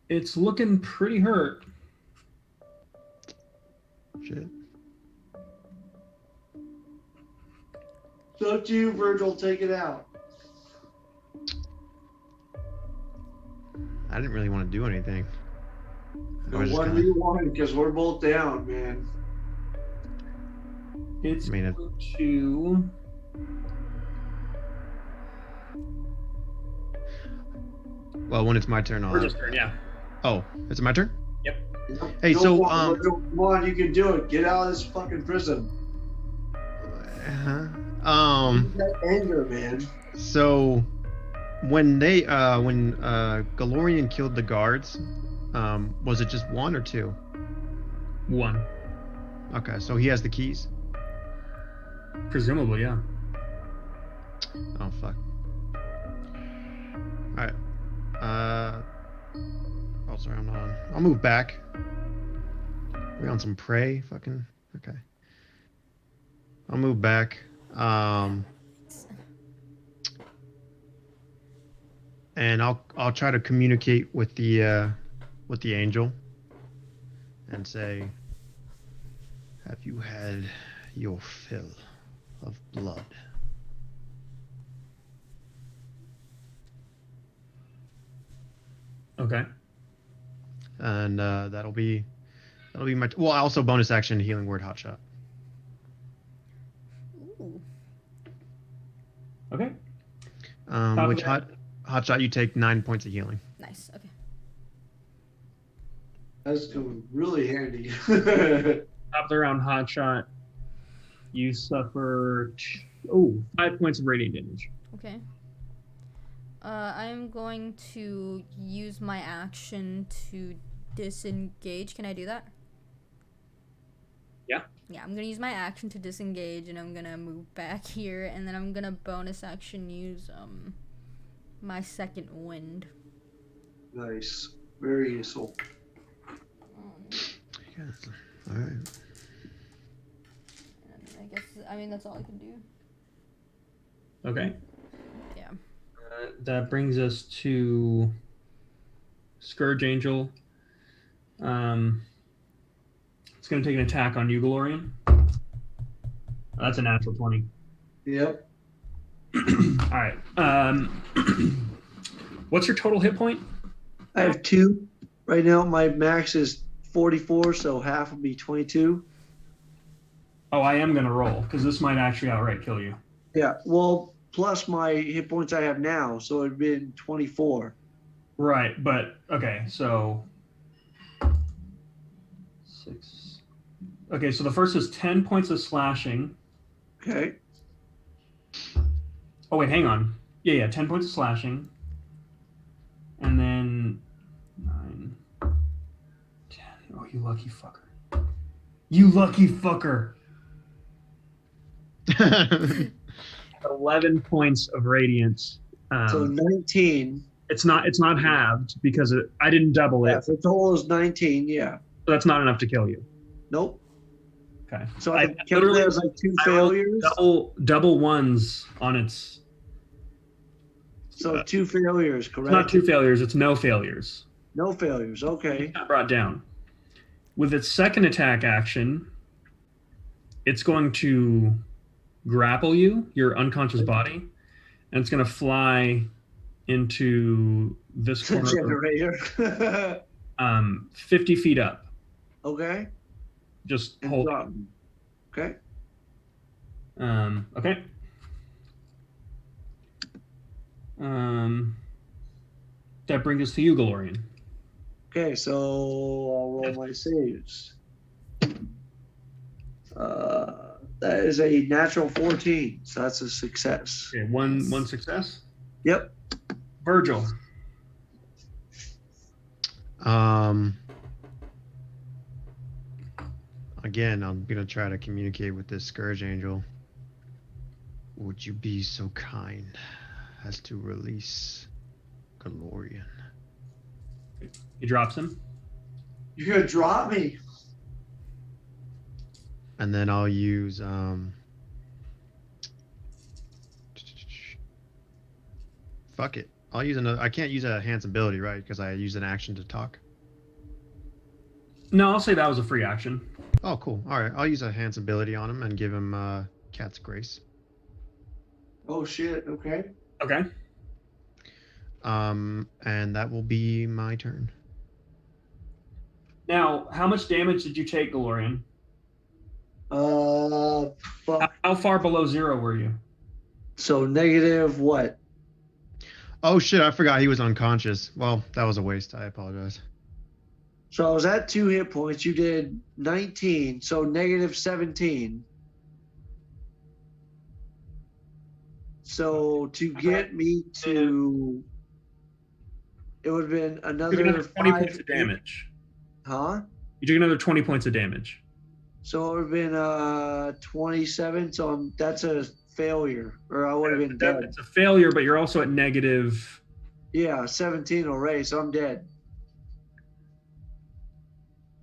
It's looking pretty hurt. Shit. So up to you, Virgil. Take it out. I didn't really want to do anything. I No, was just what gonna- do you want? Because we're both down, man. It's I mean, going to. Well, when it's my turn, I'll. Virgil's turn, yeah. Oh, is it my turn? Yep. Hey, Go so for it, Virgil. Come on, you can do it. Get out of this fucking prison. That anger, man. So when Galorian killed the guards, was it just 1 or 2? 1. Okay, so he has the keys. Presumably, yeah. Oh fuck. All right. Oh, sorry, I'm not on. I'll move back. We on some prey? Fucking. Okay. I'll move back. And I'll try to communicate with the angel and say, have you had your fill of blood? Okay. And that'll be my. Well, also bonus action healing word hotshot. Ooh. Okay. Which hotshot you take 9 points of healing. Nice. Okay. That's going really handy. Top of the round, Hotshot. You suffer 5 points of radiant damage. Okay. I'm going to use my action to disengage. Can I do that? Yeah. Yeah, I'm gonna use my action to disengage, and I'm gonna move back here, and then I'm gonna bonus action use my second wind. Nice. Very useful. Yeah. All right. And I mean that's all I can do. Okay. Yeah. That brings us to Scourge Angel. It's going to take an attack on you, Galorian. That's a natural 20. Yep. All right. What's your total hit point? I have 2. Right now, my max is 44, so half would be 22. Oh, I am going to roll, because this might actually outright kill you. Yeah. Well, plus my hit points I have now, so it'd been 24. Right, but okay, so 6. Okay, so the first is 10 points of slashing. Okay. Oh wait, hang on. Yeah, 10 points of slashing. And then 9, 10. Oh, you lucky fucker. You lucky fucker. 11 points of radiance. So 19. It's not halved because I didn't double Yeah. it, So total is 19. Yeah. so that's not enough to kill you. Nope. Okay. So I I count literally that as like 2 I rolled failures. double ones on its. So 2 failures, It's not correct? 2 failures. It's no failures. No failures. Okay. It's not brought down. With its second attack action, it's going to grapple you, your unconscious body, and it's going to fly into this corner, Generator. 50 feet up. Okay. Just And hold. drop. Okay. Okay. That brings us to you, Galorian. Okay, so I'll roll my saves. That is a natural 14, so that's a success. Okay, one success. Yep. Virgil. Again, I'm gonna try to communicate with this Scourge Angel. Would you be so kind as to release Galorian? He drops him. You're gonna drop me. And then I'll use fuck it. I'll use another. I can't use a enhance ability, right? Because I used an action to talk. No, I'll say that was a free action. Oh, cool. All right, I'll use a enhance ability on him and give him Cat's Grace. Oh shit. Okay. Okay. And that will be my turn. Now, how much damage did you take, Galorian? Fuck. How far below 0 were you? So negative what? Oh shit! I forgot he was unconscious. Well, that was a waste. I apologize. So I was at 2 hit points. You did 19, so negative 17. So to get me to, it would have been You took another another 20 5 points of damage. Huh? You took another 20 points of damage. So it would have been 27. So that's a failure, or I would have been dead. It's a failure, but you're also at negative. Yeah, 17 already, so I'm dead.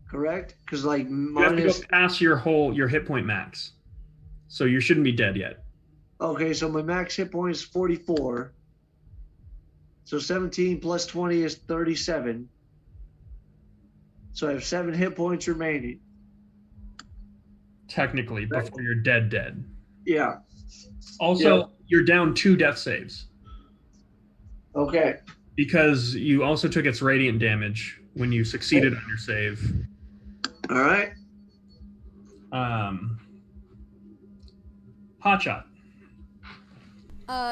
Correct? Because like You have to go minus. past your hit point max, so you shouldn't be dead yet. Okay, so my max hit point is 44. So 17 plus 20 is 37. So I have 7 hit points remaining. Technically, before you're dead. Yeah. Also, Yep. you're down 2 death saves Okay. because you also took its radiant damage when you succeeded on your save. All right. Hotshot.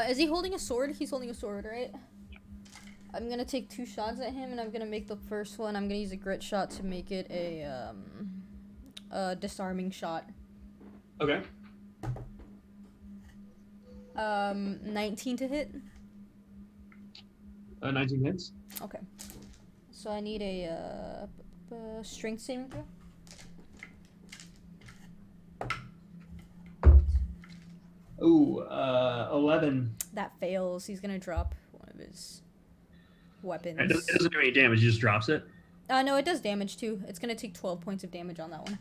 Is he holding a sword? He's holding a sword, right? I'm gonna take 2 shots at him, and I'm gonna make the first one. I'm gonna use a grit shot to make it a disarming shot. Okay. 19 to hit. 19 hits. Okay. So I need a strength saving throw. Ooh, 11. That fails. He's gonna drop one of his weapons. It doesn't do any damage. It just drops it. No, it does damage too. It's gonna take 12 points of damage on that one.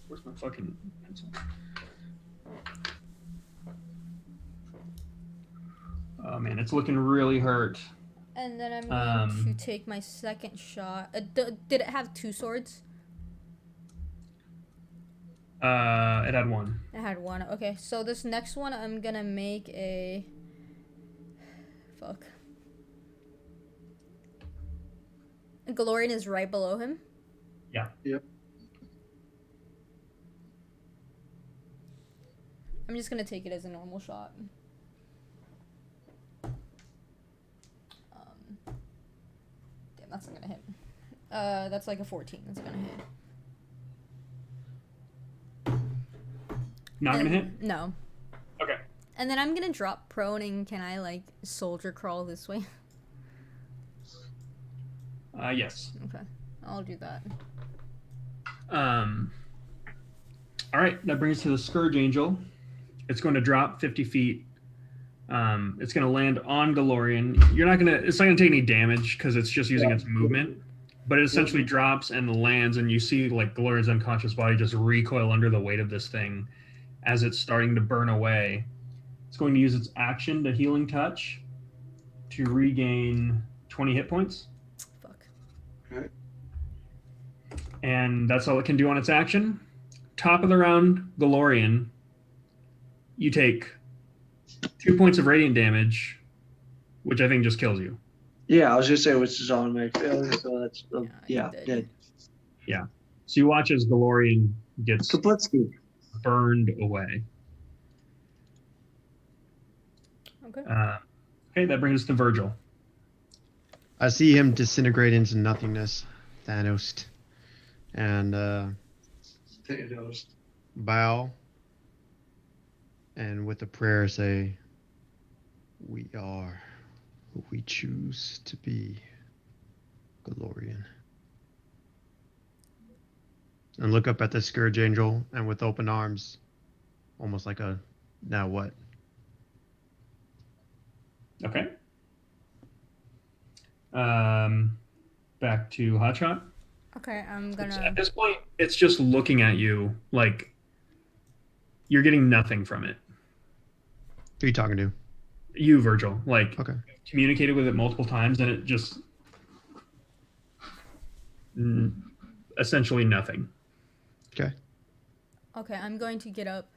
Where's my fucking pencil? Oh man, it's looking really hurt. And then I'm going to take my second shot. Did it have 2 swords? It had 1. It had 1. Okay, so this next one I'm gonna make a... Fuck. Galorian is right below him. Yeah. Yep. I'm just gonna take it as a normal shot. Damn, that's not gonna hit. That's like a 14. That's gonna hit. Not gonna hit? No. Okay. And then I'm gonna drop prone, and can I like soldier crawl this way? Yes. Okay, I'll do that. All right, that brings us to the Scourge Angel. It's going to drop 50 feet. It's going to land on Galorian. It's not going to take any damage because it's just using its movement. But it essentially drops and lands, and you see like Galorian's unconscious body just recoil under the weight of this thing as it's starting to burn away. It's going to use its action to Healing Touch to regain 20 hit points. Fuck. Okay. And that's all it can do on its action. Top of the round, Galorian, you take 2 points of radiant damage, which I think just kills you. Yeah, I was gonna say which is automatic failure, so that's Yeah, dead. Yeah. So you watch as Galorian gets Kaplitsky. burned away. Okay. Okay, that brings us to Virgil. I see him disintegrate into nothingness, Thanos, and Thanos. bow, and with a prayer say, "We are who we choose to be, Galorian." And look up at the Scourge Angel, and with open arms, almost like a, now what? Okay. Back to Hotshot. Okay, I'm gonna. At this point, it's just looking at you like you're getting nothing from it. Who are you talking to? You, Virgil, like Okay. communicated with it multiple times, and it just essentially nothing. Okay. Okay, I'm going to get up,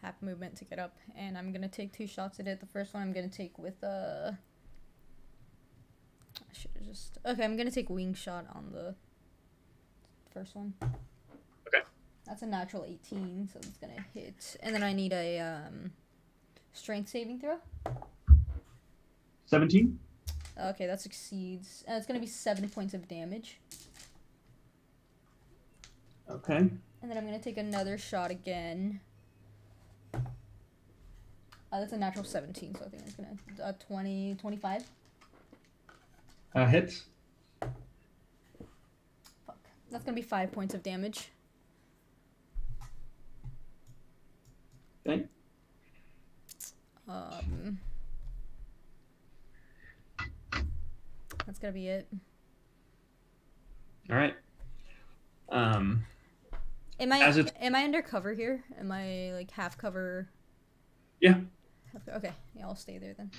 half movement to get up, and I'm gonna take 2 shots at it. The first one I'm gonna take with I should have just. Okay, I'm gonna take wing shot on the first one. Okay. That's a natural 18, so it's gonna hit. And then I need a strength saving throw. 17. Okay, that succeeds. It's gonna be 7 points of damage. Okay. And then I'm gonna take another shot again. That's a natural 17, so I think it's gonna 20, 25. Hits. Fuck. That's gonna be 5 points of damage. Okay. That's gonna be it. All right. Am I under cover here? Am I like half cover? Yeah. Okay, yeah, I'll stay there then.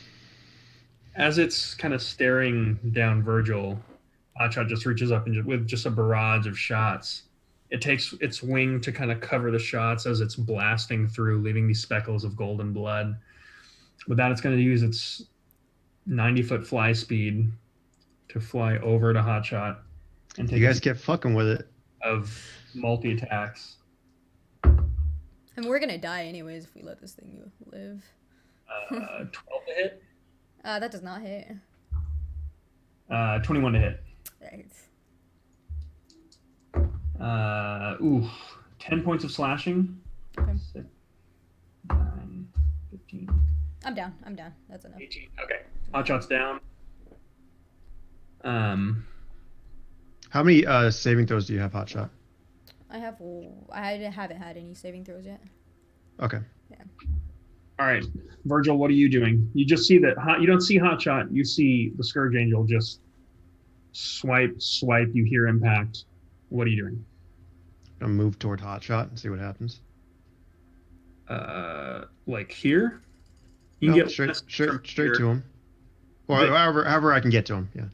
As it's kind of staring down Virgil, Hotshot just reaches up and with just a barrage of shots. It takes its wing to kind of cover the shots as it's blasting through, leaving these speckles of golden blood. With that, it's going to use its 90-foot fly speed to fly over to Hotshot and take You guys get fucking with it. of multi-attacks. And we're gonna die anyways if we let this thing live. 12 to hit. That does not hit. 21 to hit. Right. 10 points of slashing. Okay. 6, 9, 15, I'm down. That's enough. 18. Okay. Hotshot's down. How many saving throws do you have, Hotshot? I haven't had any saving throws yet. Okay. Yeah. All right, Virgil, what are you doing? You just see that you don't see Hotshot. You see the Scourge Angel just swipe. You hear impact. What are you doing? I'm gonna move toward Hotshot and see what happens. Like here? You No, can get straight to him, or however I can get to him. Yeah.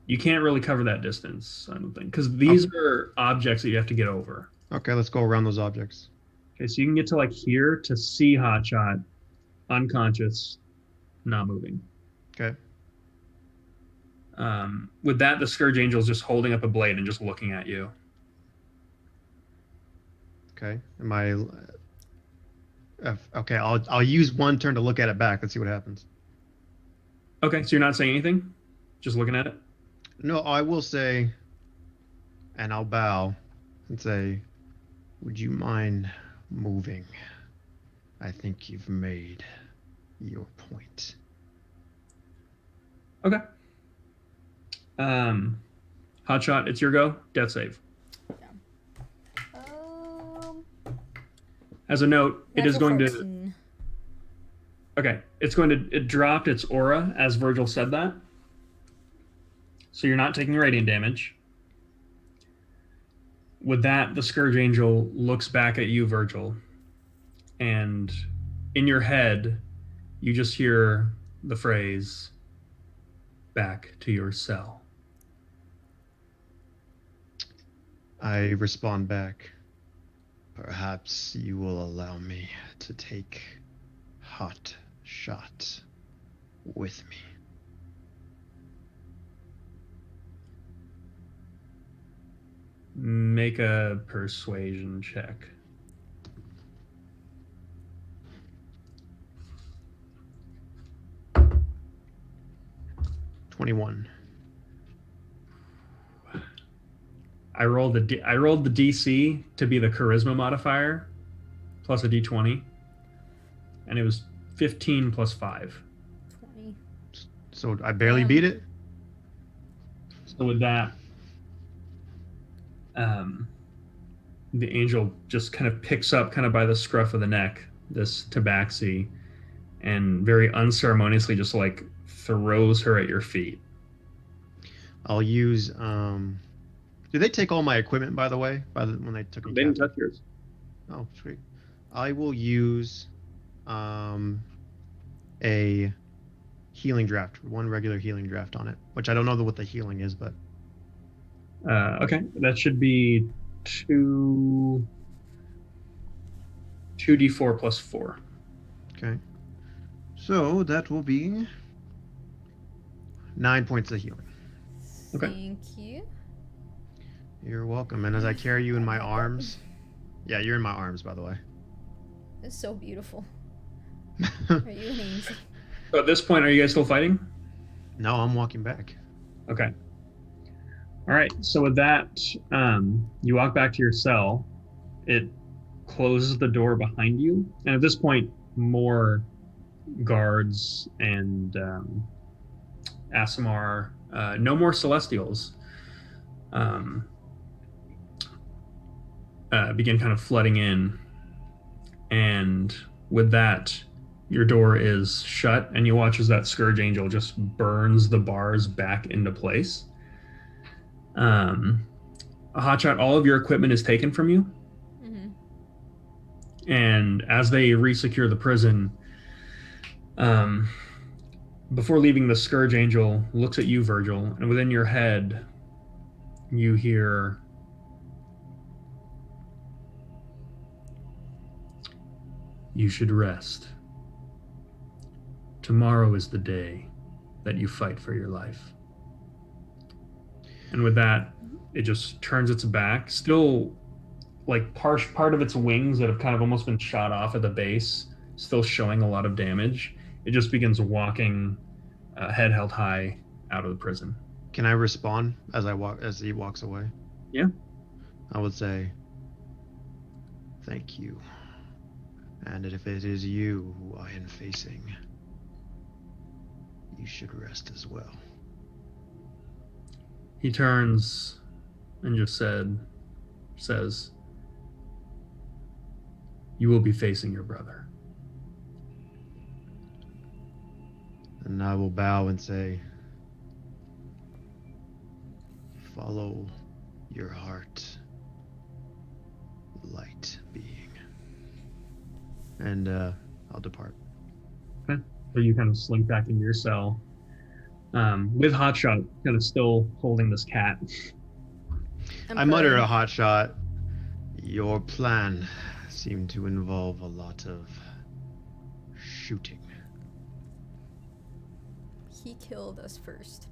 You can't really cover that distance, I don't think, because these are objects that you have to get over. Okay, let's go around those objects. Okay, so you can get to like here to see Hotshot, unconscious, not moving. Okay. With that, the Scourge Angel is just holding up a blade and just looking at you. Okay. Am I? Okay. I'll use one turn to look at it back. Let's see what happens. Okay, so you're not saying anything? Just looking at it? No, I will say, and I'll bow and say, "Would you mind moving? I think you've made your point." Okay. Hotshot, it's your go. Death save. As a note, it is going to. Okay, it's going to. It dropped its aura as Virgil said that. So you're not taking radiant damage. With that, the Scourge Angel looks back at you, Virgil, and in your head, you just hear the phrase, "Back to your cell." I respond back. Perhaps you will allow me to take Hot Shot with me. Make a persuasion check. $21. I rolled the DC to be the charisma modifier plus a D20, and it was 15 plus 5. 20. So I barely beat it? So with that, the angel just kind of picks up kind of by the scruff of the neck this tabaxi and very unceremoniously just like throws her at your feet. I'll use did they take all my equipment, by the way, when they took me? They didn't touch yours. Oh, sweet. I will use a healing draft, one regular healing draft on it, which I don't know what the healing is, but okay, that should be 2d4 plus 4. Okay. So that will be 9 points of healing. Okay. Thank you. You're welcome. And as I carry you in my arms, yeah, you're in my arms, by the way. It's so beautiful. Are you an angel? So at this point, are you guys still fighting? No, I'm walking back. Okay. All right. So with that, you walk back to your cell. It closes the door behind you, and at this point, more guards and Asimar, no more Celestials, begin kind of flooding in, and with that, your door is shut, and you watch as that Scourge Angel just burns the bars back into place. Hotshot, all of your equipment is taken from you. Mm-hmm. And as they resecure the prison, before leaving, the Scourge Angel looks at you, Virgil, and within your head, you hear, "You should rest. Tomorrow is the day that you fight for your life." And with that, it just turns its back, still like part of its wings that have kind of almost been shot off at the base, still showing a lot of damage. It just begins walking, head held high, out of the prison. Can I respond as he walks away? Yeah. I would say, "Thank you. And if it is you who I am facing, you should rest as well." He turns and just says, "You will be facing your brother." And I will bow and say, "Follow your heart, light being." And I'll depart. Okay. So you kind of slink back into your cell, with Hotshot kind of still holding this cat. I mutter a Hotshot. "Your plan seemed to involve a lot of shooting." He killed us first.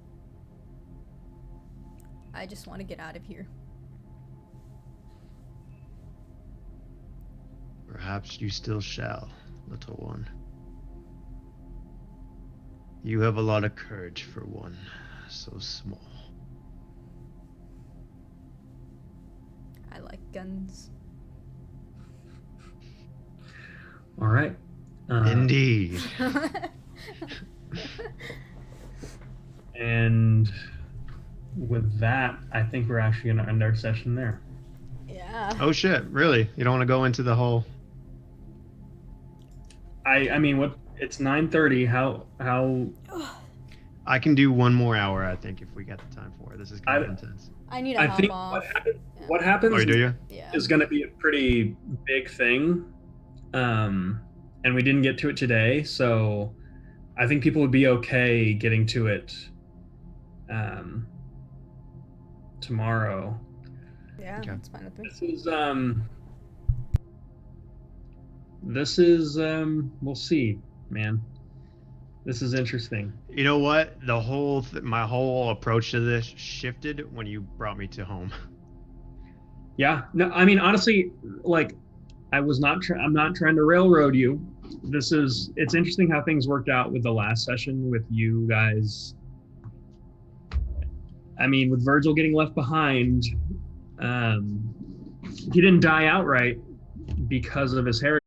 I just want to get out of here. Perhaps you still shall, little one. You have a lot of courage for one so small. I like guns. All right. Indeed. And with that, I think we're actually going to end our session there. Yeah. Oh shit, really? You don't want to go into the whole... I mean, what? It's 9:30. How? I can do one more hour, I think, if we get the time for it. This is kind of intense. I need to I hop think off. what happens Oh, do you? Yeah. is going to be a pretty big thing. And we didn't get to it today, so I think people would be okay getting to it tomorrow. Yeah, Okay. that's fine with me. This is we'll see, man. This is interesting. You know what? The whole my whole approach to this shifted when you brought me to home. Yeah. No, I mean, honestly, like, I'm not trying to railroad you. It's interesting how things worked out with the last session with you guys. I mean, with Virgil getting left behind, he didn't die outright because of his heritage.